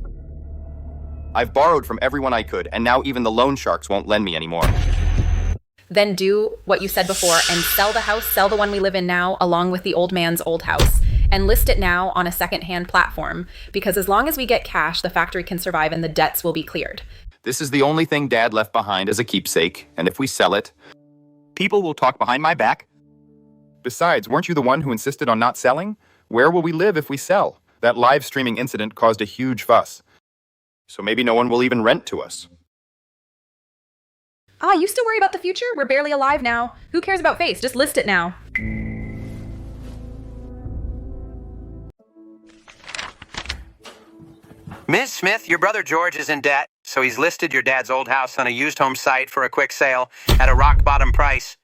I've borrowed from everyone I could, and now even the loan sharks won't lend me anymore. Then do what you said before and sell the house, sell the one we live in now, along with the old man's old house, and list it now on a second-hand platform, because as long as we get cash, the factory can survive and the debts will be cleared. This is the only thing Dad left behind as a keepsake, and if we sell it, people will talk behind my back. Besides, weren't you the one who insisted on not selling? Where will we live if we sell? That live streaming incident caused a huge fuss. So maybe no one will even rent to us. You still worry about the future? We're barely alive now. Who cares about face? Just list it now. Ms. Smith, your brother George is in debt, so he's listed your dad's old house on a used home site for a quick sale at a rock-bottom price.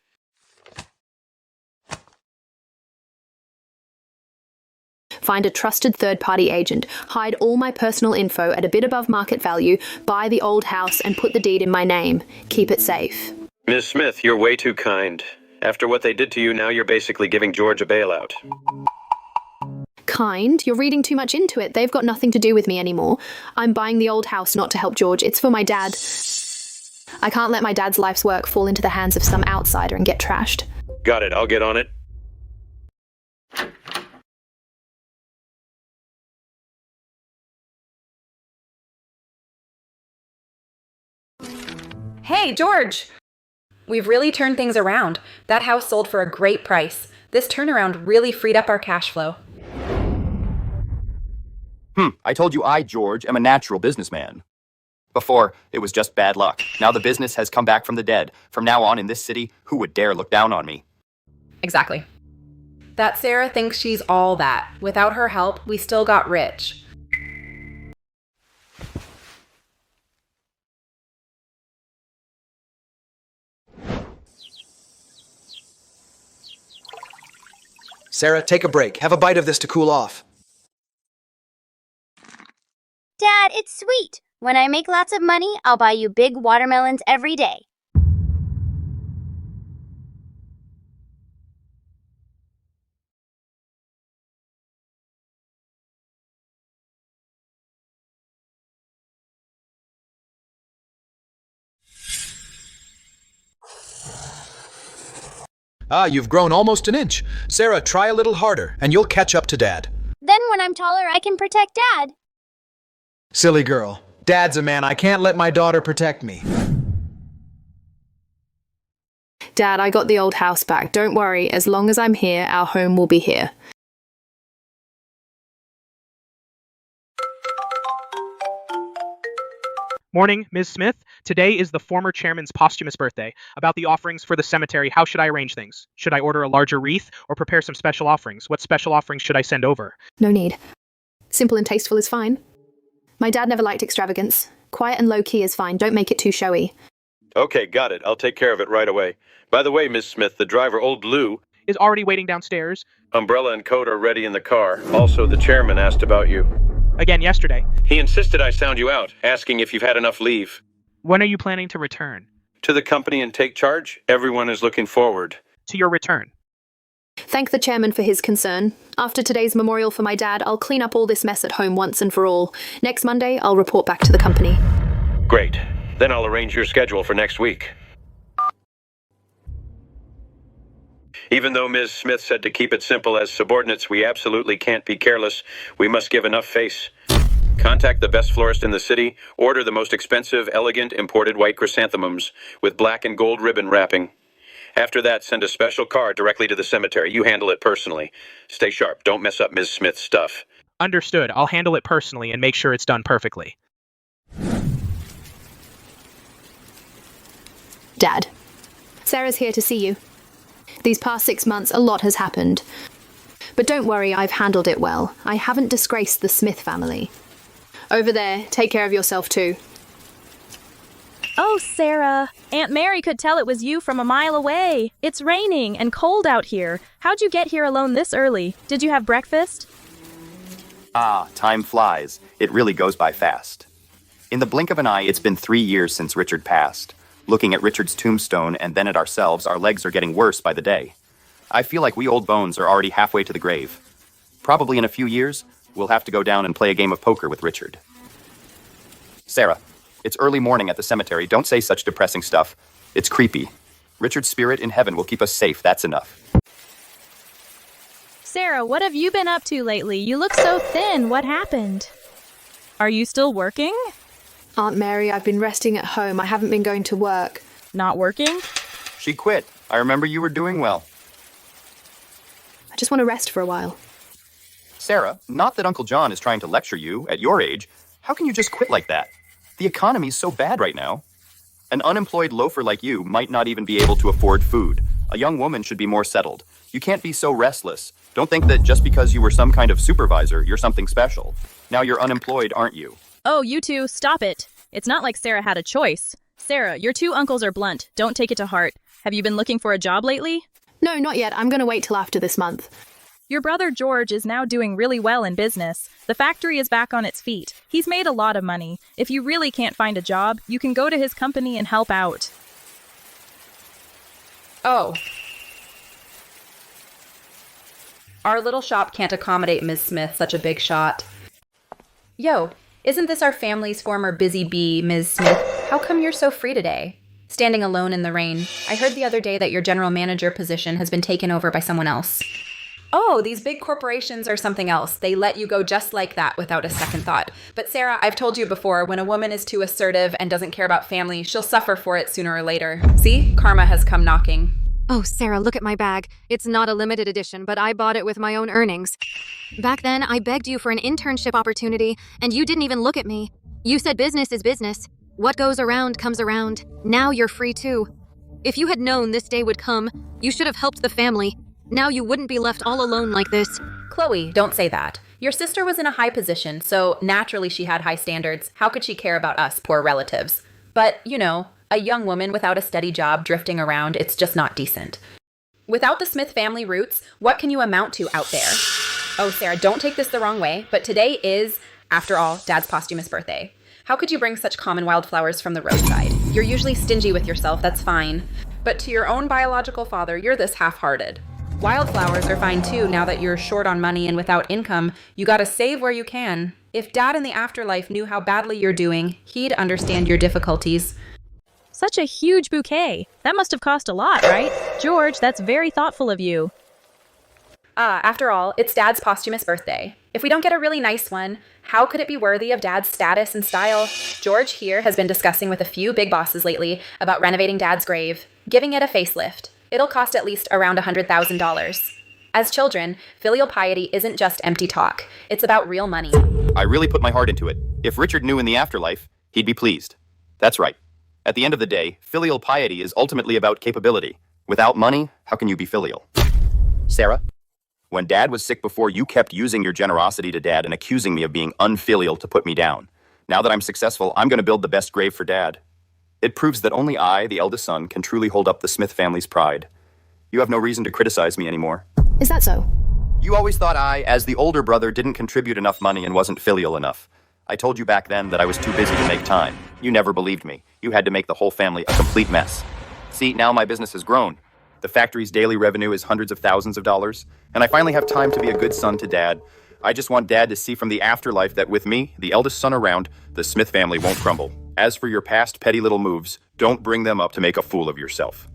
Find a trusted third-party agent, hide all my personal info at a bit above market value, buy the old house and put the deed in my name. Keep it safe. Ms. Smith, you're way too kind. After what they did to you, now you're basically giving George a bailout. Kind? You're reading too much into it. They've got nothing to do with me anymore. I'm buying the old house not to help George. It's for my dad. I can't let my dad's life's work fall into the hands of some outsider and get trashed. Got it. I'll get on it. Hey, George! We've really turned things around. That house sold for a great price. This turnaround really freed up our cash flow. I told you I, George, am a natural businessman. Before, it was just bad luck. Now the business has come back from the dead. From now on in this city, who would dare look down on me? Exactly. That Sarah thinks she's all that. Without her help, we still got rich. Sarah, take a break. Have a bite of this to cool off. Dad, it's sweet. When I make lots of money, I'll buy you big watermelons every day. Ah, you've grown almost an inch. Sarah, try a little harder, and you'll catch up to Dad. Then when I'm taller, I can protect Dad. Silly girl. Dad's a man. I can't let my daughter protect me. Dad, I got the old house back. Don't worry, as long as I'm here, our home will be here. Morning, Ms. Smith. Today is the former chairman's posthumous birthday. About the offerings for the cemetery, how should I arrange things? Should I order a larger wreath or prepare some special offerings? What special offerings should I send over? No need. Simple and tasteful is fine. My dad never liked extravagance. Quiet and low-key is fine. Don't make it too showy. Okay, got it. I'll take care of it right away. By the way, Miss Smith, the driver, Old Lou, is already waiting downstairs. Umbrella and coat are ready in the car. Also, the chairman asked about you. Again yesterday. He insisted I sound you out, asking if you've had enough leave. When are you planning to return? To the company and take charge? Everyone is looking forward to your return. Thank the chairman for his concern. After today's memorial for my dad, I'll clean up all this mess at home once and for all. Next Monday, I'll report back to the company. Great. Then I'll arrange your schedule for next week. Even though Ms. Smith said to keep it simple, as subordinates, we absolutely can't be careless. We must give enough face. Contact the best florist in the city. Order the most expensive, elegant, imported white chrysanthemums with black and gold ribbon wrapping. After that, send a special card directly to the cemetery. You handle it personally. Stay sharp. Don't mess up Ms. Smith's stuff. Understood. I'll handle it personally and make sure it's done perfectly. Dad, Sarah's here to see you. These past 6 months, a lot has happened. But don't worry, I've handled it well. I haven't disgraced the Smith family. Over there, take care of yourself too. Oh, Sarah. Aunt Mary could tell it was you from a mile away. It's raining and cold out here. How'd you get here alone this early? Did you have breakfast? Ah, time flies. It really goes by fast. In the blink of an eye, it's been 3 years since Richard passed. Looking at Richard's tombstone and then at ourselves, our legs are getting worse by the day. I feel like we old bones are already halfway to the grave. Probably in a few years, we'll have to go down and play a game of poker with Richard. Sarah, it's early morning at the cemetery. Don't say such depressing stuff. It's creepy. Richard's spirit in heaven will keep us safe. That's enough. Sarah, what have you been up to lately? You look so thin. What happened? Are you still working? Aunt Mary, I've been resting at home. I haven't been going to work. Not working? She quit. I remember you were doing well. I just want to rest for a while. Sarah, not that Uncle John is trying to lecture you. At your age, how can you just quit like that? The economy's so bad right now. An unemployed loafer like you might not even be able to afford food. A young woman should be more settled. You can't be so restless. Don't think that just because you were some kind of supervisor, you're something special. Now you're unemployed, aren't you? Oh, you two, stop it. It's not like Sarah had a choice. Sarah, your two uncles are blunt. Don't take it to heart. Have you been looking for a job lately? No, not yet. I'm going to wait till after this month. Your brother George is now doing really well in business. The factory is back on its feet. He's made a lot of money. If you really can't find a job, you can go to his company and help out. Oh. Our little shop can't accommodate Ms. Smith, such a big shot. Yo, isn't this our family's former busy bee, Ms. Smith? How come you're so free today? Standing alone in the rain. I heard the other day that your general manager position has been taken over by someone else. Oh, these big corporations are something else. They let you go just like that without a second thought. But Sarah, I've told you before, when a woman is too assertive and doesn't care about family, she'll suffer for it sooner or later. See? Karma has come knocking. Oh, Sarah, look at my bag. It's not a limited edition, but I bought it with my own earnings. Back then, I begged you for an internship opportunity, and you didn't even look at me. You said business is business. What goes around comes around. Now you're free too. If you had known this day would come, you should have helped the family. Now you wouldn't be left all alone like this. Chloe, don't say that. Your sister was in a high position, so naturally she had high standards. How could she care about us, poor relatives? But, you know, a young woman without a steady job drifting around, it's just not decent. Without the Smith family roots, what can you amount to out there? Oh, Sarah, don't take this the wrong way, but today is, after all, Dad's posthumous birthday. How could you bring such common wildflowers from the roadside? You're usually stingy with yourself, that's fine. But to your own biological father, you're this half-hearted. Wildflowers are fine too now that you're short on money and without income. You gotta save where you can. If Dad in the afterlife knew how badly you're doing, he'd understand your difficulties. Such a huge bouquet. That must have cost a lot, right? George, that's very thoughtful of you. After all, it's Dad's posthumous birthday. If we don't get a really nice one, how could it be worthy of Dad's status and style? George here has been discussing with a few big bosses lately about renovating Dad's grave, giving it a facelift. It'll cost at least around $100,000. As children, filial piety isn't just empty talk. It's about real money. I really put my heart into it. If Richard knew in the afterlife, he'd be pleased. That's right. At the end of the day, filial piety is ultimately about capability. Without money, how can you be filial? Sarah? When Dad was sick before, you kept using your generosity to Dad and accusing me of being unfilial to put me down. Now that I'm successful, I'm going to build the best grave for Dad. It proves that only I, the eldest son, can truly hold up the Smith family's pride. You have no reason to criticize me anymore. Is that so? You always thought I, as the older brother, didn't contribute enough money and wasn't filial enough. I told you back then that I was too busy to make time. You never believed me. You had to make the whole family a complete mess. See, now my business has grown. The factory's daily revenue is hundreds of thousands of dollars, and I finally have time to be a good son to Dad. I just want Dad to see from the afterlife that with me, the eldest son around, the Smith family won't crumble. As for your past petty little moves, don't bring them up to make a fool of yourself.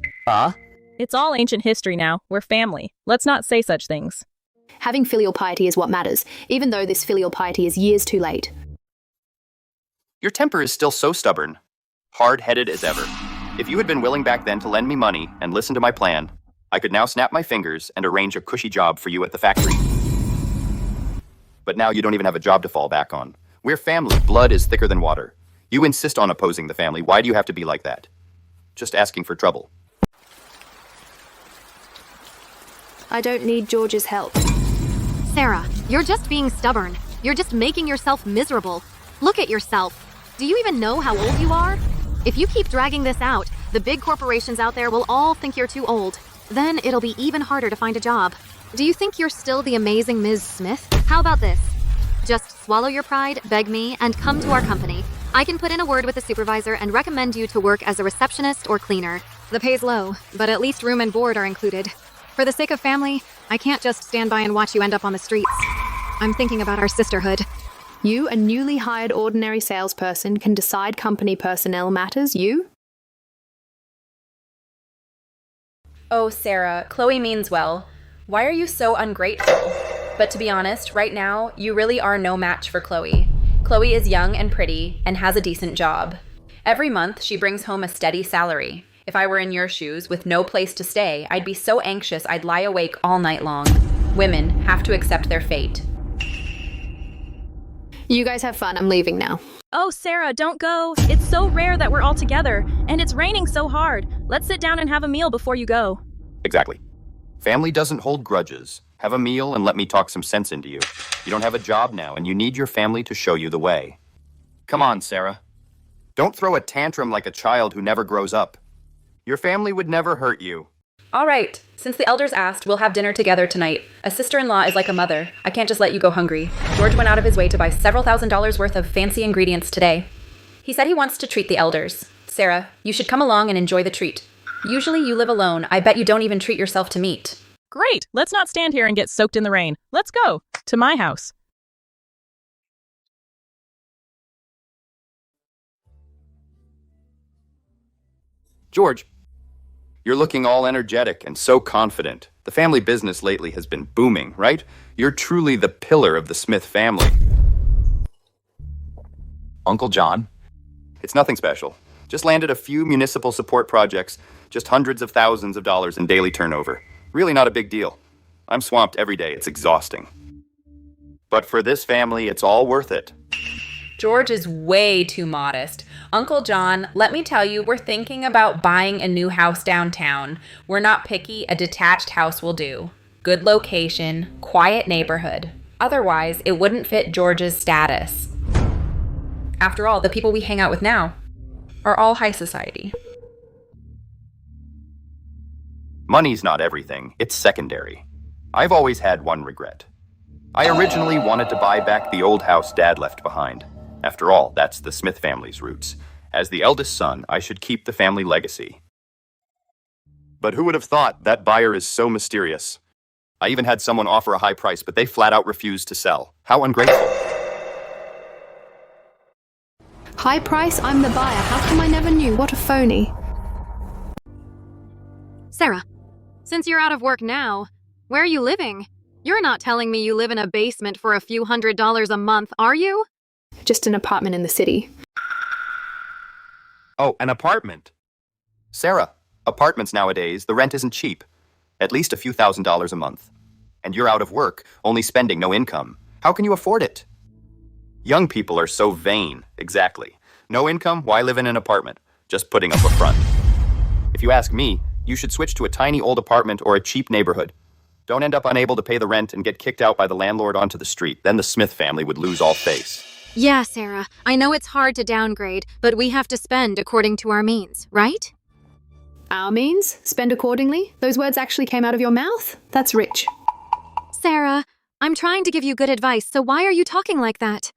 It's all ancient history now. We're family. Let's not say such things. Having filial piety is what matters, even though this filial piety is years too late. Your temper is still so stubborn, hard-headed as ever. If you had been willing back then to lend me money and listen to my plan, I could now snap my fingers and arrange a cushy job for you at the factory. But now you don't even have a job to fall back on. We're family. Blood is thicker than water. You insist on opposing the family. Why do you have to be like that? Just asking for trouble. I don't need George's help. Sarah, you're just being stubborn. You're just making yourself miserable. Look at yourself. Do you even know how old you are? If you keep dragging this out, the big corporations out there will all think you're too old. Then it'll be even harder to find a job. Do you think you're still the amazing Ms. Smith? How about this? Just swallow your pride, beg me, and come to our company. I can put in a word with the supervisor and recommend you to work as a receptionist or cleaner. The pay's low, but at least room and board are included. For the sake of family, I can't just stand by and watch you end up on the streets. I'm thinking about our sisterhood. You, a newly hired ordinary salesperson, can decide company personnel matters, you? Oh, Sarah, Chloe means well. Why are you so ungrateful? But to be honest, right now, you really are no match for Chloe. Chloe is young and pretty and has a decent job. Every month, she brings home a steady salary. If I were in your shoes with no place to stay, I'd be so anxious I'd lie awake all night long. Women have to accept their fate. You guys have fun. I'm leaving now. Oh, Sarah, don't go. It's so rare that we're all together, and it's raining so hard. Let's sit down and have a meal before you go. Exactly. Family doesn't hold grudges. Have a meal and let me talk some sense into you. You don't have a job now, and you need your family to show you the way. Come on, Sarah. Don't throw a tantrum like a child who never grows up. Your family would never hurt you. All right. Since the elders asked, we'll have dinner together tonight. A sister-in-law is like a mother. I can't just let you go hungry. George went out of his way to buy several $1,000s worth of fancy ingredients today. He said he wants to treat the elders. Sarah, you should come along and enjoy the treat. Usually you live alone. I bet you don't even treat yourself to meat. Great. Let's not stand here and get soaked in the rain. Let's go to my house. George, you're looking all energetic and so confident. The family business lately has been booming, right? You're truly the pillar of the Smith family. Uncle John? It's nothing special. Just landed a few municipal support projects, just hundreds of thousands of dollars in daily turnover. Really not a big deal. I'm swamped every day. It's exhausting. But for this family, it's all worth it. George is way too modest. Uncle John, let me tell you, we're thinking about buying a new house downtown. We're not picky. A detached house will do. Good location, quiet neighborhood. Otherwise, it wouldn't fit George's status. After all, the people we hang out with now are all high society. Money's not everything. It's secondary. I've always had one regret. I originally wanted to buy back the old house Dad left behind. After all, that's the Smith family's roots. As the eldest son, I should keep the family legacy. But who would have thought that buyer is so mysterious? I even had someone offer a high price, but they flat out refused to sell. How ungrateful. High price, I'm the buyer. How come I never knew? What a phony. Sarah, since you're out of work now, where are you living? You're not telling me you live in a basement for a few $100s a month, are you? Just an apartment in the city. Oh, an apartment. Sarah, apartments nowadays, the rent isn't cheap. At least a few $1,000s a month. And you're out of work, only spending, no income. How can you afford it? Young people are so vain. Exactly. No income, why live in an apartment? Just putting up a front. If you ask me, you should switch to a tiny old apartment or a cheap neighborhood. Don't end up unable to pay the rent and get kicked out by the landlord onto the street. Then the Smith family would lose all face. Yeah, Sarah, I know it's hard to downgrade, but we have to spend according to our means, right? Our means? Spend accordingly? Those words actually came out of your mouth? That's rich. Sarah, I'm trying to give you good advice, so why are you talking like that?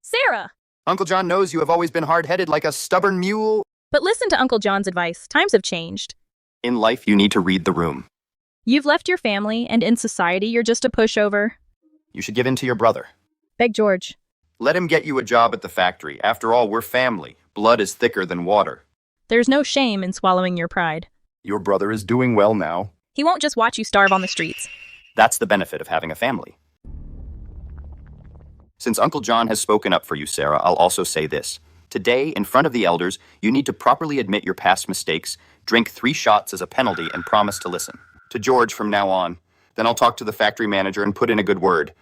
Sarah! Uncle John knows you have always been hard-headed like a stubborn mule. But listen to Uncle John's advice. Times have changed. In life, you need to read the room. You've left your family, and in society, you're just a pushover. You should give in to your brother. Beg George. Let him get you a job at the factory. After all, we're family. Blood is thicker than water. There's no shame in swallowing your pride. Your brother is doing well now. He won't just watch you starve on the streets. That's the benefit of having a family. Since Uncle John has spoken up for you, Sarah, I'll also say this. Today, in front of the elders, you need to properly admit your past mistakes, drink 3 shots as a penalty, and promise to listen. To George from now on. Then I'll talk to the factory manager and put in a good word.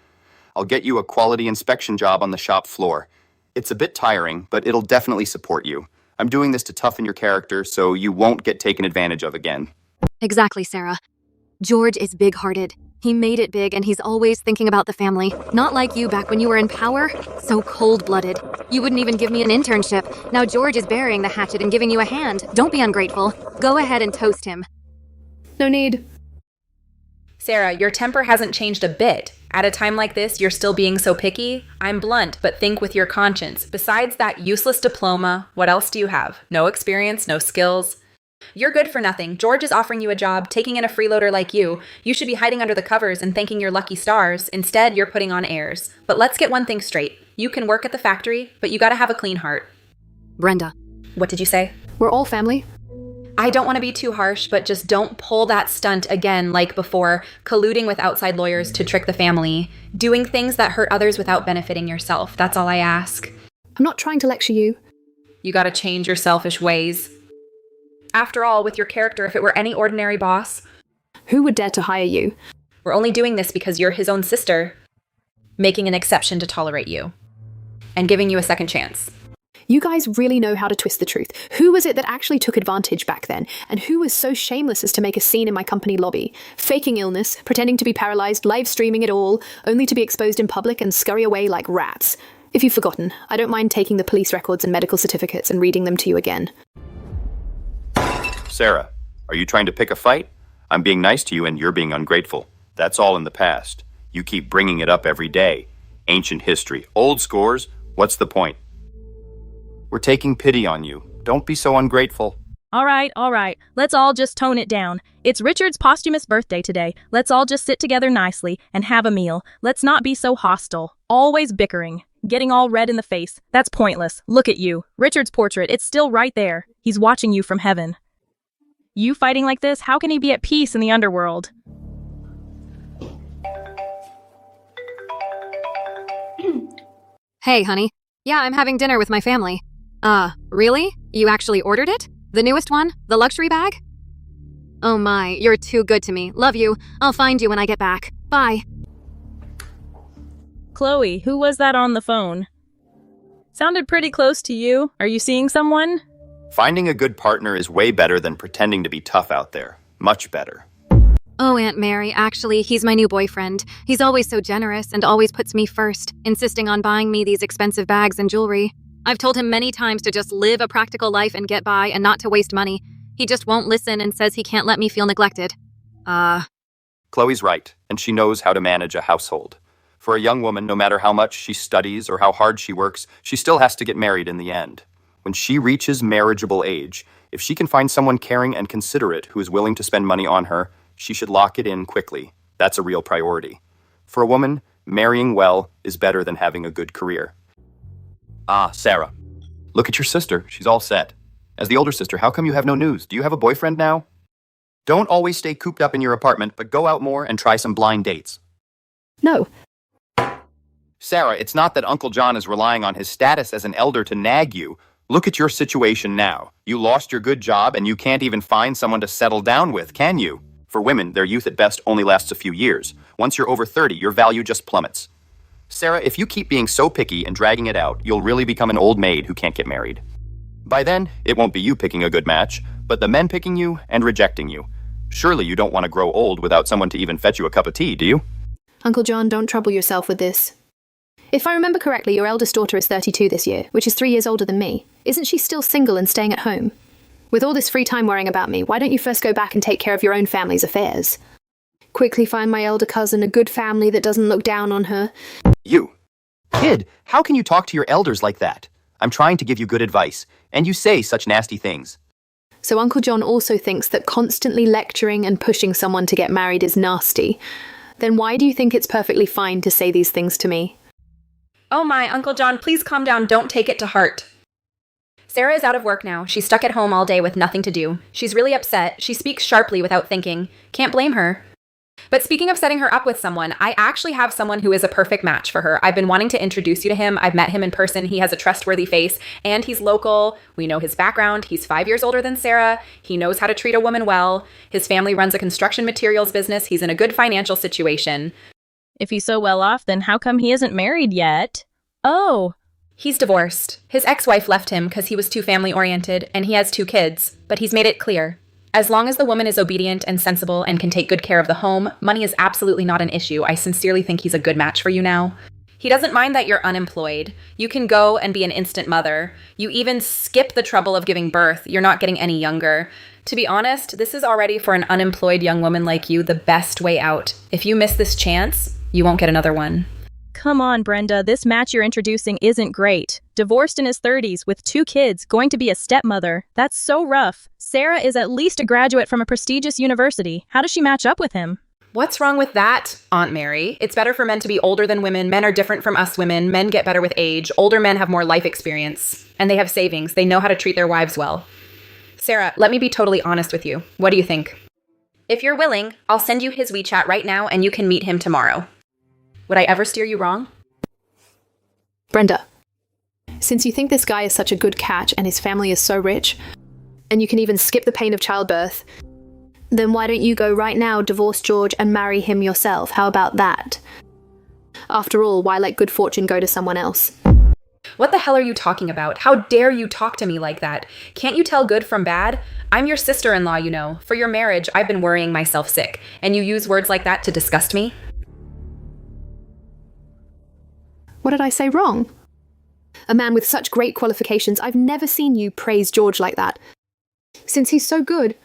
I'll get you a quality inspection job on the shop floor. It's a bit tiring, but it'll definitely support you. I'm doing this to toughen your character so you won't get taken advantage of again. Exactly, Sarah. George is big-hearted. He made it big, and he's always thinking about the family. Not like you back when you were in power. So cold-blooded. You wouldn't even give me an internship. Now George is burying the hatchet and giving you a hand. Don't be ungrateful. Go ahead and toast him. No need. Sarah, your temper hasn't changed a bit. At a time like this, you're still being so picky? I'm blunt, but think with your conscience. Besides that useless diploma, what else do you have? No experience, no skills. You're good for nothing. George is offering you a job, taking in a freeloader like you. You should be hiding under the covers and thanking your lucky stars. Instead, you're putting on airs. But let's get one thing straight. You can work at the factory, but you gotta have a clean heart. Brenda. What did you say? We're all family. I don't want to be too harsh, but just don't pull that stunt again like before, colluding with outside lawyers to trick the family, doing things that hurt others without benefiting yourself. That's all I ask. I'm not trying to lecture you. You gotta change your selfish ways. After all, with your character, if it were any ordinary boss... Who would dare to hire you? We're only doing this because you're his own sister. Making an exception to tolerate you. And giving you a second chance. You guys really know how to twist the truth. Who was it that actually took advantage back then? And who was so shameless as to make a scene in my company lobby? Faking illness, pretending to be paralyzed, live streaming it all, only to be exposed in public and scurry away like rats. If you've forgotten, I don't mind taking the police records and medical certificates and reading them to you again. Sarah, are you trying to pick a fight? I'm being nice to you and you're being ungrateful. That's all in the past. You keep bringing it up every day. Ancient history, old scores, what's the point? We're taking pity on you. Don't be so ungrateful. All right. Let's all just tone it down. It's Richard's posthumous birthday today. Let's all just sit together nicely and have a meal. Let's not be so hostile. Always bickering. Getting all red in the face. That's pointless. Look at you. Richard's portrait, it's still right there. He's watching you from heaven. You fighting like this, how can he be at peace in the underworld? Hey, honey. Yeah, I'm having dinner with my family. Really? You actually ordered it? The newest one? The luxury bag? Oh my, you're too good to me. Love you. I'll find you when I get back. Bye. Chloe, who was that on the phone? Sounded pretty close to you. Are you seeing someone? Finding a good partner is way better than pretending to be tough out there. Much better. Oh, Aunt Mary, actually, he's my new boyfriend. He's always so generous and always puts me first, insisting on buying me these expensive bags and jewelry. I've told him many times to just live a practical life and get by and not to waste money. He just won't listen and says he can't let me feel neglected. Chloe's right, and she knows how to manage a household. For a young woman, no matter how much she studies or how hard she works, she still has to get married in the end. When she reaches marriageable age, if she can find someone caring and considerate who is willing to spend money on her, she should lock it in quickly. That's a real priority. For a woman, marrying well is better than having a good career. Ah, Sarah. Look at your sister. She's all set. As the older sister, how come you have no news? Do you have a boyfriend now? Don't always stay cooped up in your apartment, but go out more and try some blind dates. No. Sarah, it's not that Uncle John is relying on his status as an elder to nag you. Look at your situation now. You lost your good job and you can't even find someone to settle down with, can you? For women, their youth at best only lasts a few years. Once you're over 30, your value just plummets. Sarah, if you keep being so picky and dragging it out, you'll really become an old maid who can't get married. By then, it won't be you picking a good match, but the men picking you and rejecting you. Surely you don't want to grow old without someone to even fetch you a cup of tea, do you? Uncle John, don't trouble yourself with this. If I remember correctly, your eldest daughter is 32 this year, which is 3 years older than me. Isn't she still single and staying at home? With all this free time worrying about me, why don't you first go back and take care of your own family's affairs? Quickly find my elder cousin a good family that doesn't look down on her. You. Kid, how can you talk to your elders like that? I'm trying to give you good advice, and you say such nasty things. So Uncle John also thinks that constantly lecturing and pushing someone to get married is nasty. Then why do you think it's perfectly fine to say these things to me? Oh my, Uncle John, please calm down. Don't take it to heart. Sarah is out of work now. She's stuck at home all day with nothing to do. She's really upset. She speaks sharply without thinking. Can't blame her. But speaking of setting her up with someone, I actually have someone who is a perfect match for her. I've been wanting to introduce you to him. I've met him in person. He has a trustworthy face, and he's local. We know his background. He's 5 years older than Sarah. He knows how to treat a woman well. His family runs a construction materials business. He's in a good financial situation. If he's so well off, then how come he isn't married yet? Oh. He's divorced. His ex-wife left him because he was too family-oriented, and he has 2 kids, but he's made it clear. As long as the woman is obedient and sensible and can take good care of the home, money is absolutely not an issue. I sincerely think he's a good match for you now. He doesn't mind that you're unemployed. You can go and be an instant mother. You even skip the trouble of giving birth. You're not getting any younger. To be honest, this is already for an unemployed young woman like you the best way out. If you miss this chance, you won't get another one. Come on, Brenda, this match you're introducing isn't great. Divorced in his 30s with 2 kids, going to be a stepmother. That's so rough. Sarah is at least a graduate from a prestigious university. How does she match up with him? What's wrong with that, Aunt Mary? It's better for men to be older than women. Men are different from us women. Men get better with age. Older men have more life experience. And they have savings. They know how to treat their wives well. Sarah, let me be totally honest with you. What do you think? If you're willing, I'll send you his WeChat right now and you can meet him tomorrow. Would I ever steer you wrong? Brenda, since you think this guy is such a good catch and his family is so rich, and you can even skip the pain of childbirth, then why don't you go right now, divorce George, and marry him yourself? How about that? After all, why let good fortune go to someone else? What the hell are you talking about? How dare you talk to me like that? Can't you tell good from bad? I'm your sister-in-law, you know. For your marriage, I've been worrying myself sick, and you use words like that to disgust me? What did I say wrong? A man with such great qualifications, I've never seen you praise George like that. Since he's so good,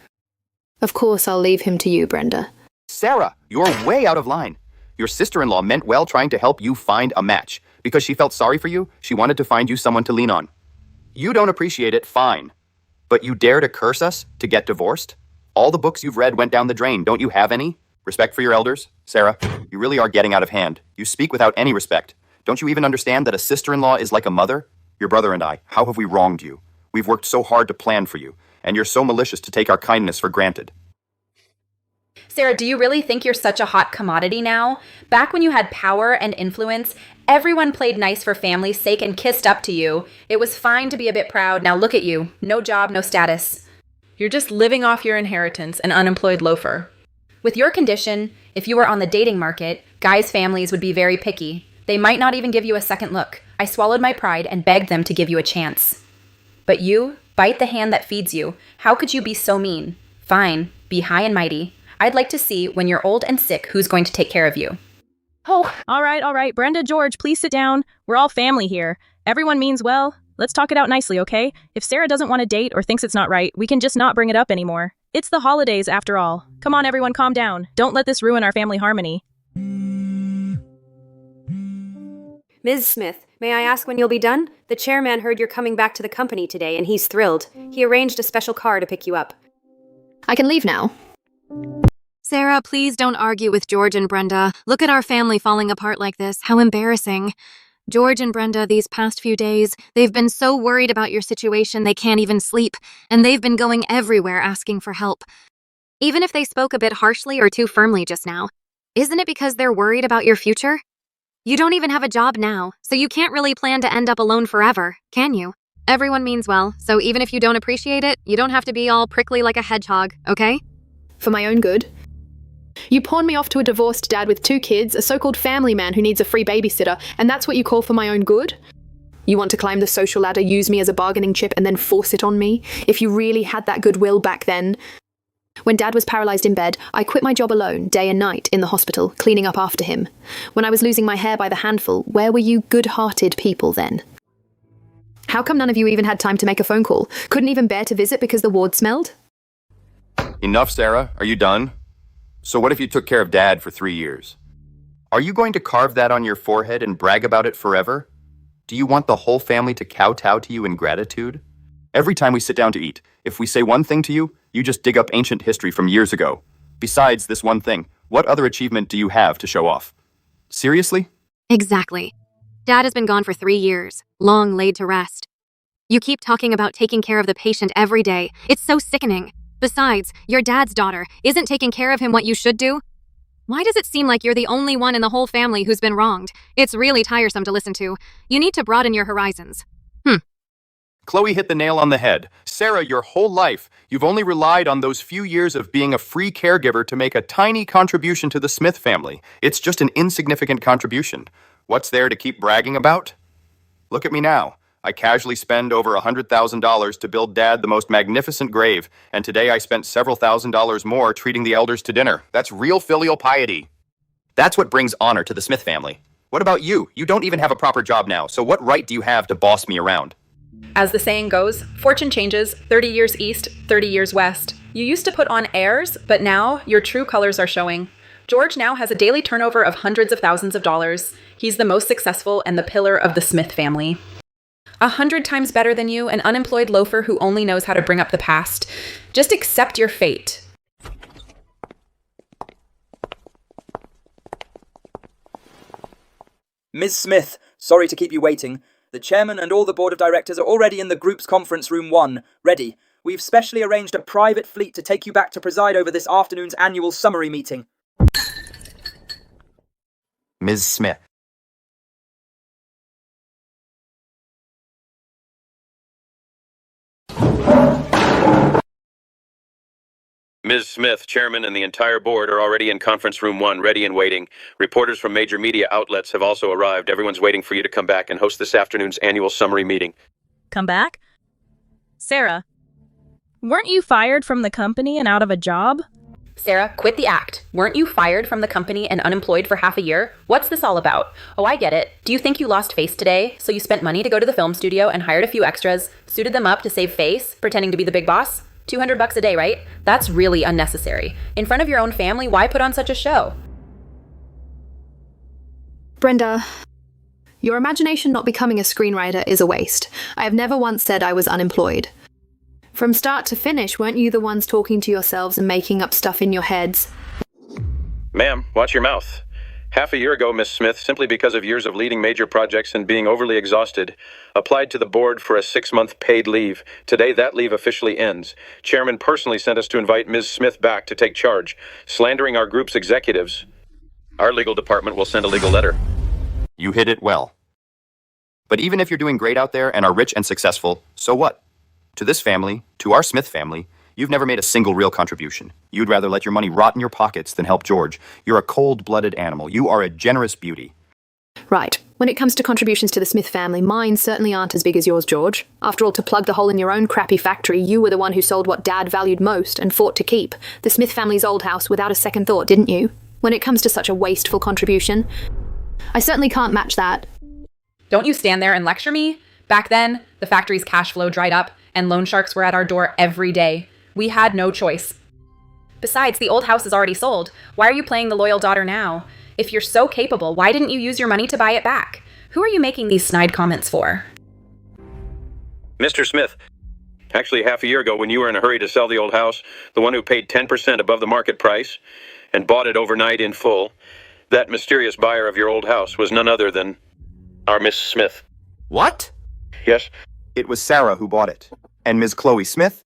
of course I'll leave him to you, Brenda. Sarah, you're way out of line. Your sister-in-law meant well trying to help you find a match. Because she felt sorry for you, she wanted to find you someone to lean on. You don't appreciate it, fine. But you dare to curse us to get divorced? All the books you've read went down the drain. Don't you have any? Respect for your elders? Sarah, you really are getting out of hand. You speak without any respect. Don't you even understand that a sister-in-law is like a mother? Your brother and I, how have we wronged you? We've worked so hard to plan for you, and you're so malicious to take our kindness for granted. Sarah, do you really think you're such a hot commodity now? Back when you had power and influence, everyone played nice for family's sake and kissed up to you. It was fine to be a bit proud. Now look at you. No job, no status. You're just living off your inheritance, an unemployed loafer. With your condition, if you were on the dating market, guys' families would be very picky. They might not even give you a second look. I swallowed my pride and begged them to give you a chance. But you, bite the hand that feeds you. How could you be so mean? Fine, be high and mighty. I'd like to see, when you're old and sick, who's going to take care of you. Oh, all right. Brenda, George, please sit down. We're all family here. Everyone means well. Let's talk it out nicely, okay? If Sarah doesn't want to date or thinks it's not right, we can just not bring it up anymore. It's the holidays, after all. Come on, everyone, calm down. Don't let this ruin our family harmony. Ms. Smith, may I ask when you'll be done? The chairman heard you're coming back to the company today, and he's thrilled. He arranged a special car to pick you up. I can leave now. Sarah, please don't argue with George and Brenda. Look at our family falling apart like this. How embarrassing. George and Brenda, these past few days, they've been so worried about your situation they can't even sleep, and they've been going everywhere asking for help. Even if they spoke a bit harshly or too firmly just now, isn't it because they're worried about your future? You don't even have a job now, so you can't really plan to end up alone forever, can you? Everyone means well, so even if you don't appreciate it, you don't have to be all prickly like a hedgehog, okay? For my own good. You pawned me off to a divorced dad with 2 kids, a so-called family man who needs a free babysitter, and that's what you call for my own good? You want to climb the social ladder, use me as a bargaining chip, and then force it on me? If you really had that goodwill back then. When Dad was paralyzed in bed, I quit my job alone, day and night, in the hospital, cleaning up after him. When I was losing my hair by the handful, where were you good-hearted people then? How come none of you even had time to make a phone call? Couldn't even bear to visit because the ward smelled? Enough, Sarah. Are you done? So what if you took care of Dad for 3 years? Are you going to carve that on your forehead and brag about it forever? Do you want the whole family to kowtow to you in gratitude? Every time we sit down to eat, if we say one thing to you, you just dig up ancient history from years ago. Besides this one thing, what other achievement do you have to show off? Seriously? Exactly. Dad has been gone for 3 years, long laid to rest. You keep talking about taking care of the patient every day. It's so sickening. Besides, your dad's daughter isn't taking care of him what you should do. Why does it seem like you're the only one in the whole family who's been wronged? It's really tiresome to listen to. You need to broaden your horizons. Chloe hit the nail on the head. Sarah, your whole life, you've only relied on those few years of being a free caregiver to make a tiny contribution to the Smith family. It's just an insignificant contribution. What's there to keep bragging about? Look at me now. I casually spend over $100,000 to build Dad the most magnificent grave, and today I spent several $1,000s more treating the elders to dinner. That's real filial piety. That's what brings honor to the Smith family. What about you? You don't even have a proper job now, so what right do you have to boss me around? As the saying goes, fortune changes, 30 years east, 30 years west. You used to put on airs, but now your true colors are showing. George now has a daily turnover of hundreds of thousands of dollars. He's the most successful and the pillar of the Smith family. 100 times better than you, an unemployed loafer who only knows how to bring up the past. Just accept your fate. Ms. Smith, sorry to keep you waiting. The chairman and all the board of directors are already in the group's conference room 1, ready. We've specially arranged a private fleet to take you back to preside over this afternoon's annual summary meeting. Ms. Smith. Ms. Smith, chairman, and the entire board are already in conference room 1, ready and waiting. Reporters from major media outlets have also arrived. Everyone's waiting for you to come back and host this afternoon's annual summary meeting. Come back? Sarah, weren't you fired from the company and out of a job? Sarah, quit the act. Weren't you fired from the company and unemployed for half a year? What's this all about? Oh, I get it. Do you think you lost face today? So you spent money to go to the film studio and hired a few extras, suited them up to save face, pretending to be the big boss? $200 a day, right? That's really unnecessary. In front of your own family, why put on such a show? Brenda, your imagination not becoming a screenwriter is a waste. I have never once said I was unemployed. From start to finish, weren't you the ones talking to yourselves and making up stuff in your heads? Ma'am, watch your mouth. Half a year ago, Miss Smith, simply because of years of leading major projects and being overly exhausted, applied to the board for a 6-month paid leave. Today, that leave officially ends. Chairman personally sent us to invite Ms. Smith back to take charge, slandering our group's executives. Our legal department will send a legal letter. You hit it well. But even if you're doing great out there and are rich and successful, so what? To this family, to our Smith family, you've never made a single real contribution. You'd rather let your money rot in your pockets than help George. You're a cold-blooded animal. You are a generous beauty. Right. When it comes to contributions to the Smith family, mine certainly aren't as big as yours, George. After all, to plug the hole in your own crappy factory, you were the one who sold what Dad valued most and fought to keep. The Smith family's old house without a second thought, didn't you? When it comes to such a wasteful contribution, I certainly can't match that. Don't you stand there and lecture me? Back then, the factory's cash flow dried up, and loan sharks were at our door every day. We had no choice. Besides, the old house is already sold. Why are you playing the loyal daughter now? If you're so capable, why didn't you use your money to buy it back? Who are you making these snide comments for? Mr. Smith, actually half a year ago when you were in a hurry to sell the old house, the one who paid 10% above the market price and bought it overnight in full, that mysterious buyer of your old house was none other than Our Miss Smith. What? Yes? It was Sarah who bought it. And Ms. Chloe Smith?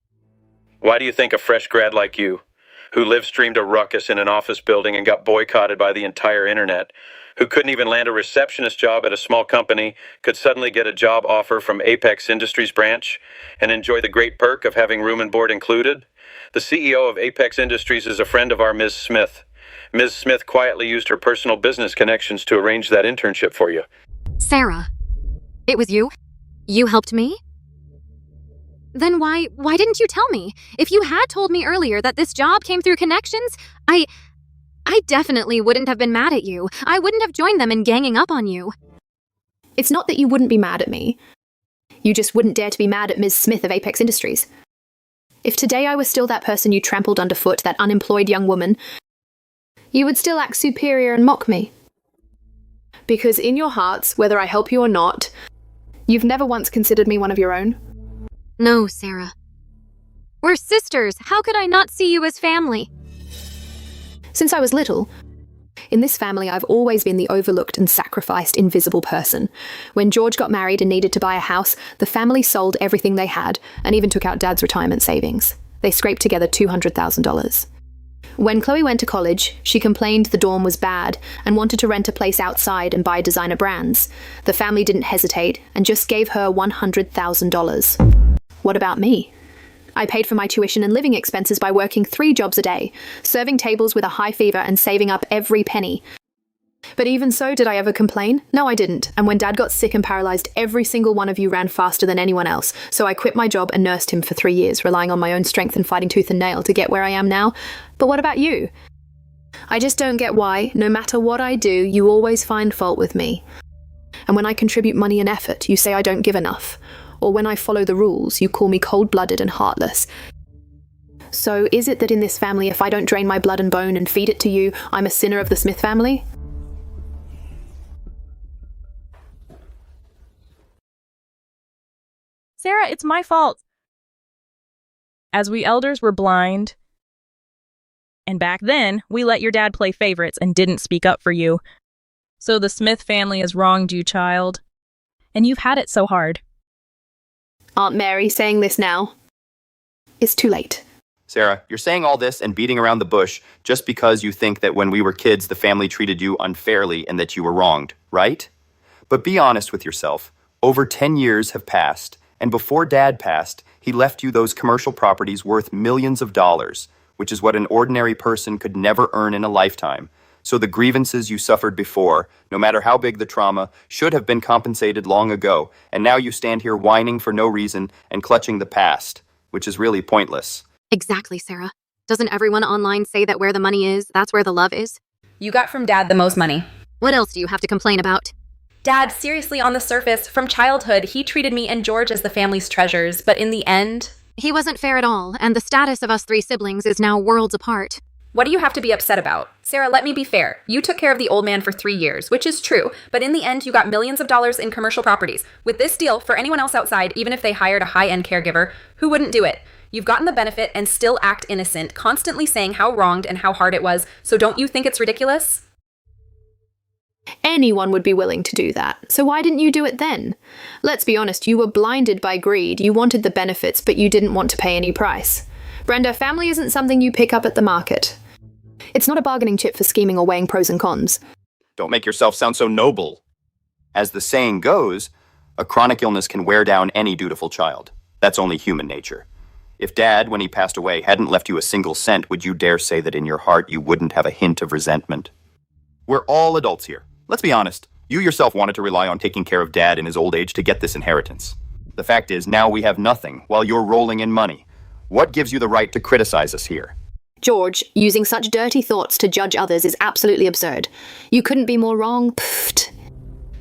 Why do you think a fresh grad like you, who live-streamed a ruckus in an office building and got boycotted by the entire internet, who couldn't even land a receptionist job at a small company, could suddenly get a job offer from Apex Industries branch and enjoy the great perk of having room and board included? The CEO of Apex Industries is a friend of our Ms. Smith. Ms. Smith quietly used her personal business connections to arrange that internship for you. Sarah, it was you? You helped me? Then why didn't you tell me? If you had told me earlier that this job came through connections, I definitely wouldn't have been mad at you. I wouldn't have joined them in ganging up on you. It's not that you wouldn't be mad at me. You just wouldn't dare to be mad at Ms. Smith of Apex Industries. If today I was still that person you trampled underfoot, that unemployed young woman, you would still act superior and mock me. Because in your hearts, whether I help you or not, you've never once considered me one of your own. No, Sarah. We're sisters. How could I not see you as family? Since I was little, in this family I've always been the overlooked and sacrificed invisible person. When George got married and needed to buy a house, the family sold everything they had and even took out Dad's retirement savings. They scraped together $200,000. When Chloe went to college, she complained the dorm was bad and wanted to rent a place outside and buy designer brands. The family didn't hesitate and just gave her $100,000. What about me? I paid for my tuition and living expenses by working 3 jobs a day, serving tables with a high fever and saving up every penny. But even so, did I ever complain? No, I didn't. And when Dad got sick and paralyzed, every single one of you ran faster than anyone else. So I quit my job and nursed him for 3 years, relying on my own strength and fighting tooth and nail to get where I am now. But what about you? I just don't get why, no matter what I do, you always find fault with me. And when I contribute money and effort, you say I don't give enough. Or when I follow the rules, you call me cold-blooded and heartless. So is it that in this family, if I don't drain my blood and bone and feed it to you, I'm a sinner of the Smith family? Sarah, it's my fault. As we elders were blind, and back then, we let your dad play favorites and didn't speak up for you. So the Smith family has wronged you, child. And you've had it so hard. Aunt Mary saying this now. It's too late. Sarah, you're saying all this and beating around the bush just because you think that when we were kids, the family treated you unfairly and that you were wronged, right? But be honest with yourself. Over 10 years have passed, and before Dad passed, he left you those commercial properties worth millions of dollars, which is what an ordinary person could never earn in a lifetime. So the grievances you suffered before, no matter how big the trauma, should have been compensated long ago, and now you stand here whining for no reason and clutching the past, which is really pointless. Exactly, Sarah. Doesn't everyone online say that where the money is, that's where the love is? You got from Dad the most money. What else do you have to complain about? Dad, seriously, on the surface, from childhood, he treated me and George as the family's treasures, but in the end... He wasn't fair at all, and the status of us 3 siblings is now worlds apart. What do you have to be upset about? Sarah, let me be fair. You took care of the old man for 3 years, which is true, but in the end, you got millions of dollars in commercial properties. With this deal, for anyone else outside, even if they hired a high-end caregiver, who wouldn't do it? You've gotten the benefit and still act innocent, constantly saying how wronged and how hard it was, so don't you think it's ridiculous? Anyone would be willing to do that. So why didn't you do it then? Let's be honest, you were blinded by greed. You wanted the benefits, but you didn't want to pay any price. Brenda, family isn't something you pick up at the market. It's not a bargaining chip for scheming or weighing pros and cons. Don't make yourself sound so noble. As the saying goes, a chronic illness can wear down any dutiful child. That's only human nature. If Dad, when he passed away, hadn't left you a single cent, would you dare say that in your heart you wouldn't have a hint of resentment? We're all adults here. Let's be honest. You yourself wanted to rely on taking care of Dad in his old age to get this inheritance. The fact is, now we have nothing while you're rolling in money. What gives you the right to criticize us here? George, using such dirty thoughts to judge others is absolutely absurd. You couldn't be more wrong. Pfft.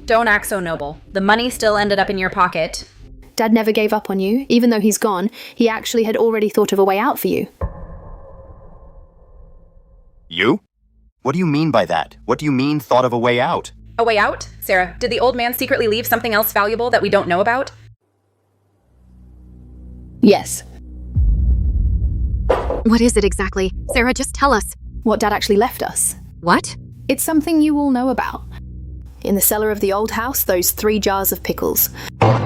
Don't act so noble. The money still ended up in your pocket. Dad never gave up on you. Even though he's gone, he actually had already thought of a way out for you. You? What do you mean by that? What do you mean thought of a way out? A way out? Sarah, did the old man secretly leave something else valuable that we don't know about? Yes. What is it exactly? Sarah, just tell us. What Dad actually left us. What? It's something you all know about. In the cellar of the old house, those 3 jars of pickles.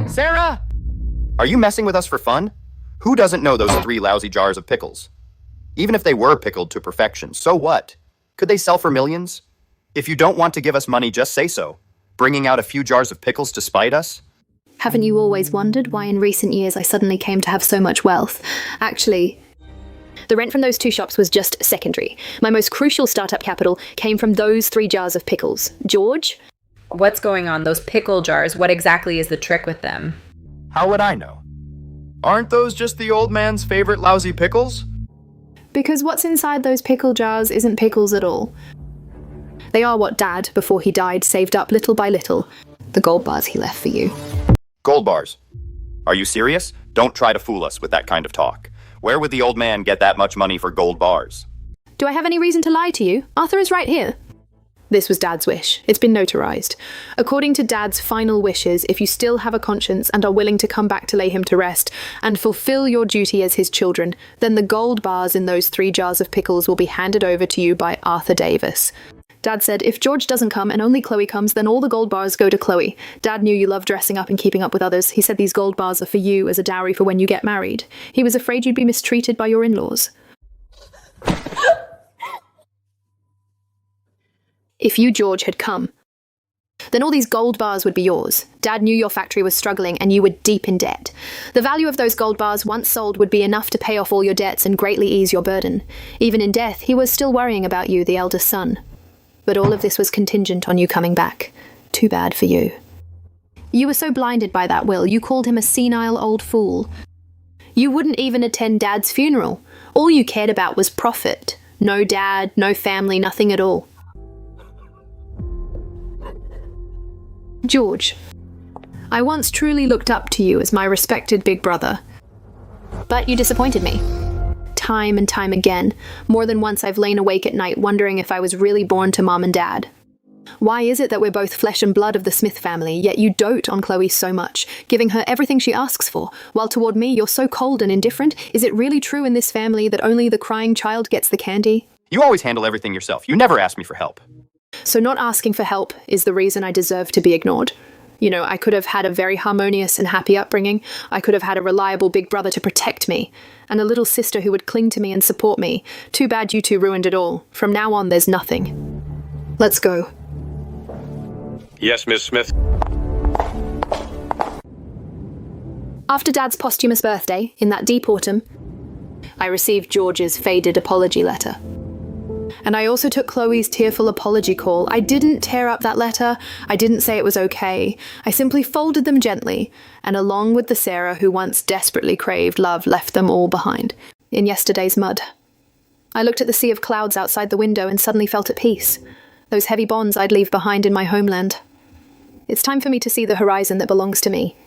Sarah! Are you messing with us for fun? Who doesn't know those 3 lousy jars of pickles? Even if they were pickled to perfection, so what? Could they sell for millions? If you don't want to give us money, just say so. Bringing out a few jars of pickles to spite us? Haven't you always wondered why in recent years I suddenly came to have so much wealth? Actually, the rent from those 2 shops was just secondary. My most crucial startup capital came from those 3 jars of pickles. George? What's going on? Those pickle jars, what exactly is the trick with them? How would I know? Aren't those just the old man's favorite lousy pickles? Because what's inside those pickle jars isn't pickles at all. They are what Dad, before he died, saved up little by little. The gold bars he left for you. Gold bars. Are you serious? Don't try to fool us with that kind of talk. Where would the old man get that much money for gold bars? Do I have any reason to lie to you? Arthur is right here. This was Dad's wish. It's been notarized. According to Dad's final wishes, if you still have a conscience and are willing to come back to lay him to rest and fulfill your duty as his children, then the gold bars in those 3 jars of pickles will be handed over to you by Arthur Davis. Dad said, if George doesn't come and only Chloe comes, then all the gold bars go to Chloe. Dad knew you love dressing up and keeping up with others. He said these gold bars are for you as a dowry for when you get married. He was afraid you'd be mistreated by your in-laws. If you, George, had come, then all these gold bars would be yours. Dad knew your factory was struggling and you were deep in debt. The value of those gold bars, once sold, would be enough to pay off all your debts and greatly ease your burden. Even in death, he was still worrying about you, the eldest son. But all of this was contingent on you coming back. Too bad for you. You were so blinded by that will, you called him a senile old fool. You wouldn't even attend Dad's funeral. All you cared about was profit. No Dad, no family, nothing at all. George, I once truly looked up to you as my respected big brother. But you disappointed me. Time and time again. More than once I've lain awake at night wondering if I was really born to Mom and Dad. Why is it that we're both flesh and blood of the Smith family, yet you dote on Chloe so much, giving her everything she asks for, while toward me you're so cold and indifferent? Is it really true in this family that only the crying child gets the candy? You always handle everything yourself. You never ask me for help. So not asking for help is the reason I deserve to be ignored. You know, I could have had a very harmonious and happy upbringing. I could have had a reliable big brother to protect me, and a little sister who would cling to me and support me. Too bad you two ruined it all. From now on, there's nothing. Let's go. Yes, Miss Smith. After Dad's posthumous birthday, in that deep autumn, I received George's faded apology letter. And I also took Chloe's tearful apology call. I didn't tear up that letter. I didn't say it was okay. I simply folded them gently, and along with the Sarah who once desperately craved love, left them all behind, in yesterday's mud. I looked at the sea of clouds outside the window and suddenly felt at peace. Those heavy bonds I'd leave behind in my homeland. It's time for me to see the horizon that belongs to me.